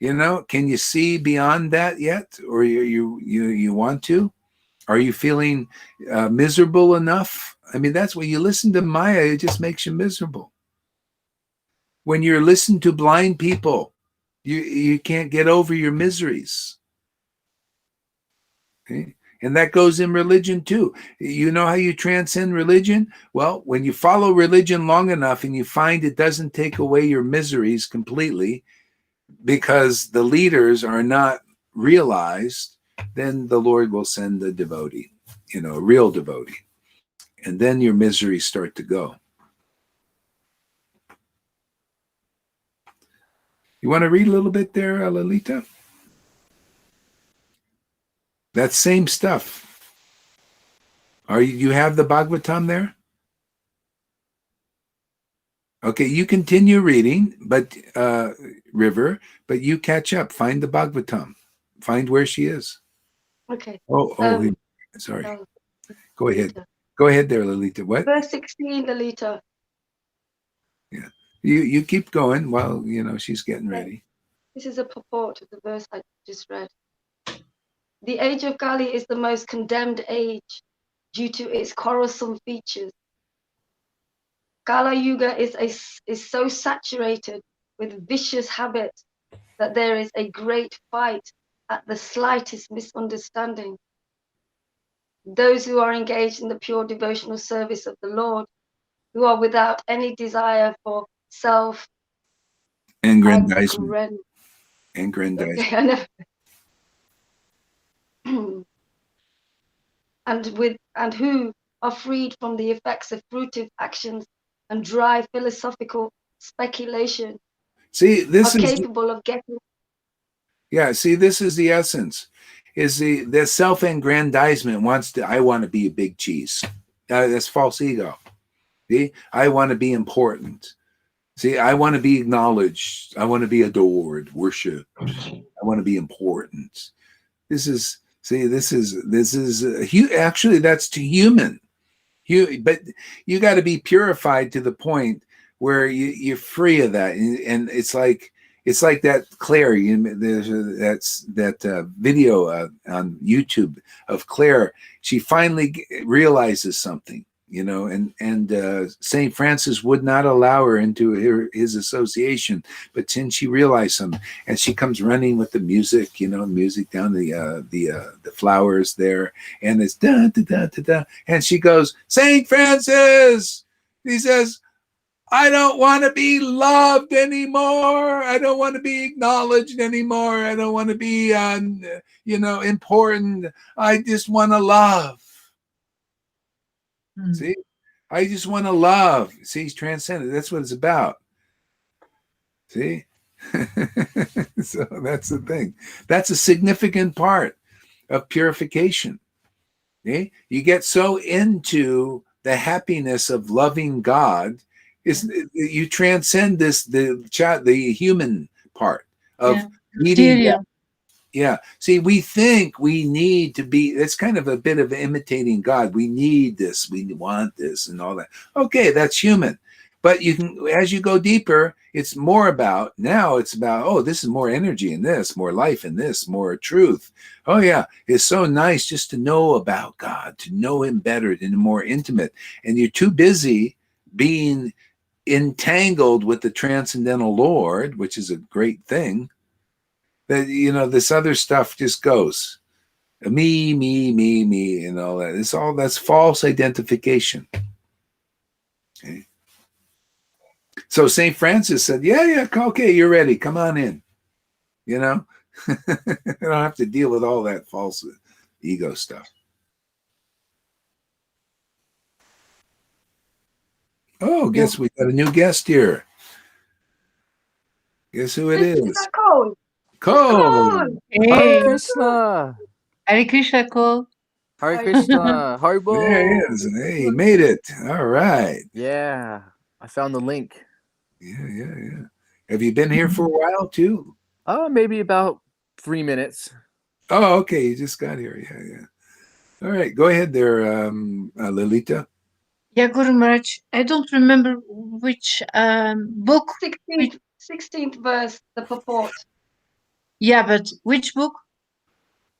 Can you see beyond that yet, or you want to? Are you feeling miserable enough? I mean, that's when you listen to Maya, it just makes you miserable. When you're listening to blind people, You can't get over your miseries. Okay? And that goes in religion too. You know how you transcend religion? Well, when you follow religion long enough and you find it doesn't take away your miseries completely because the leaders are not realized, then the Lord will send a devotee, a real devotee. And then your miseries start to go. You want to read a little bit there, Lalita? That same stuff. You have the Bhagavatam there? Okay, you continue reading, but River, but you catch up. Find the Bhagavatam. Find where she is. Okay. Sorry. Oh, Go ahead. Go ahead there, Lalita. What? Verse 16, Lalita. Yeah. You keep going while she's getting ready. This is a purport of the verse I just read. The age of Kali is the most condemned age due to its quarrelsome features. Kala Yuga is so saturated with vicious habits that there is a great fight at the slightest misunderstanding. Those who are engaged in the pure devotional service of the Lord, who are without any desire for Aggrandizement. Okay, I never. and who are freed from the effects of fruitive actions and dry philosophical speculation. See, this are is capable of getting. Yeah, see, this is the essence. Is the self-aggrandizement I want to be a big cheese. That's false ego. See, I want to be important. See, I want to be acknowledged. I want to be adored, worshipped. I want to be important. Actually, that's too human. But you got to be purified to the point where you're free of that. And it's like that Claire. There's that video on YouTube of Claire. She finally realizes something, and St. Francis would not allow her into his association, but since she realized something, and she comes running with the music, music down the flowers there, and it's da da da da da, and she goes, St. Francis, he says, I don't want to be loved anymore. I don't want to be acknowledged anymore. I don't want to be important. I just want to love. See, I just want to love. See, he's transcendent. That's what it's about. See, so that's the thing. That's a significant part of purification. Okay? You get so into the happiness of loving God, you transcend the human part of needing. Yeah. See, we think we need to be, it's kind of a bit of imitating God. We need this, we want this and all that. Okay, that's human. But you can, as you go deeper, it's about, oh, this is more energy in this, more life in this, more truth. Oh yeah, it's so nice just to know about God, to know him better and more intimate. And you're too busy being entangled with the transcendental Lord, which is a great thing, that this other stuff just goes me, and all that. That's false identification. Okay. So St. Francis said, yeah, okay, you're ready, come on in. You don't have to deal with all that false ego stuff. Oh, guess we got a new guest here. Guess who it is? Cole. Hey. Hare Krishna. Hare Krishna, Cole. Hare Krishna. Haribo. There he is. Hey, he made it. All right. Yeah, I found the link. Yeah. Have you been here for a while too? Maybe about 3 minutes. Oh, okay. You just got here. Yeah. All right. Go ahead there, Lalita. Yeah, Guru Maharaj. I don't remember which book. 16th verse, the purport. Yeah, but which book?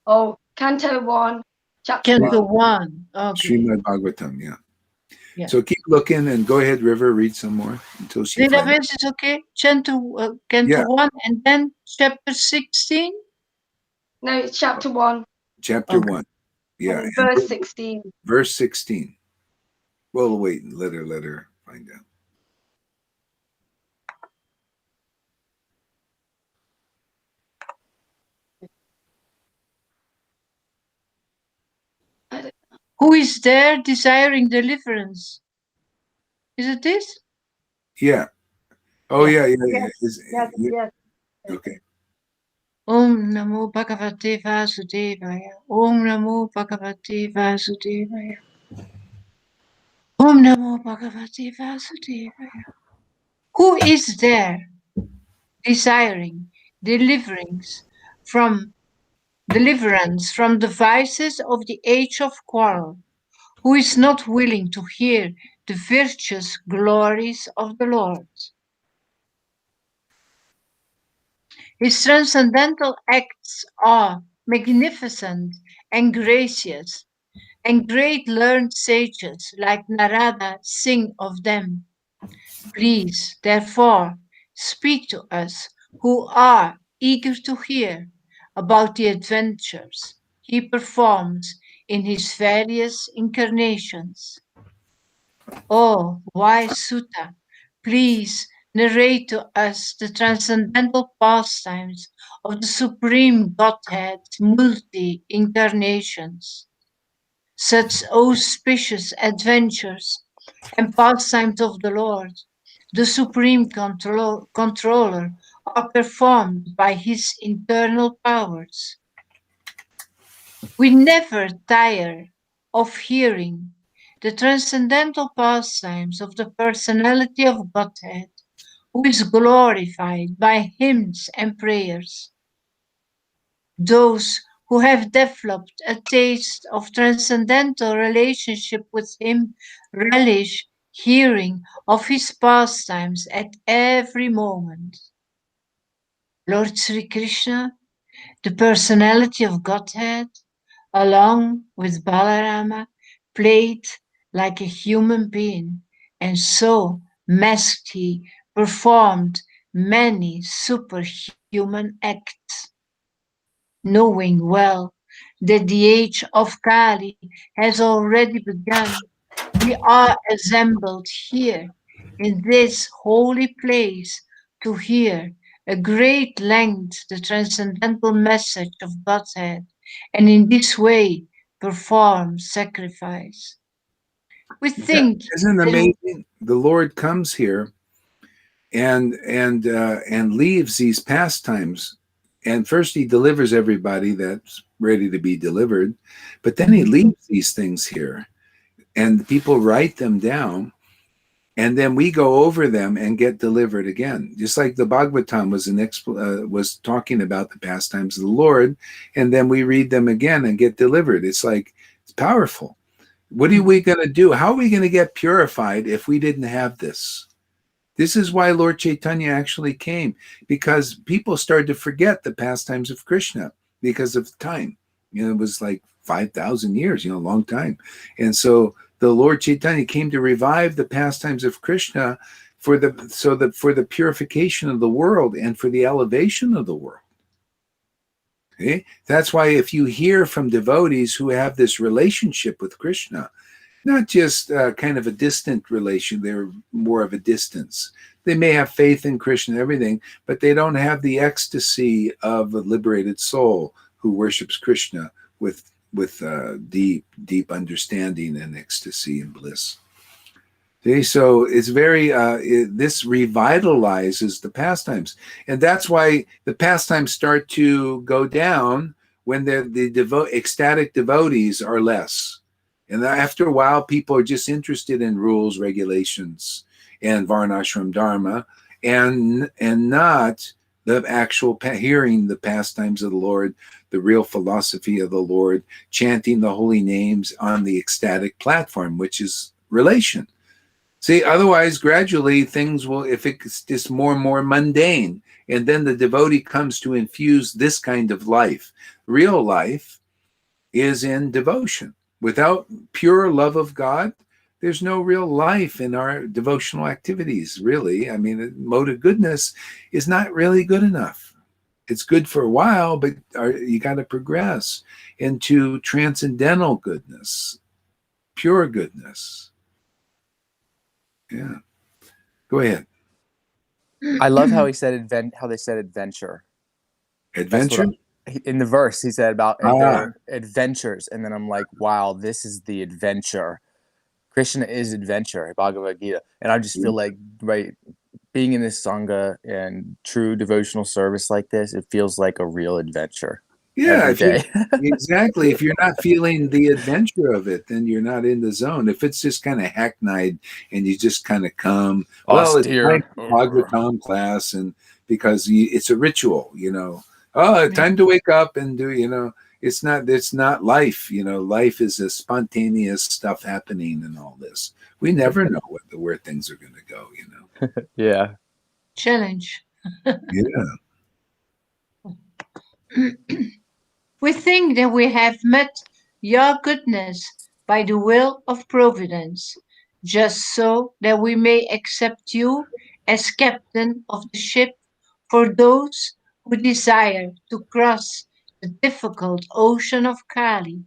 Oh, Canto 1, Chapter Canto 1. Okay. Srimad Bhagavatam, yeah. Yeah. So keep looking and go ahead, River, read some more until she finds it. Database is okay. Canto Yeah. 1 and then chapter 16. No, it's chapter 1, Chapter Okay. 1. Yeah. and And verse 16. verse 16. Well, wait and let her find out. Who is there desiring deliverance? Is it this? Yeah. Oh, Yeah. yeah. Yes, yes. Okay. Om Namo Bhagavate Vasudevaya. Om Namo Bhagavate Vasudevaya. Om Namo Bhagavate Vasudevaya. Who is there desiring deliverance from the vices of the age of quarrel? Who is not willing to hear the virtuous glories of the Lord? His transcendental acts are magnificent and gracious, and great learned sages like Narada sing of them. Please, therefore, speak to us who are eager to hear about the adventures he performs in his various incarnations. Oh, wise Sutta, please narrate to us the transcendental pastimes of the Supreme Godhead's multi-incarnations. Such auspicious adventures and pastimes of the Lord, the Supreme Controller, are performed by his internal powers. We never tire of hearing the transcendental pastimes of the personality of Godhead, who is glorified by hymns and prayers. Those who have developed a taste of transcendental relationship with him relish hearing of his pastimes at every moment. Lord Sri Krishna, the personality of Godhead, along with Balarama, played like a human being, and so masked he performed many superhuman acts. Knowing well that the age of Kali has already begun, we are assembled here in this holy place to hear at great length the transcendental message of Godhead, and in this way perform sacrifice. We Yeah. think Isn't it that amazing? The Lord comes here and leaves these pastimes. And first he delivers everybody that's ready to be delivered, but then he leaves these things here and people write them down, and then we go over them and get delivered again. Just like the Bhagavatam was talking about the pastimes of the Lord, and then we read them again and get delivered. It's like, it's powerful. What are we going to do? How are we going to get purified if we didn't have this? This is why Lord Chaitanya actually came, because people started to forget the pastimes of Krishna because of time. It was like 5,000 years, a long time. And so the Lord Chaitanya came to revive the pastimes of Krishna for the purification of the world and for the elevation of the world. Okay? That's why if you hear from devotees who have this relationship with Krishna, not just kind of a distant relation, they're more of a distance. They may have faith in Krishna and everything, but they don't have the ecstasy of a liberated soul who worships Krishna with deep understanding and ecstasy and bliss. Okay, so it's very this revitalizes the pastimes, and that's why the pastimes start to go down when the ecstatic devotees are less. And after a while, people are just interested in rules, regulations, and varnashram dharma, and not the actual hearing the pastimes of the Lord, the real philosophy of the Lord, chanting the holy names on the ecstatic platform, which is relation. See, otherwise, gradually things will, if it's just more and more mundane, and then the devotee comes to infuse this kind of life. Real life is in devotion. Without pure love of God, there's no real life in our devotional activities, really. I mean, the mode of goodness is not really good enough. It's good for a while, but you got to progress into transcendental goodness, pure goodness. Yeah. Go ahead. I love how he said how they said adventure. Adventure? In the verse, he said about Ah. their adventures, and then I'm like, wow, this is the adventure. Krishna is adventure, Bhagavad Gita, and I just feel like being in this sangha and true devotional service like this, it feels like a real adventure. Yeah, every day. Exactly. If you're not feeling the adventure of it, then you're not in the zone. If it's just kind of hackneyed and you just kind of come, well, it's time for Bhagavatam class, and because it's a ritual, Oh, time to wake up and do, it's not life. Life is a spontaneous stuff happening and all this. We never know where things are going to go, Yeah. Challenge. Yeah. We think that we have met your goodness by the will of providence, just so that we may accept you as captain of the ship for those who desire to cross the difficult ocean of Kali,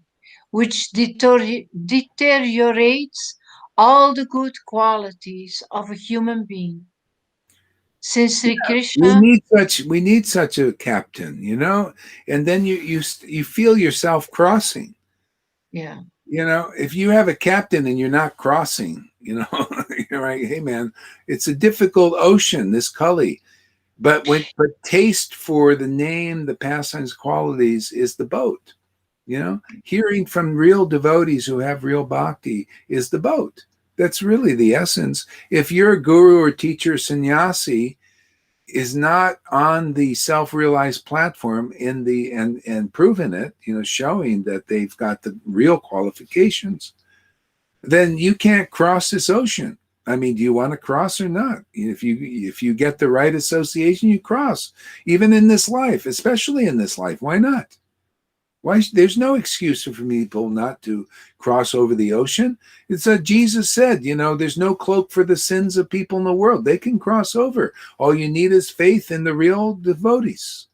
which deteriorates all the good qualities of a human being. Since Sri Krishna, we need such a captain, and then you feel yourself crossing. yeah, If you have a captain and you're not crossing, you're like, hey man, it's a difficult ocean, this Kali. But taste for the name, the pastimes, qualities is the boat. Hearing from real devotees who have real bhakti is the boat. That's really the essence. If your guru or teacher, sannyasi, is not on the self-realized platform and proven it, showing that they've got the real qualifications, then you can't cross this ocean. I mean, do you want to cross or not? If you get the right association, you cross. Even in this life, especially in this life, why not? There's no excuse for people not to cross over the ocean. It's Jesus said, there's no cloak for the sins of people in the world. They can cross over. All you need is faith in the real devotees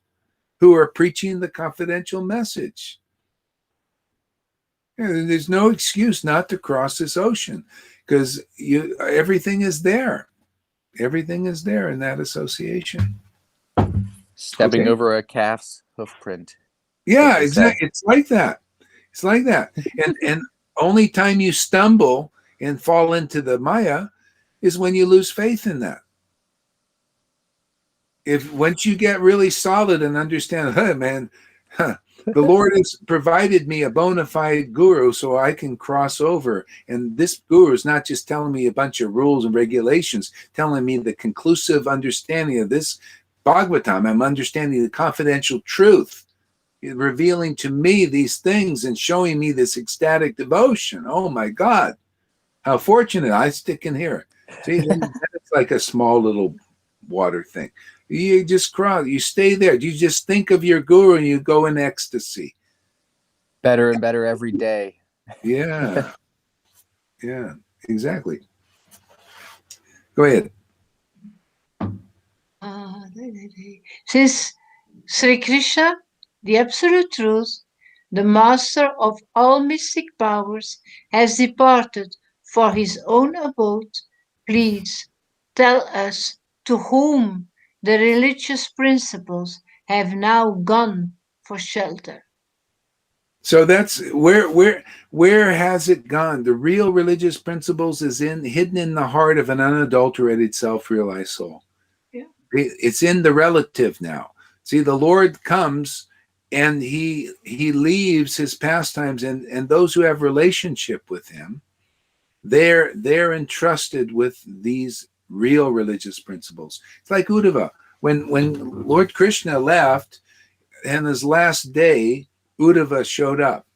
who are preaching the confidential message. There's no excuse not to cross this ocean, because everything is there. Everything is there in that association. Stepping over a calf's hoof print. Yeah, exactly. It's like that. It's like that. And only time you stumble and fall into the Maya is when you lose faith in that. Once you get really solid and understand, the Lord has provided me a bona fide guru so I can cross over. And this guru is not just telling me a bunch of rules and regulations, telling me the conclusive understanding of this Bhagavatam. I'm understanding the confidential truth, revealing to me these things and showing me this ecstatic devotion. Oh my God, how fortunate. I stick in here. See, then it's like a small little water thing. You just cross, you stay there. You just think of your guru and you go in ecstasy. Better and better every day. Yeah. Yeah, exactly. Go ahead. Since Sri Krishna, the Absolute Truth, the master of all mystic powers, has departed for his own abode, please tell us to whom the religious principles have now gone for shelter. So that's where has it gone? The real religious principles is hidden in the heart of an unadulterated self-realized soul. Yeah. It's in the relative now. See, the Lord comes and he leaves his pastimes, and those who have relationship with him, they're entrusted with these real religious principles. It's like Uddhava. When Lord Krishna left, and his last day, Uddhava showed up.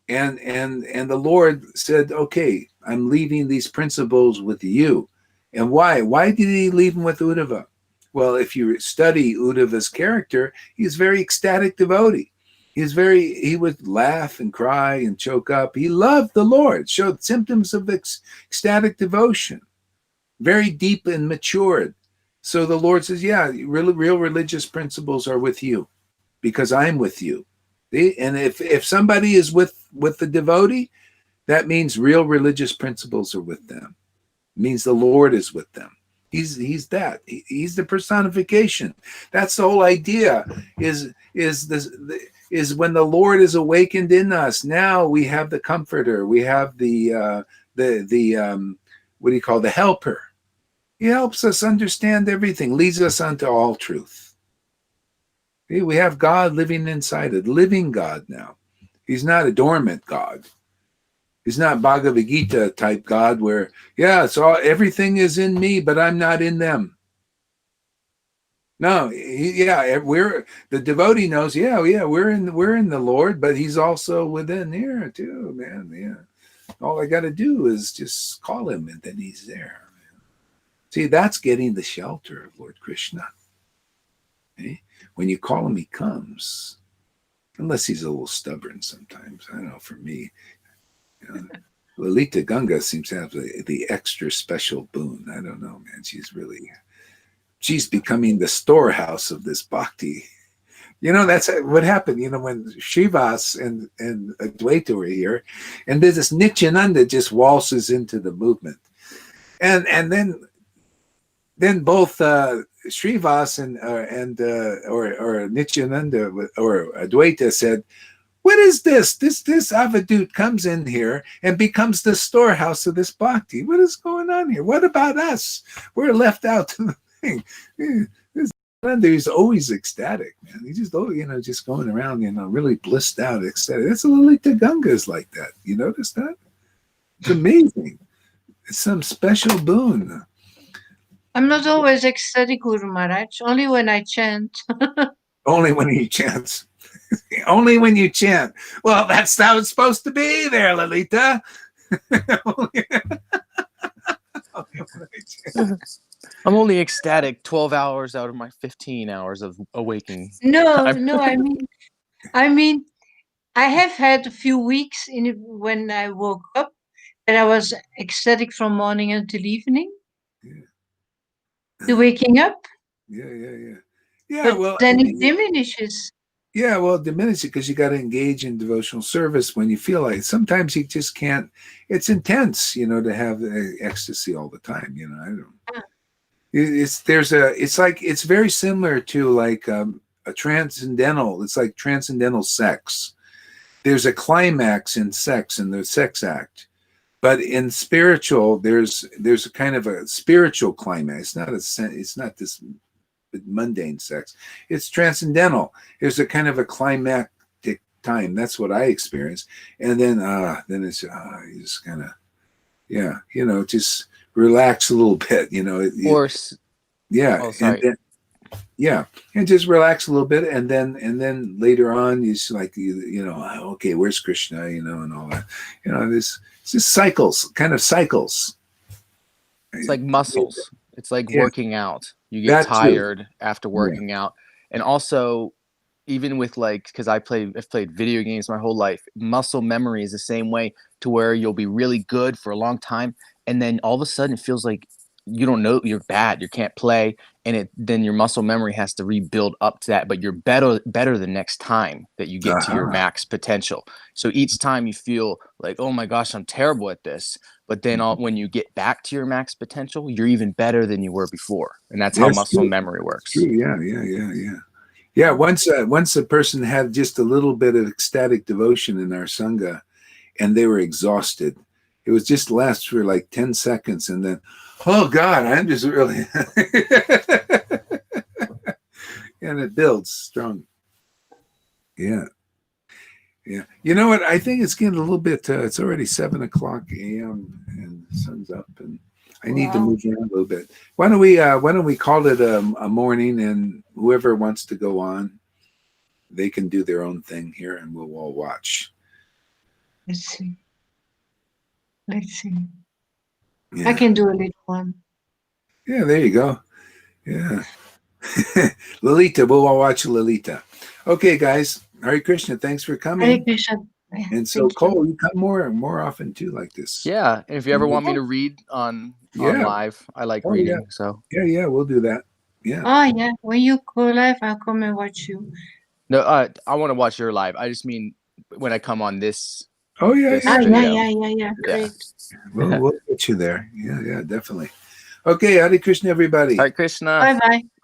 And the Lord said, okay, I'm leaving these principles with you. And why? Why did he leave them with Uddhava? Well, if you study Uddhava's character, he's a very ecstatic devotee. He would laugh and cry and choke up. He loved the Lord, showed symptoms of ecstatic devotion, very deep and matured. So the Lord says, yeah, real religious principles are with you because I'm with you. And if somebody is with the devotee, that means real religious principles are with them. It means the Lord is with them. He's the personification. That's the whole idea. Is when the Lord is awakened in us. Now we have the Comforter. We have the what do you call, the Helper. He helps us understand everything. Leads us unto all truth. We have God living inside it, living God now. He's not a dormant God. He's not Bhagavad Gita type God where, yeah, it's all, everything is in me, but I'm not in them. No, we're, the devotee knows, we're in the Lord, but he's also within here too, man. Yeah. All I got to do is just call him and then he's there. See, that's getting the shelter of Lord Krishna. Okay? When you call him, he comes. Unless he's a little stubborn sometimes. I don't know, for me. You know, Lalita Ganga seems to have the extra special boon. I don't know, man. She's becoming the storehouse of this bhakti. You know, that's what happened, you know, when Srivas and Advaita were here, and there's this Nityananda just waltzes into the movement. And then both Srivas or Nityananda or Advaita said, what is this? This Avadut comes in here and becomes the storehouse of this bhakti. What is going on here? What about us? We're left out to the thing. This Nityananda is always ecstatic, man. He's just, just going around, really blissed out, ecstatic. That's Lalita Ganga is like that. You notice that? It's amazing. It's some special boon. I'm not always ecstatic, Guru Maharaj, only when I chant. Only when he chants. Only when you chant. Well, that's how it's supposed to be there, Lalita. I'm only ecstatic 12 hours out of my 15 hours of awakening. No, I mean, I have had a few weeks when I woke up that I was ecstatic from morning until evening. The waking up. Yeah, but well, then it diminishes. Yeah, well, it diminishes because you got to engage in devotional service when you feel like it. Sometimes you just can't. It's intense, to have ecstasy all the time. I don't. It's very similar to like a transcendental. It's like transcendental sex. There's a climax in sex, in the sex act, but in spiritual, there's a kind of a spiritual climax. It's not this mundane sex. It's transcendental. There's a kind of a climactic time. That's what I experienced. And then it's you just kind of, just relax a little bit, and just relax a little bit, and then later on, it's like okay, where's Krishna, and all that, it's just cycles. It's like muscles. It's like working out. You get tired after working out. And also, even with because I've played video games my whole life, muscle memory is the same way, to where you'll be really good for a long time, and then all of a sudden it feels like you don't know, you're bad, you can't play, and then your muscle memory has to rebuild up to that, but you're better the next time that you get to your max potential. So each time you feel like, oh my gosh, I'm terrible at this, but then when you get back to your max potential, you're even better than you were before. And that's how muscle memory works. True. Yeah. Once a person had just a little bit of ecstatic devotion in our Sangha, and they were exhausted. It was just lasts for like 10 seconds, and then, oh God, I'm just really, and it builds strong. Yeah. You know what? I think it's getting a little bit, it's already 7:00 a.m. and the sun's up, and I need to move around a little bit. Why don't we call it a morning, and whoever wants to go on, they can do their own thing here, and we'll all watch. Let's see. Yeah. I can do a little one. Yeah, there you go. Yeah. Lalita, we'll all watch Lalita. Okay, guys. Hare Krishna, thanks for Hare coming. Krishna. And so, Thank you. Cole, you come more often too, like this. Yeah, and if you ever want me to read on live, I like reading. So Yeah, we'll do that. Yeah. Oh yeah, when you go live, I'll come and watch you. no, I want to watch your live. I just mean when I come on this. Oh yeah, this Ah, video. yeah. Great. We'll get you there. Yeah, definitely. Okay, Hare Krishna, everybody. Hare Krishna. Bye bye.